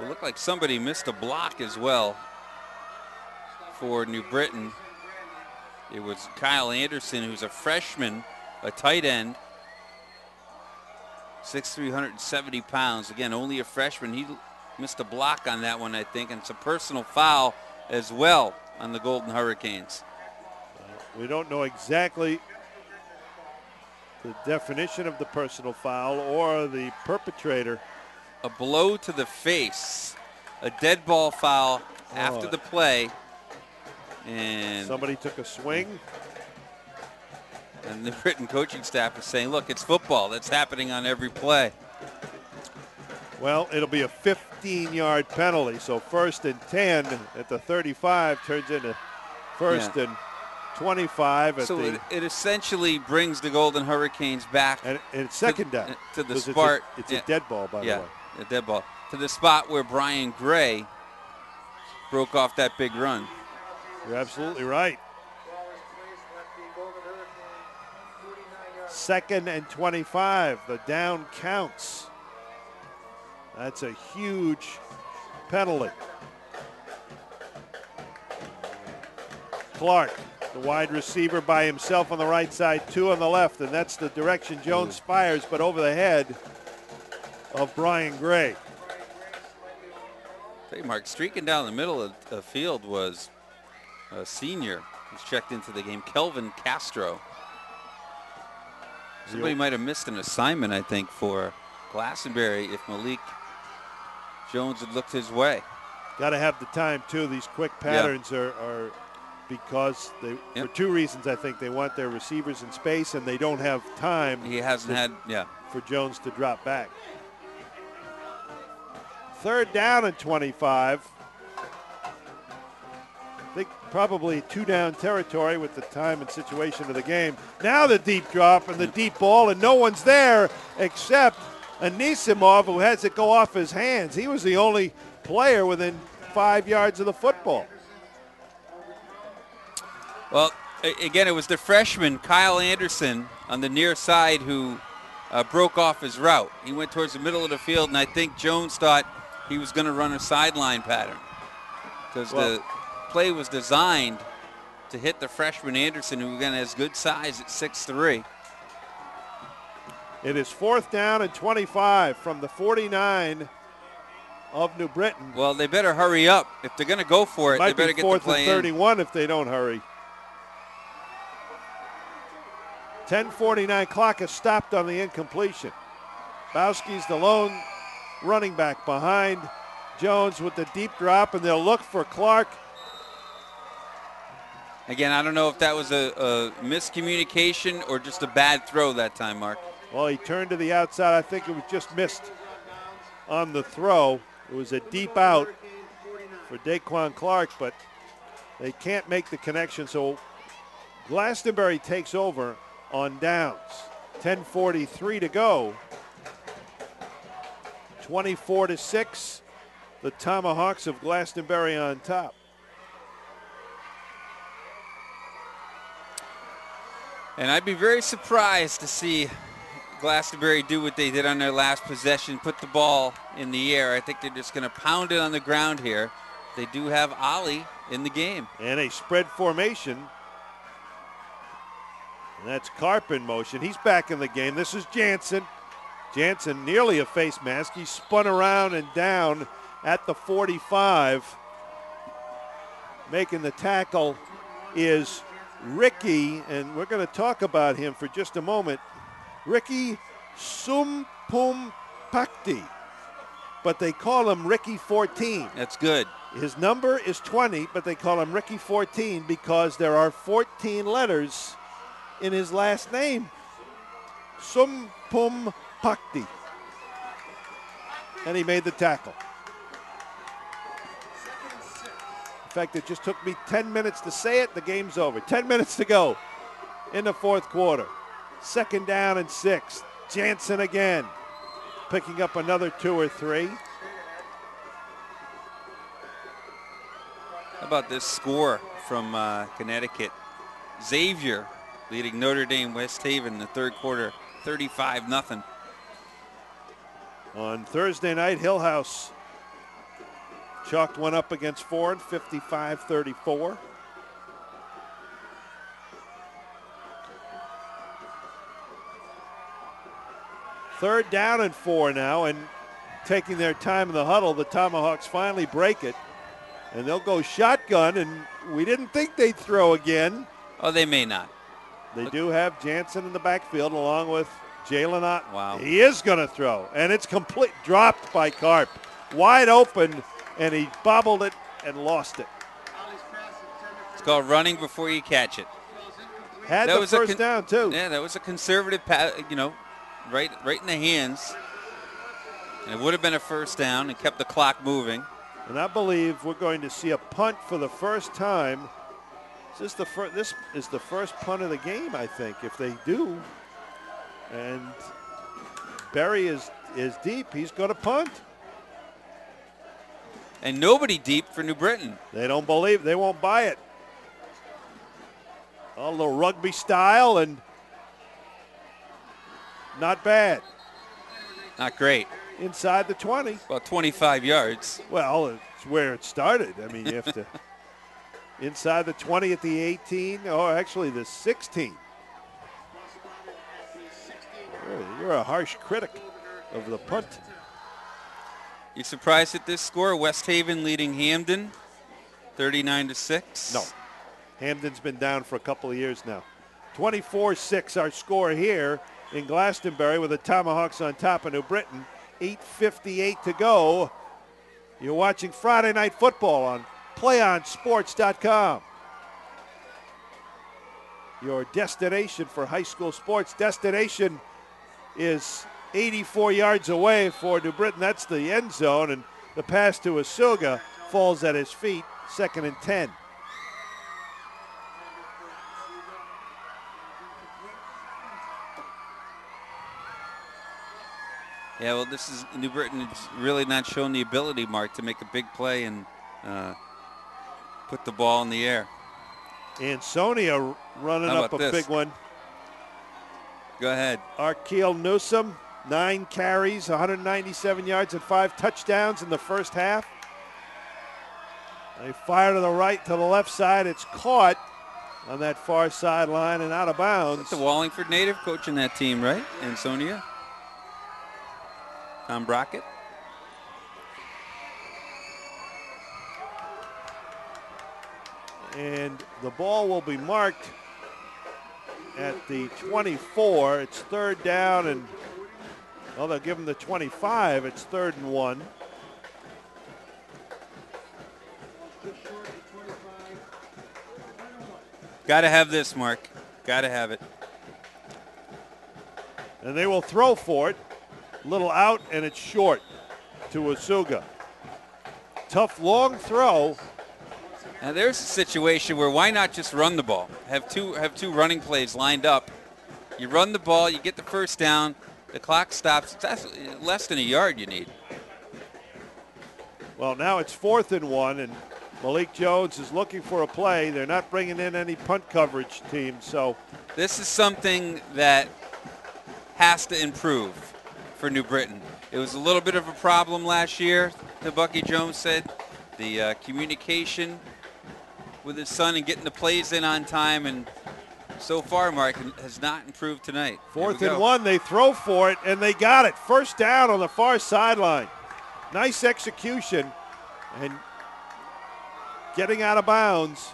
It looked like somebody missed a block as well for New Britain. It was Kyle Anderson, who's a freshman, a tight end, 6'3", 170 pounds. Again, only a freshman. He missed a block on that one, I think, and it's a personal foul as well on the Golden Hurricanes. We don't know exactly the definition of the personal foul or the perpetrator. A blow to the face, a dead ball foul after the play. And somebody took a swing. And the Britain coaching staff is saying, look, it's football. That's happening on every play. Well, it'll be a 15-yard penalty. So 1st and 10 at the 35 turns into 1st and 25. So it essentially brings the Golden Hurricanes back. And it's second down. To the spot. It's a dead ball, by the way. A dead ball. To the spot where Brian Gray broke off that big run. You're absolutely right. 2nd and 25. The down counts. That's a huge penalty. Clark, the wide receiver by himself on the right side, 2 on the left, and that's the direction Jones fires, but over the head of Brian Gray. Hey, Mark, streaking down the middle of the field was a senior who's checked into the game, Kelvin Castro. Somebody might have missed an assignment, I think, for Glastonbury if Malik Jones had looked his way. Got to have the time, too. These quick patterns are because they, for two reasons, I think. They want their receivers in space, and they don't have time. He hasn't had, for Jones to drop back. 3rd down and 25. I think probably 2-down territory with the time and situation of the game. Now the deep drop and the deep ball, and no one's there except Anisimov, who has it go off his hands. He was the only player within 5 yards of the football. Well, again, it was the freshman, Kyle Anderson, on the near side who broke off his route. He went towards the middle of the field, and I think Jones thought he was going to run a sideline pattern because the play was designed to hit the freshman Anderson, who again has good size at 6'3". It is 4th down and 25 from the 49 of New Britain. Well, they better hurry up. If they're going to go for it, they better get the play in. Might be 4th and 31 if they don't hurry. 10:49 clock is stopped on the incompletion. Bowski's the lone running back behind Jones with the deep drop, and they'll look for Clark. Again, I don't know if that was a miscommunication or just a bad throw that time, Mark. Well, he turned to the outside. I think it was just missed on the throw. It was a deep out for Daquan Clark, but they can't make the connection, so Glastonbury takes over on downs. 10:43 to go. 24-6. The Tomahawks of Glastonbury on top. And I'd be very surprised to see Glastonbury do what they did on their last possession, put the ball in the air. I think they're just going to pound it on the ground here. They do have Ollie in the game. And a spread formation. And that's Karp in motion. He's back in the game. This is Jansen. Jansen nearly a face mask. He spun around and down at the 45. Making the tackle is Ricky, and we're going to talk about him for just a moment. Ricky Sumpumpakti, but they call him Ricky 14. That's good. His number is 20, but they call him Ricky 14 because there are 14 letters in his last name. Sumpumpakti. And he made the tackle. In fact, it just took me 10 minutes to say it. The game's over. 10 minutes to go in the 4th quarter. 2nd down and 6. Jansen again, picking up another 2 or 3. How about this score from Connecticut? Xavier leading Notre Dame West Haven in the 3rd quarter, 35-0. On Thursday night, Hillhouse chalked one up against Ford, 55-34. Third down and 4 now, and taking their time in the huddle, the Tomahawks finally break it, and they'll go shotgun, and we didn't think they'd throw again. Oh, they may not. They do have Jansen in the backfield along with Jalen Ott. Wow. He is going to throw, and it's complete, dropped by Karp. Wide open, and he bobbled it and lost it. It's called running before you catch it. Had that the first down, too. Yeah, that was a conservative pass, right in the hands. And it would have been a first down and kept the clock moving. And I believe we're going to see a punt for the first time. This is the first punt of the game, I think, if they do. And Berry is deep. He's going to punt. And nobody deep for New Britain. They don't believe. They won't buy it. A little rugby style and not bad. Not great. Inside the 20. About 25 yards. Well, it's where it started. I mean, you have to. Inside the 20 at the 18, or actually the 16. You're a harsh critic of the punt. You surprised at this score? West Haven leading Hamden, 39-6. No. Hamden's been down for a couple of years now. 24-6 our score here in Glastonbury with the Tomahawks on top of New Britain. 8:58 to go You're watching Friday Night Football on PlayOnSports.com. Your destination for high school sports. Destination is 84 yards away for New Britain. That's the end zone, and the pass to Asuga falls at his feet, 2nd and 10. Yeah, well, this is New Britain. It's really not shown the ability, Mark, to make a big play and put the ball in the air. Ansonia running up a big one. Go ahead. Arkeel Newsom, 9 carries, 197 yards, and 5 touchdowns in the first half. They fire to the right, to the left side. It's caught on that far sideline and out of bounds. That's the Wallingford native coaching that team, right? Ansonia. Tom Brockett. And the ball will be marked at the 24. It's 3rd down, and well, they'll give him the 25. It's 3rd and 1. Got to have this, Mark. Got to have it. And they will throw for it. Little out, and it's short to Asuga. Tough long throw. Now there's a situation where why not just run the ball? Have two running plays lined up. You run the ball, you get the first down, the clock stops. That's less than a yard you need. Well, now it's 4th and 1, and Malik Jones is looking for a play. They're not bringing in any punt coverage team, so. This is something that has to improve for New Britain. It was a little bit of a problem last year, the Bucky Jones said. The communication with his son and getting the plays in on time, and so far, Mark, has not improved tonight. 4th and 1, they throw for it, and they got it. First down on the far sideline. Nice execution, and getting out of bounds,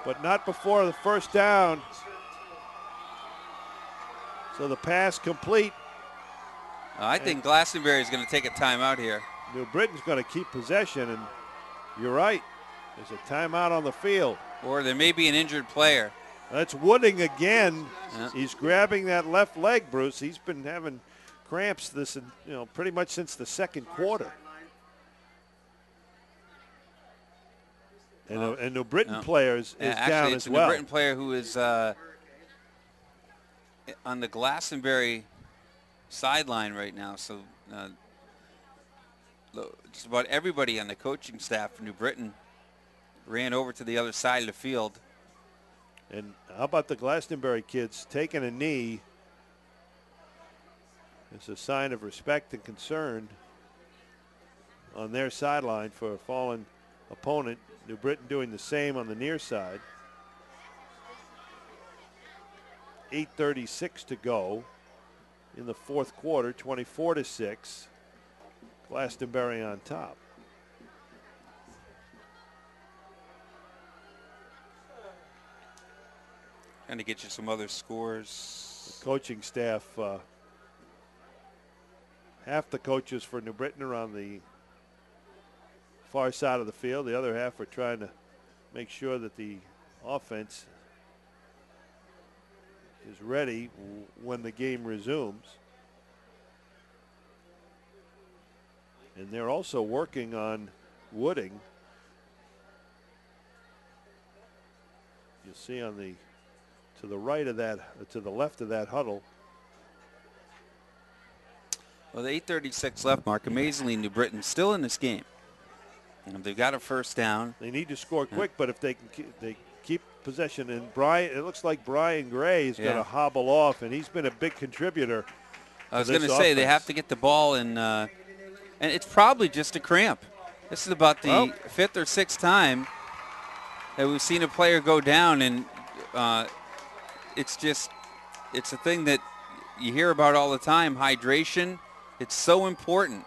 but not before the first down. So the pass complete. I think Glastonbury is going to take a timeout here. New Britain's going to keep possession, and you're right. There's a timeout on the field. Or there may be an injured player. That's Wooding again. Yeah. He's grabbing that left leg, Bruce. He's been having cramps pretty much since the second quarter. And New Britain players is actually, down it's as well. A New Britain player who is on the Glastonbury sideline right now. So just about everybody on the coaching staff for New Britain ran over to the other side of the field. And how about the Glastonbury kids taking a knee? It's a sign of respect and concern on their sideline for a fallen opponent. New Britain doing the same on the near side. 8:36 to go in the fourth quarter, 24-6. Glastonbury on top. Trying to get you some other scores. The coaching staff, half the coaches for New Britain are on the far side of the field. The other half are trying to make sure that the offense is ready when the game resumes. And they're also working on Wooding. You'll see on the to the right of that, to the left of that huddle. Well, the 8:36 left, Mark. Amazingly, New Britain still in this game. They've got a first down. They need to score quick, but if they keep possession, and it looks like Brian Gray is going to hobble off, and he's been a big contributor. I was going to say they have to get the ball in, and it's probably just a cramp. This is about the fifth or sixth time that we've seen a player go down, and it's a thing that you hear about all the time. Hydration, it's so important.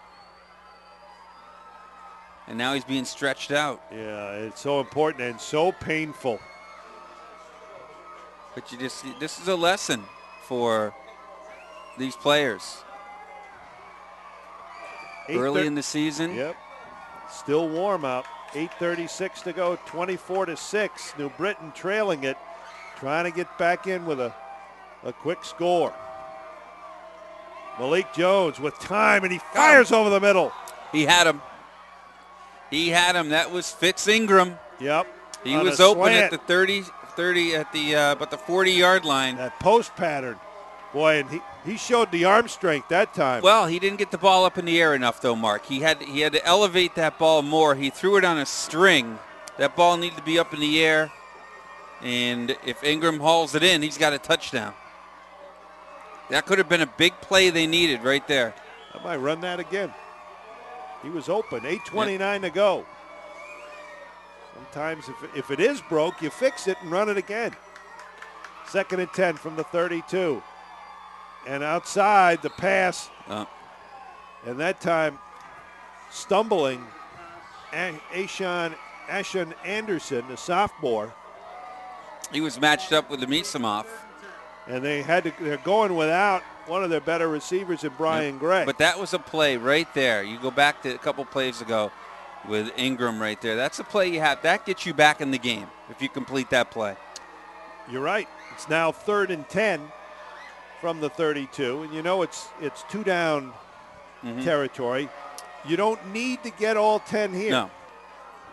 And now he's being stretched out. Yeah, it's so important and so painful. But this is a lesson for these players. Early in the season. Yep. Still warm out. 8:36 to go, 24-6. New Britain trailing it, trying to get back in with a quick score. Malik Jones with time, and he fires over the middle. He had him. He had him. That was Fitz Ingram. Yep. He was open at the 30 at the but the 40-yard line. That post pattern. Boy, and he showed the arm strength that time. Well, he didn't get the ball up in the air enough, though, Mark. He had to elevate that ball more. He threw it on a string. That ball needed to be up in the air. And if Ingram hauls it in, he's got a touchdown. That could have been a big play they needed right there. I might run that again. He was open. 8:29 to go. Sometimes if it is broke, you fix it and run it again. 2nd and 10 from the 32. And outside the pass. And that time stumbling, Ashan Anderson, the sophomore. He was matched up with Amisamov. And they're going without one of their better receivers in Brian Gray. But that was a play right there. You go back to a couple plays ago with Ingram right there. That's a play you have. That gets you back in the game if you complete that play. You're right. It's now 3rd and 10 from the 32. And you know it's 2 down territory. You don't need to get all 10 here. No.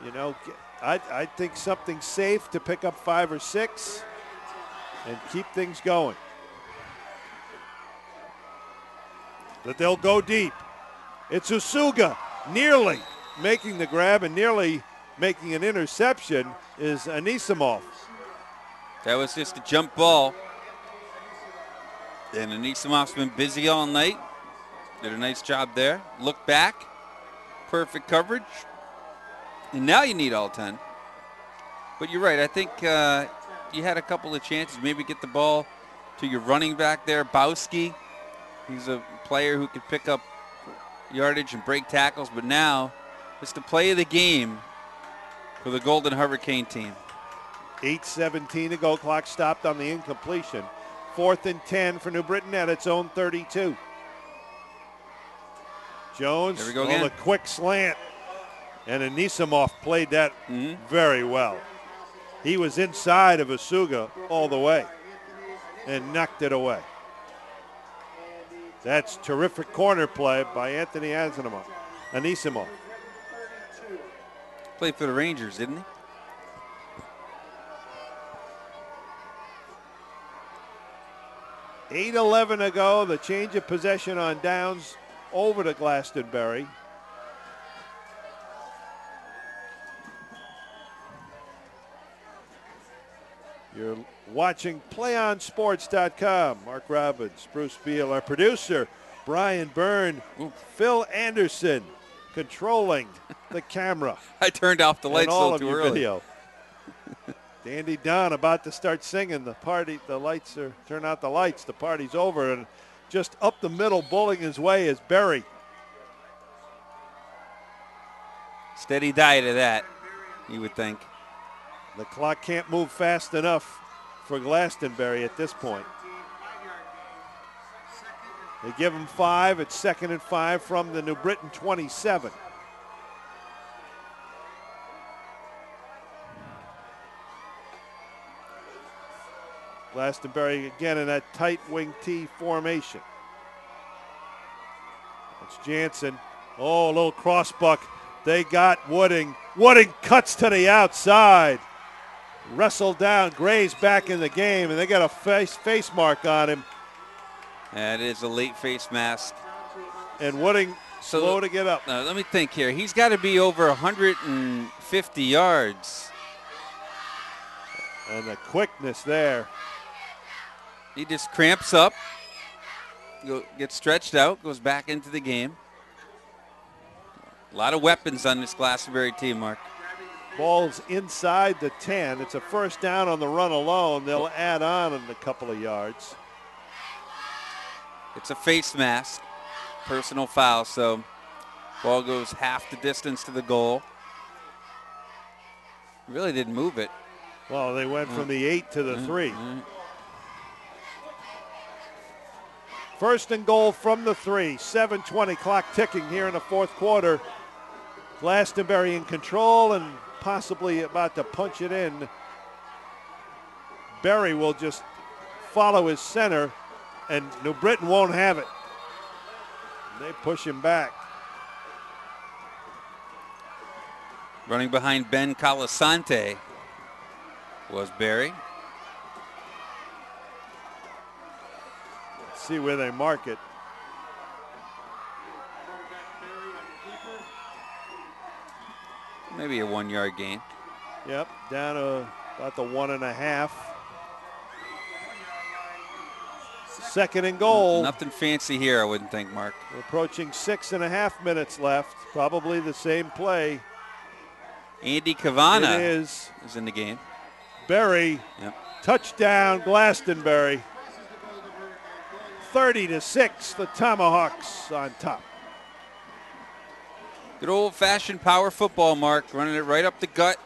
You know, I think something safe to pick up 5 or 6 and keep things going. That they'll go deep. It's Usuga nearly making the grab and nearly making an interception is Anisimov. That was just a jump ball. And Anisimov's been busy all night. Did a nice job there. Look back. Perfect coverage. And now you need all 10. But you're right. I think you had a couple of chances. Maybe get the ball to your running back there, Bowski. He's a player who can pick up yardage and break tackles. But now it's the play of the game for the Golden Hurricane team. 8:17 to go. Clock stopped on the incompletion. 4th and 10 for New Britain at its own 32. Jones on a quick slant. And Anisimov played that very well. He was inside of Usuga all the way and knocked it away. That's terrific corner play by Anthony Anisimov. Played for the Rangers, didn't he? $8:11 to go. The change of possession on downs over to Glastonbury. You're watching PlayOnSports.com. Mark Robbins, Bruce Beal, our producer, Brian Byrne, Phil Anderson, controlling the camera. I turned off the lights all a little of too your early. Video. Dandy Don about to start singing. Turn out the lights. The party's over. And just up the middle, bowling his way is Berry. Steady diet of that, you would think. The clock can't move fast enough for Glastonbury at this point. They give him 5. It's 2nd and 5 from the New Britain 27. Glastonbury again in that tight wing T formation. It's Jansen. Oh, a little crossbuck. They got Wooding. Wooding cuts to the outside. Wrestled down. Gray's back in the game, and they got a face mark on him. That is a late face mask. And Wooding slow to get up. Let me think here. He's got to be over 150 yards. And the quickness there. He just cramps up, gets stretched out, goes back into the game. A lot of weapons on this Glastonbury team, Mark. Ball's inside the 10. It's a first down on the run alone. They'll add on a couple of yards. It's a face mask, personal foul, so ball goes half the distance to the goal. Really didn't move it. Well, they went from the 8 to the 3. First and goal from the 3. 7:20 clock ticking here in the fourth quarter. Glastonbury in control and possibly about to punch it in. Berry will just follow his center, and New Britain won't have it. They push him back. Running behind Ben Calasante was Berry. Let's see where they mark it. Maybe a 1 yard gain. Yep, down to about the 1.5. Second and goal. Nothing fancy here, I wouldn't think, Mark. We're approaching 6.5 minutes left. Probably the same play. Andy Cavana is in the game. Berry. Yep. Touchdown, Glastonbury. 30-6, the Tomahawks on top. Good old-fashioned power football, Mark. Running it right up the gut.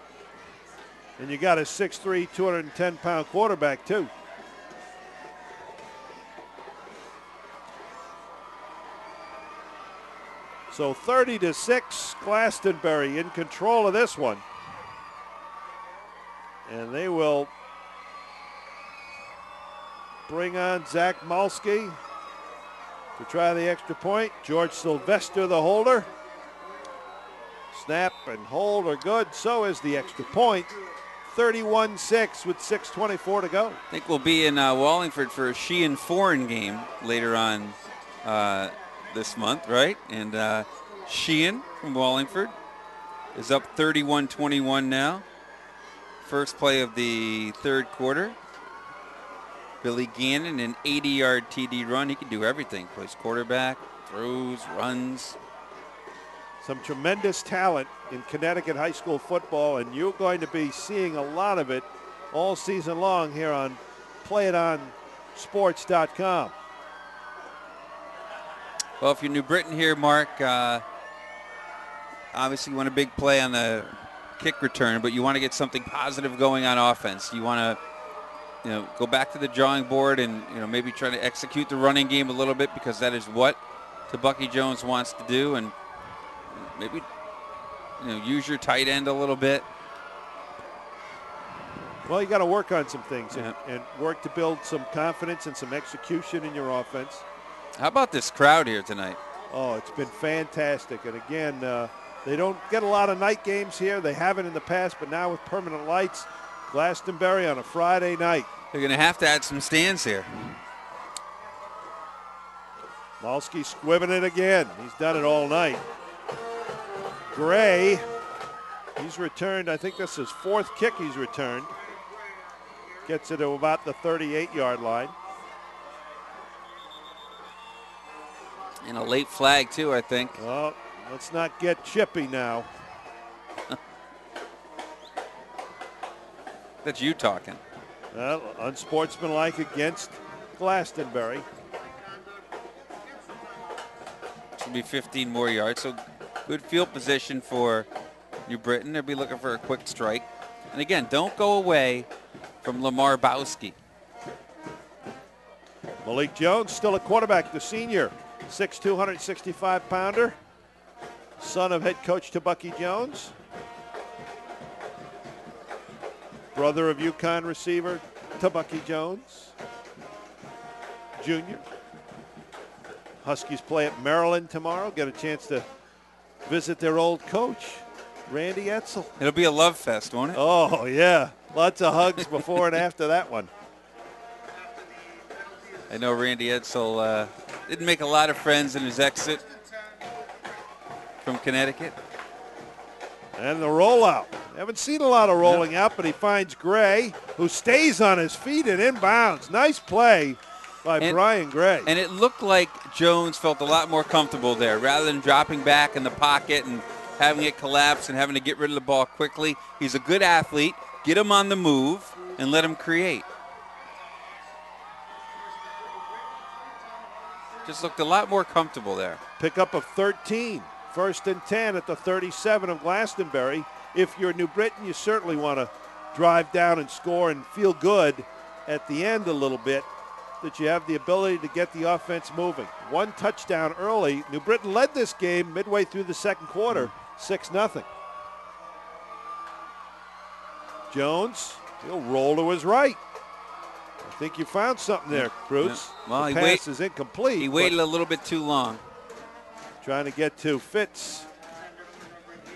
And you got a 6'3", 210-pound quarterback, too. So 30-6, Glastonbury in control of this one. And they will bring on Zach Malski to try the extra point. George Sylvester, the holder. Snap and hold are good. So is the extra point. 31-6 with 6:24 to go. I think we'll be in Wallingford for a Sheehan Foreign game later on this month, right? And Sheehan from Wallingford is up 31-21 now. First play of the third quarter. Billy Gannon, an 80-yard TD run. He can do everything. Plays quarterback, throws, runs. Some tremendous talent in Connecticut high school football, and you're going to be seeing a lot of it all season long here on PlayItOnSports.com. Well, if you're New Britain here, Mark, obviously you want a big play on the kick return, but you want to get something positive going on offense. You want to, go back to the drawing board and, maybe try to execute the running game a little bit, because that is what Bucky Jones wants to do, and maybe, use your tight end a little bit. Well, you got to work on some things and work to build some confidence and some execution in your offense. How about this crowd here tonight? Oh, it's been fantastic. And again, they don't get a lot of night games here. They haven't in the past, but now with permanent lights, Glastonbury on a Friday night. They're going to have to add some stands here. Malski squibbing it again. He's done it all night. Gray, he's returned, I think this is his fourth kick he's returned. Gets it to about the 38-yard line. And a late flag, too, I think. Oh, let's not get chippy now. That's you talking. Well, unsportsmanlike against Glastonbury. This will be 15 more yards, so good field position for New Britain. They'll be looking for a quick strike. And again, don't go away from Lamar Bowski. Malik Jones, still a quarterback, the senior. 6'2", 165-pounder. Son of head coach Bucky Jones. Brother of UConn receiver Bucky Jones, Jr. Huskies play at Maryland tomorrow. Get a chance to visit their old coach, Randy Edsall. It'll be a love fest, won't it? Oh, yeah. Lots of hugs before and after that one. I know Randy Edsall didn't make a lot of friends in his exit from Connecticut. And the rollout. Haven't seen a lot of rolling out, but he finds Gray, who stays on his feet and inbounds. Nice play by Brian Gray. And it looked like Jones felt a lot more comfortable there. Rather than dropping back in the pocket and having it collapse and having to get rid of the ball quickly, he's a good athlete. Get him on the move and let him create. Just looked a lot more comfortable there. Pickup of 13. First and 10 at the 37 of Glastonbury. If you're New Britain, you certainly want to drive down and score and feel good at the end a little bit that you have the ability to get the offense moving. One touchdown early. New Britain led this game midway through the second quarter, 6-0. Jones, he'll roll to his right. I think you found something there, Bruce. Yeah. Well, the pass is incomplete. He waited a little bit too long. Trying to get to Fitz.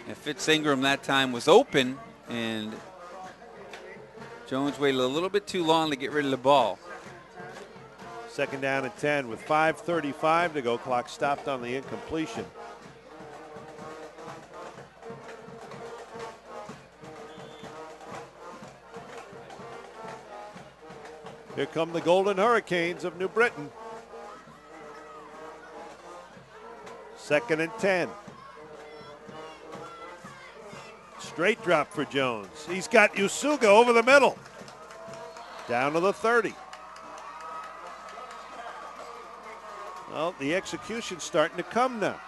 And Fitz Ingram that time was open, and Jones waited a little bit too long to get rid of the ball. 2nd down and 10 with 5:35 to go. Clock stopped on the incompletion. Here come the Golden Hurricanes of New Britain. 2nd and 10. Straight drop for Jones. He's got Usuga over the middle. Down to the 30. Well, the execution's starting to come now.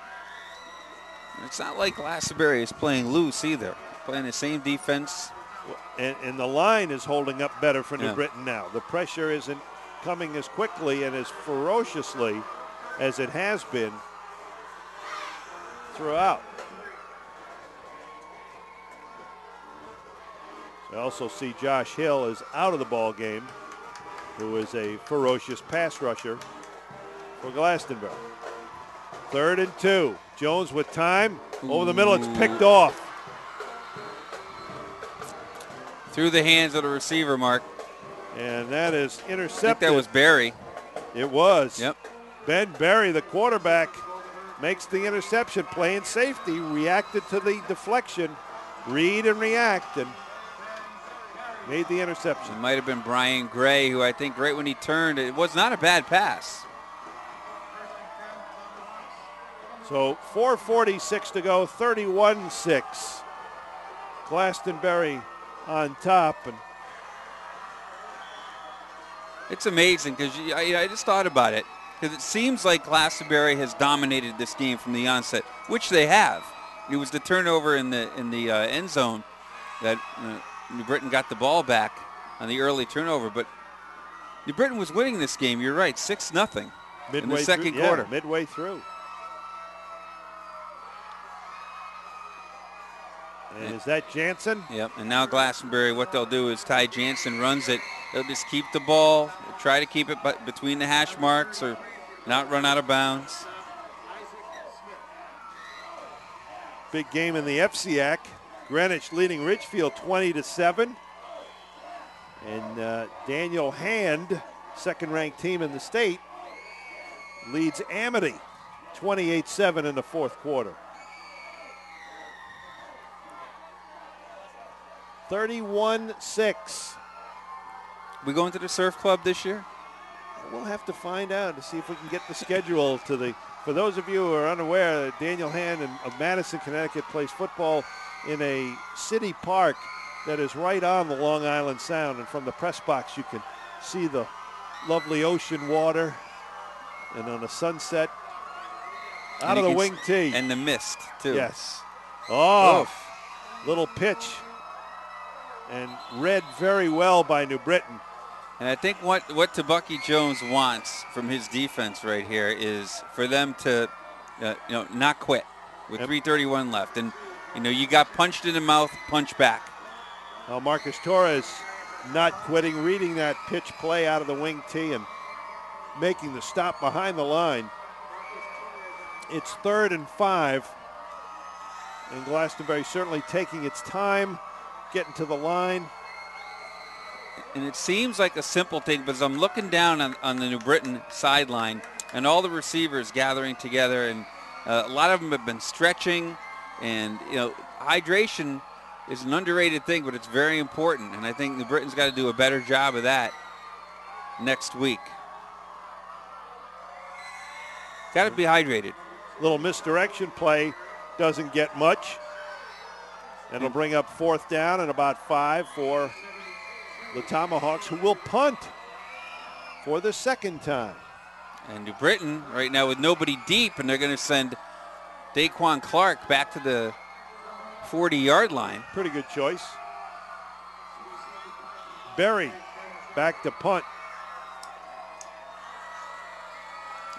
It's not like Glastonbury is playing loose either. Playing the same defense. And the line is holding up better for New Britain now. The pressure isn't coming as quickly and as ferociously as it has been throughout. I also see Josh Hill is out of the ball game, who is a ferocious pass rusher for Glastonbury. 3rd and 2. Jones with time. Over the middle, it's picked off. Through the hands of the receiver, Mark. And that is intercepted. I think that was Barry. It was. Yep. Ben Barry, the quarterback, makes the interception. Playing safety, reacted to the deflection. Read and react, and made the interception. It might have been Brian Gray, who I think right when he turned, it was not a bad pass. So 4:46 to go, 31-6. Glastonbury on top. And it's amazing because I just thought about it, because it seems like Glastonbury has dominated this game from the onset, which they have. It was the turnover in the end zone that New Britain got the ball back on the early turnover, but New Britain was winning this game. You're right, 6-0 in the second quarter. Yeah, midway through. And is that Jansen? Yep, and now Glastonbury, what they'll do is Ty Jansen runs it. They'll just keep the ball, try to keep it between the hash marks or not run out of bounds. Big game in the FCIAC. Greenwich leading Ridgefield 20-7. And Daniel Hand, second-ranked team in the state, leads Amity 28-7 in the fourth quarter. 31-6. We going to the surf club this year? We'll have to find out to see if we can get the schedule to the. For those of you who are unaware, Daniel Hand of Madison, Connecticut plays football in a city park that is right on the Long Island Sound. And from the press box, you can see the lovely ocean water. And on the sunset, out of the wing tee. And the mist, too. Yes. Oh, little pitch. And read very well by New Britain. And I think what Tabucky Jones wants from his defense right here is for them to, not quit with 3:31 left. And, you got punched in the mouth, punch back. Well, Marcus Torres not quitting, reading that pitch play out of the wing tee and making the stop behind the line. It's 3rd and 5. And Glastonbury certainly taking its time, getting to the line. And it seems like a simple thing, but as I'm looking down on the New Britain sideline and all the receivers gathering together, and a lot of them have been stretching, and hydration is an underrated thing, but it's very important, and I think New Britain's got to do a better job of that next week. Got to be hydrated. Little misdirection play doesn't get much. It'll bring up 4th down and about 5 for the Tomahawks, who will punt for the second time. And New Britain right now with nobody deep, and they're going to send Daquan Clark back to the 40-yard line. Pretty good choice. Berry back to punt.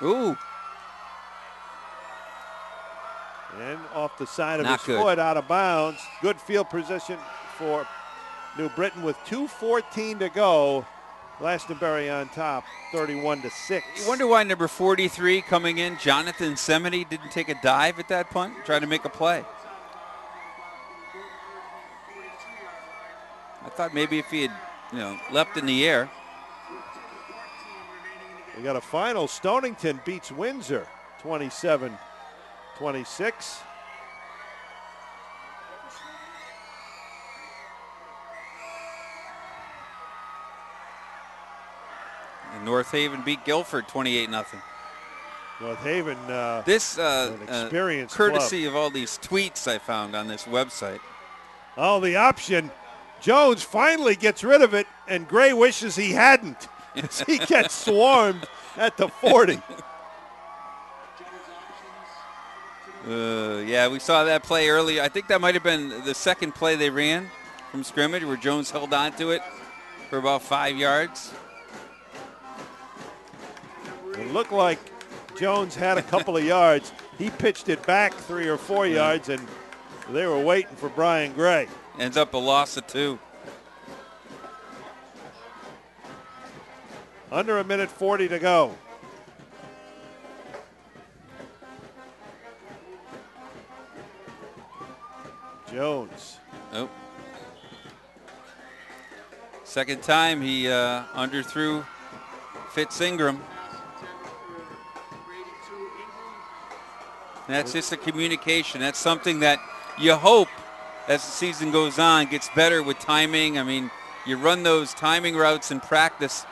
Ooh. And off the side of Not his good. foot, out of bounds. Good field position for New Britain with 2:14 to go. Glastonbury on top, 31-6. You wonder why number 43 coming in, Jonathan Semeny, didn't take a dive at that punt, trying to make a play. I thought maybe if he had, leapt in the air. We got a final. Stonington beats Windsor, 27-26. And North Haven beat Guilford 28-0. North Haven, this an experienced courtesy club. of all these tweets I found on this website. Oh, the option. Jones finally gets rid of it, and Gray wishes he hadn't. He gets swarmed at the 40. Yeah, we saw that play early. I think that might have been the second play they ran from scrimmage where Jones held on to it for about 5 yards. It looked like Jones had a couple of yards. He pitched it back 3 or 4 yards, and they were waiting for Brian Gray. Ends up a loss of 2. Under a minute 40 to go. Jones. Oh. Second time he underthrew Fitz Ingram. And that's just a communication. That's something that you hope as the season goes on gets better with timing. I mean, you run those timing routes in practice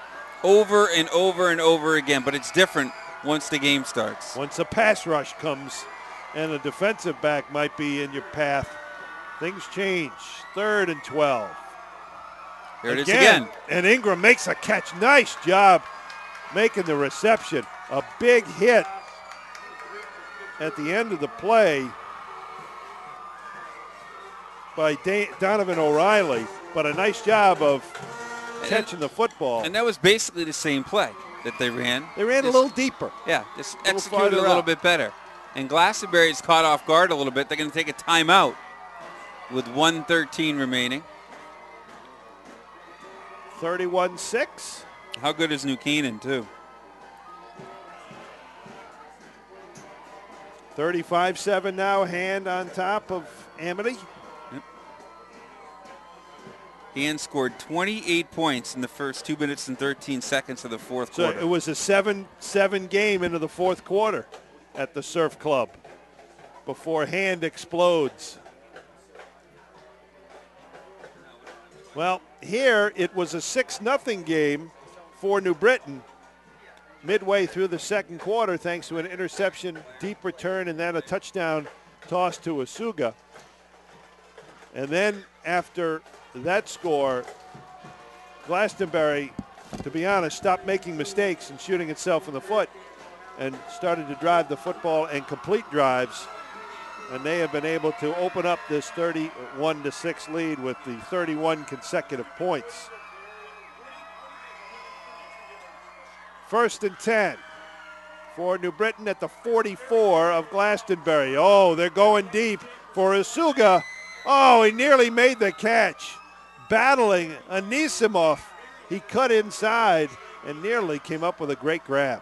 over and over and over again, but it's different once the game starts. Once a pass rush comes and a defensive back might be in your path, things change. 3rd and 12. There it is again. And Ingram makes a catch. Nice job making the reception. A big hit at the end of the play by Donovan O'Reilly, but a nice job of catching the football. And that was basically the same play that they ran. They ran a little deeper. Yeah, just A little executed a farther little out. bit better. And Glastonbury's caught off guard a little bit. They're going to take a timeout with 1:13 remaining. 31-6. How good is New Canaan, too? 35-7 now, Hand on top of Amity. Yep. Hand scored 28 points in the first 2 minutes and 13 seconds of the fourth So quarter. it was a 7-7 game into the fourth quarter at the Surf Club before Hand explodes. Well, here it was a 6-0 game for New Britain midway through the second quarter thanks to an interception, deep return, and then a touchdown toss to Asuga. And then after that score, Glastonbury, to be honest, stopped making mistakes and shooting itself in the foot and started to drive the football and complete drives. And they have been able to open up this 31-6 lead with the 31 consecutive points. 1st and 10 for New Britain at the 44 of Glastonbury. Oh, they're going deep for Asuga. Oh, he nearly made the catch. Battling Anisimov. He cut inside and nearly came up with a great grab.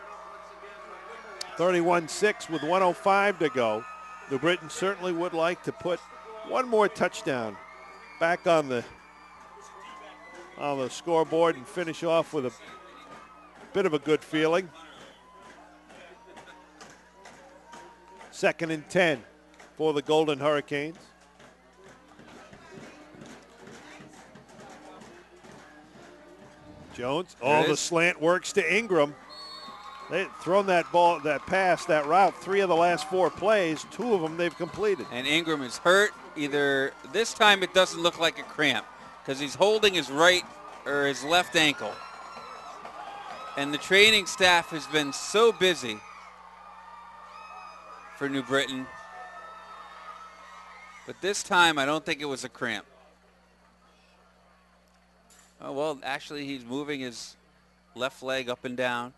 31-6 with 1:05 to go. New Britain certainly would like to put one more touchdown back on the scoreboard and finish off with a bit of a good feeling. 2nd and 10 for the Golden Hurricanes. Jones. Oh, the slant works to Ingram. They've thrown that ball, that pass, that route 3 of the last 4 plays. 2 of them they've completed. And Ingram is hurt. Either this time it doesn't look like a cramp because he's holding his right or his left ankle. And the training staff has been so busy for New Britain. But this time I don't think it was a cramp. Oh, well, actually he's moving his left leg up and down.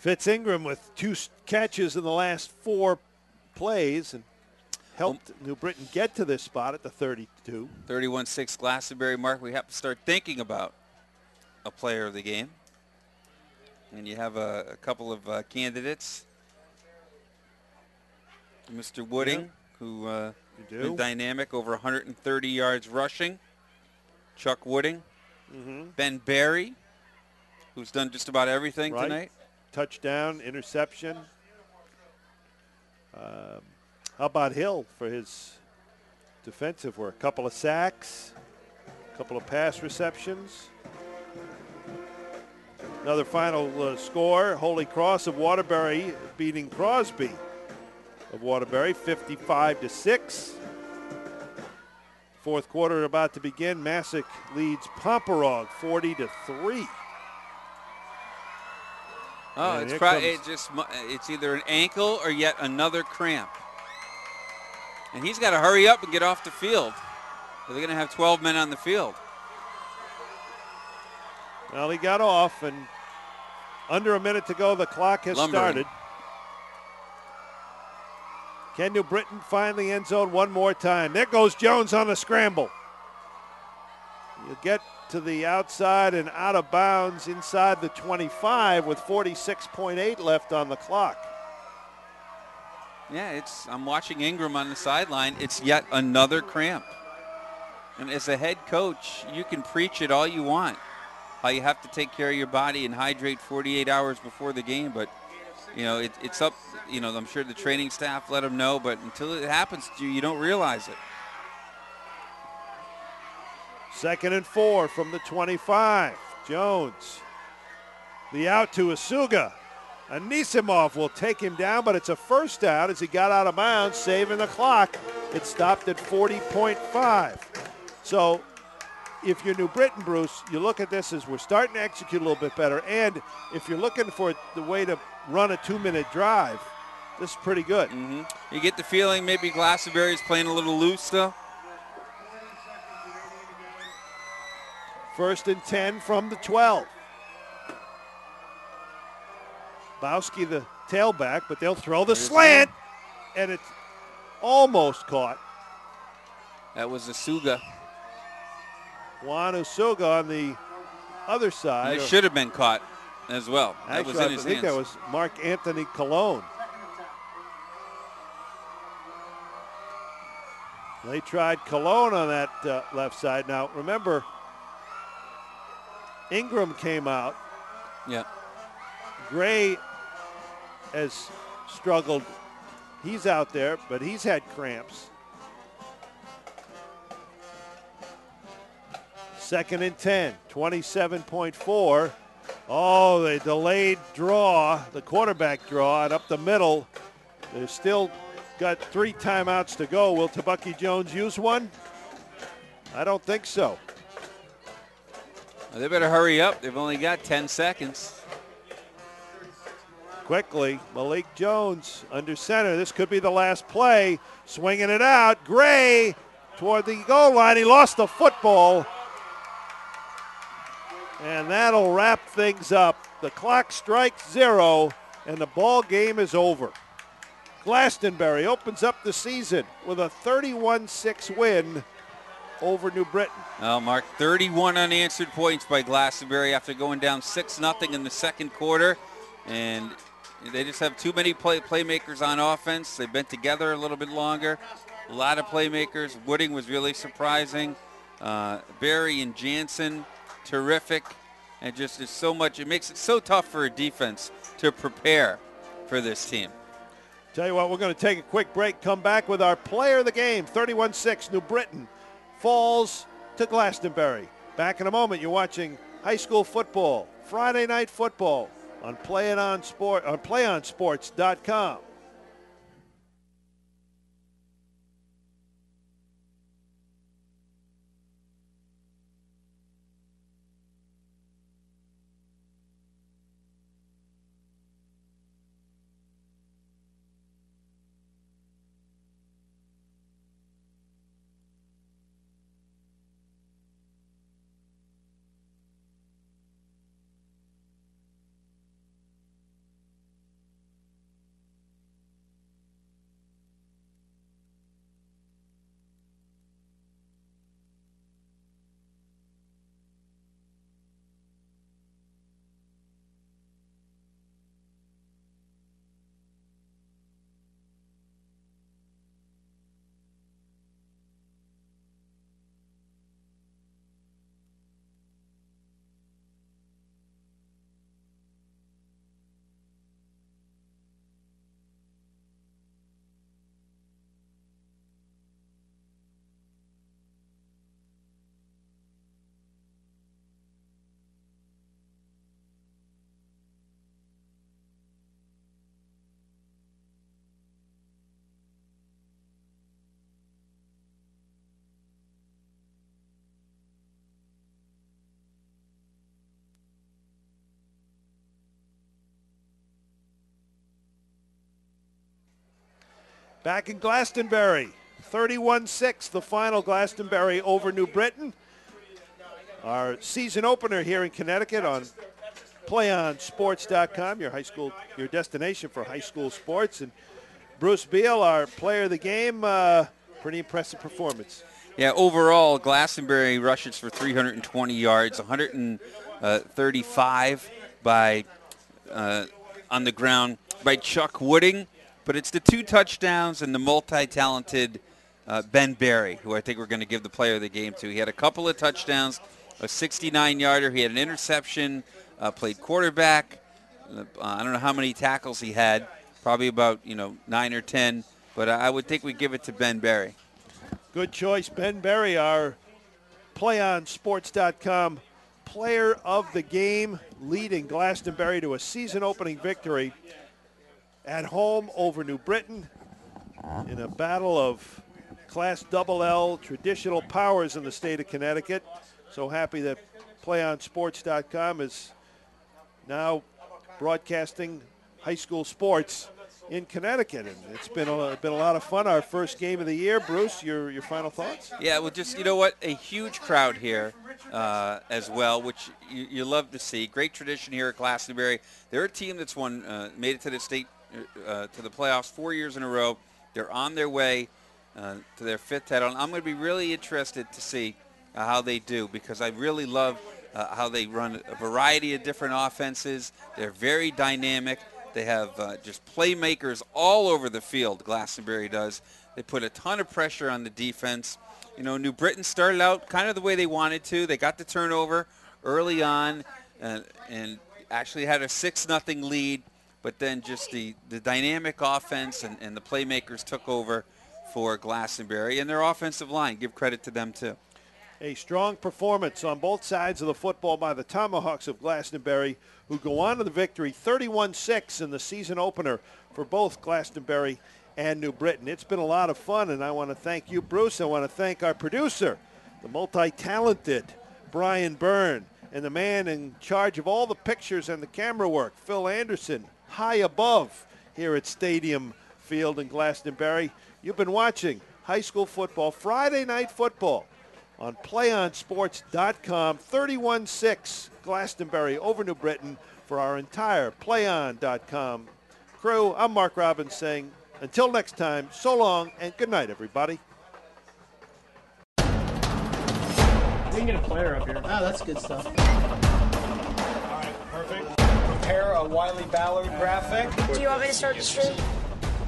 Fitz Ingram with 2 catches in the last 4 plays and helped New Britain get to this spot at the 32. 31-6 Glastonbury. Mark, we have to start thinking about a player of the game. And you have a couple of candidates. Mr. Wooding, who been dynamic, over 130 yards rushing. Chuck Wooding. Ben Barry, who's done just about everything tonight. Touchdown, interception. How about Hill for his defensive work? A couple of sacks, a couple of pass receptions. Another final score, Holy Cross of Waterbury beating Crosby of Waterbury 55-6. Fourth quarter about to begin. Massac leads Pomperog 40-3. Oh, it's either an ankle or yet another cramp. And he's got to hurry up and get off the field. They're going to have 12 men on the field. Well, he got off, and under a minute to go, the clock has started. Can New Britain find the end zone one more time? There goes Jones on the scramble. You get to the outside and out of bounds inside the 25 with 46.8 left on the clock. Yeah, I'm watching Ingram on the sideline. It's yet another cramp. And as a head coach, you can preach it all you want, how you have to take care of your body and hydrate 48 hours before the game, but it's up, I'm sure the training staff let them know, but until it happens to you, you don't realize it. 2nd and 4 from the 25. Jones. The out to Asuga. Anisimov will take him down, but it's a first down as he got out of bounds, saving the clock. It stopped at 40.5. So if you're New Britain, Bruce, you look at this as we're starting to execute a little bit better. And if you're looking for the way to run a 2-minute drive, this is pretty good. You get the feeling maybe Glastonbury is playing a little loose, though. 1st and 10 from the 12. Bowski the tailback, but they'll throw the slant, and it's almost caught. That was Asuga. Juan Asuga on the other side. It should have been caught as well. Actually, that was in his I think hands. that was Mark Anthony Cologne. They tried Cologne on that left side. Now, remember, Ingram came out. Yeah. Gray has struggled. He's out there, but he's had cramps. 2nd and 10, 27.4. Oh, they delayed draw, the quarterback draw, and up the middle. They've still got 3 timeouts to go. Will Tabucky Jones use one? I don't think so. Well, they better hurry up. They've only got 10 seconds. Quickly, Malik Jones under center. This could be the last play. Swinging it out. Gray toward the goal line. He lost the football. And that'll wrap things up. The clock strikes 0, and the ball game is over. Glastonbury opens up the season with a 31-6 win over New Britain. Well, Mark, 31 unanswered points by Glastonbury after going down 6-0 in the second quarter. And they just have too many playmakers on offense. They've been together a little bit longer. A lot of playmakers. Wooding was really surprising. Barry and Jansen, terrific. And just is so much. It makes it so tough for a defense to prepare for this team. Tell you what, we're going to take a quick break, come back with our player of the game. 31-6, New Britain falls to Glastonbury. Back in a moment. You're watching high school football, Friday night football on PlayOnSports.com. Back in Glastonbury, 31-6, the final, Glastonbury over New Britain. Our season opener here in Connecticut on PlayOnSports.com, your destination for high school sports. And Bruce Beal, our player of the game, pretty impressive performance. Yeah, overall, Glastonbury rushes for 320 yards, 135 on the ground by Chuck Wooding. But it's the 2 touchdowns and the multi-talented Ben Berry, who I think we're going to give the player of the game to. He had a couple of touchdowns, a 69-yarder. He had an interception, played quarterback. I don't know how many tackles he had, probably about 9 or 10. But I would think we'd give it to Ben Berry. Good choice. Ben Berry, our PlayOnSports.com player of the game, leading Glastonbury to a season-opening victory at home over New Britain in a battle of Class LL traditional powers in the state of Connecticut. So happy that PlayOnSports.com is now broadcasting high school sports in Connecticut, and it's been a lot of fun. Our first game of the year. Bruce, your final thoughts? Yeah, well, just a huge crowd here as well, which you love to see. Great tradition here at Glastonbury. They're a team that's made it to the state to the playoffs 4 years in a row. They're on their way to their 5th title. And I'm going to be really interested to see how they do, because I really love how they run a variety of different offenses. They're very dynamic. They have just playmakers all over the field, Glastonbury does. They put a ton of pressure on the defense. New Britain started out kind of the way they wanted to. They got the turnover early on and actually had a 6-0 lead. But then just the dynamic offense and the playmakers took over for Glastonbury. And their offensive line, give credit to them too. A strong performance on both sides of the football by the Tomahawks of Glastonbury, who go on to the victory 31-6 in the season opener for both Glastonbury and New Britain. It's been a lot of fun, and I want to thank you, Bruce. I want to thank our producer, the multi-talented Brian Byrne, and the man in charge of all the pictures and the camera work, Phil Anderson, high above here at Stadium Field in Glastonbury. You've been watching high school football, Friday Night Football, on PlayOnSports.com. 31-6 Glastonbury over New Britain for our entire PlayOn.com crew. I'm Mark Robbins saying until next time, so long and good night, everybody. We can get a player up here. Oh, that's good stuff. All right, perfect. Prepare a Wiley Ballard graphic. Do you want me to start the stream?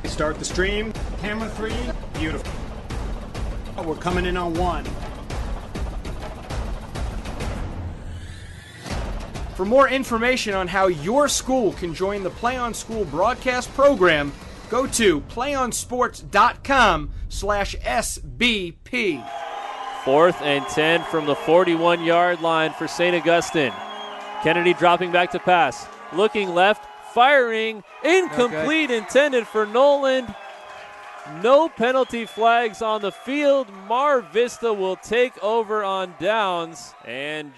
Start the stream. Camera 3. Beautiful. We're coming in on 1. For more information on how your school can join the Play On School broadcast program, go to playonsports.com/SBP. 4th and 10 from the 41-yard line for St. Augustine. Kennedy dropping back to pass. Looking left, firing, incomplete, intended for Noland. No penalty flags on the field. Mar Vista will take over on downs, and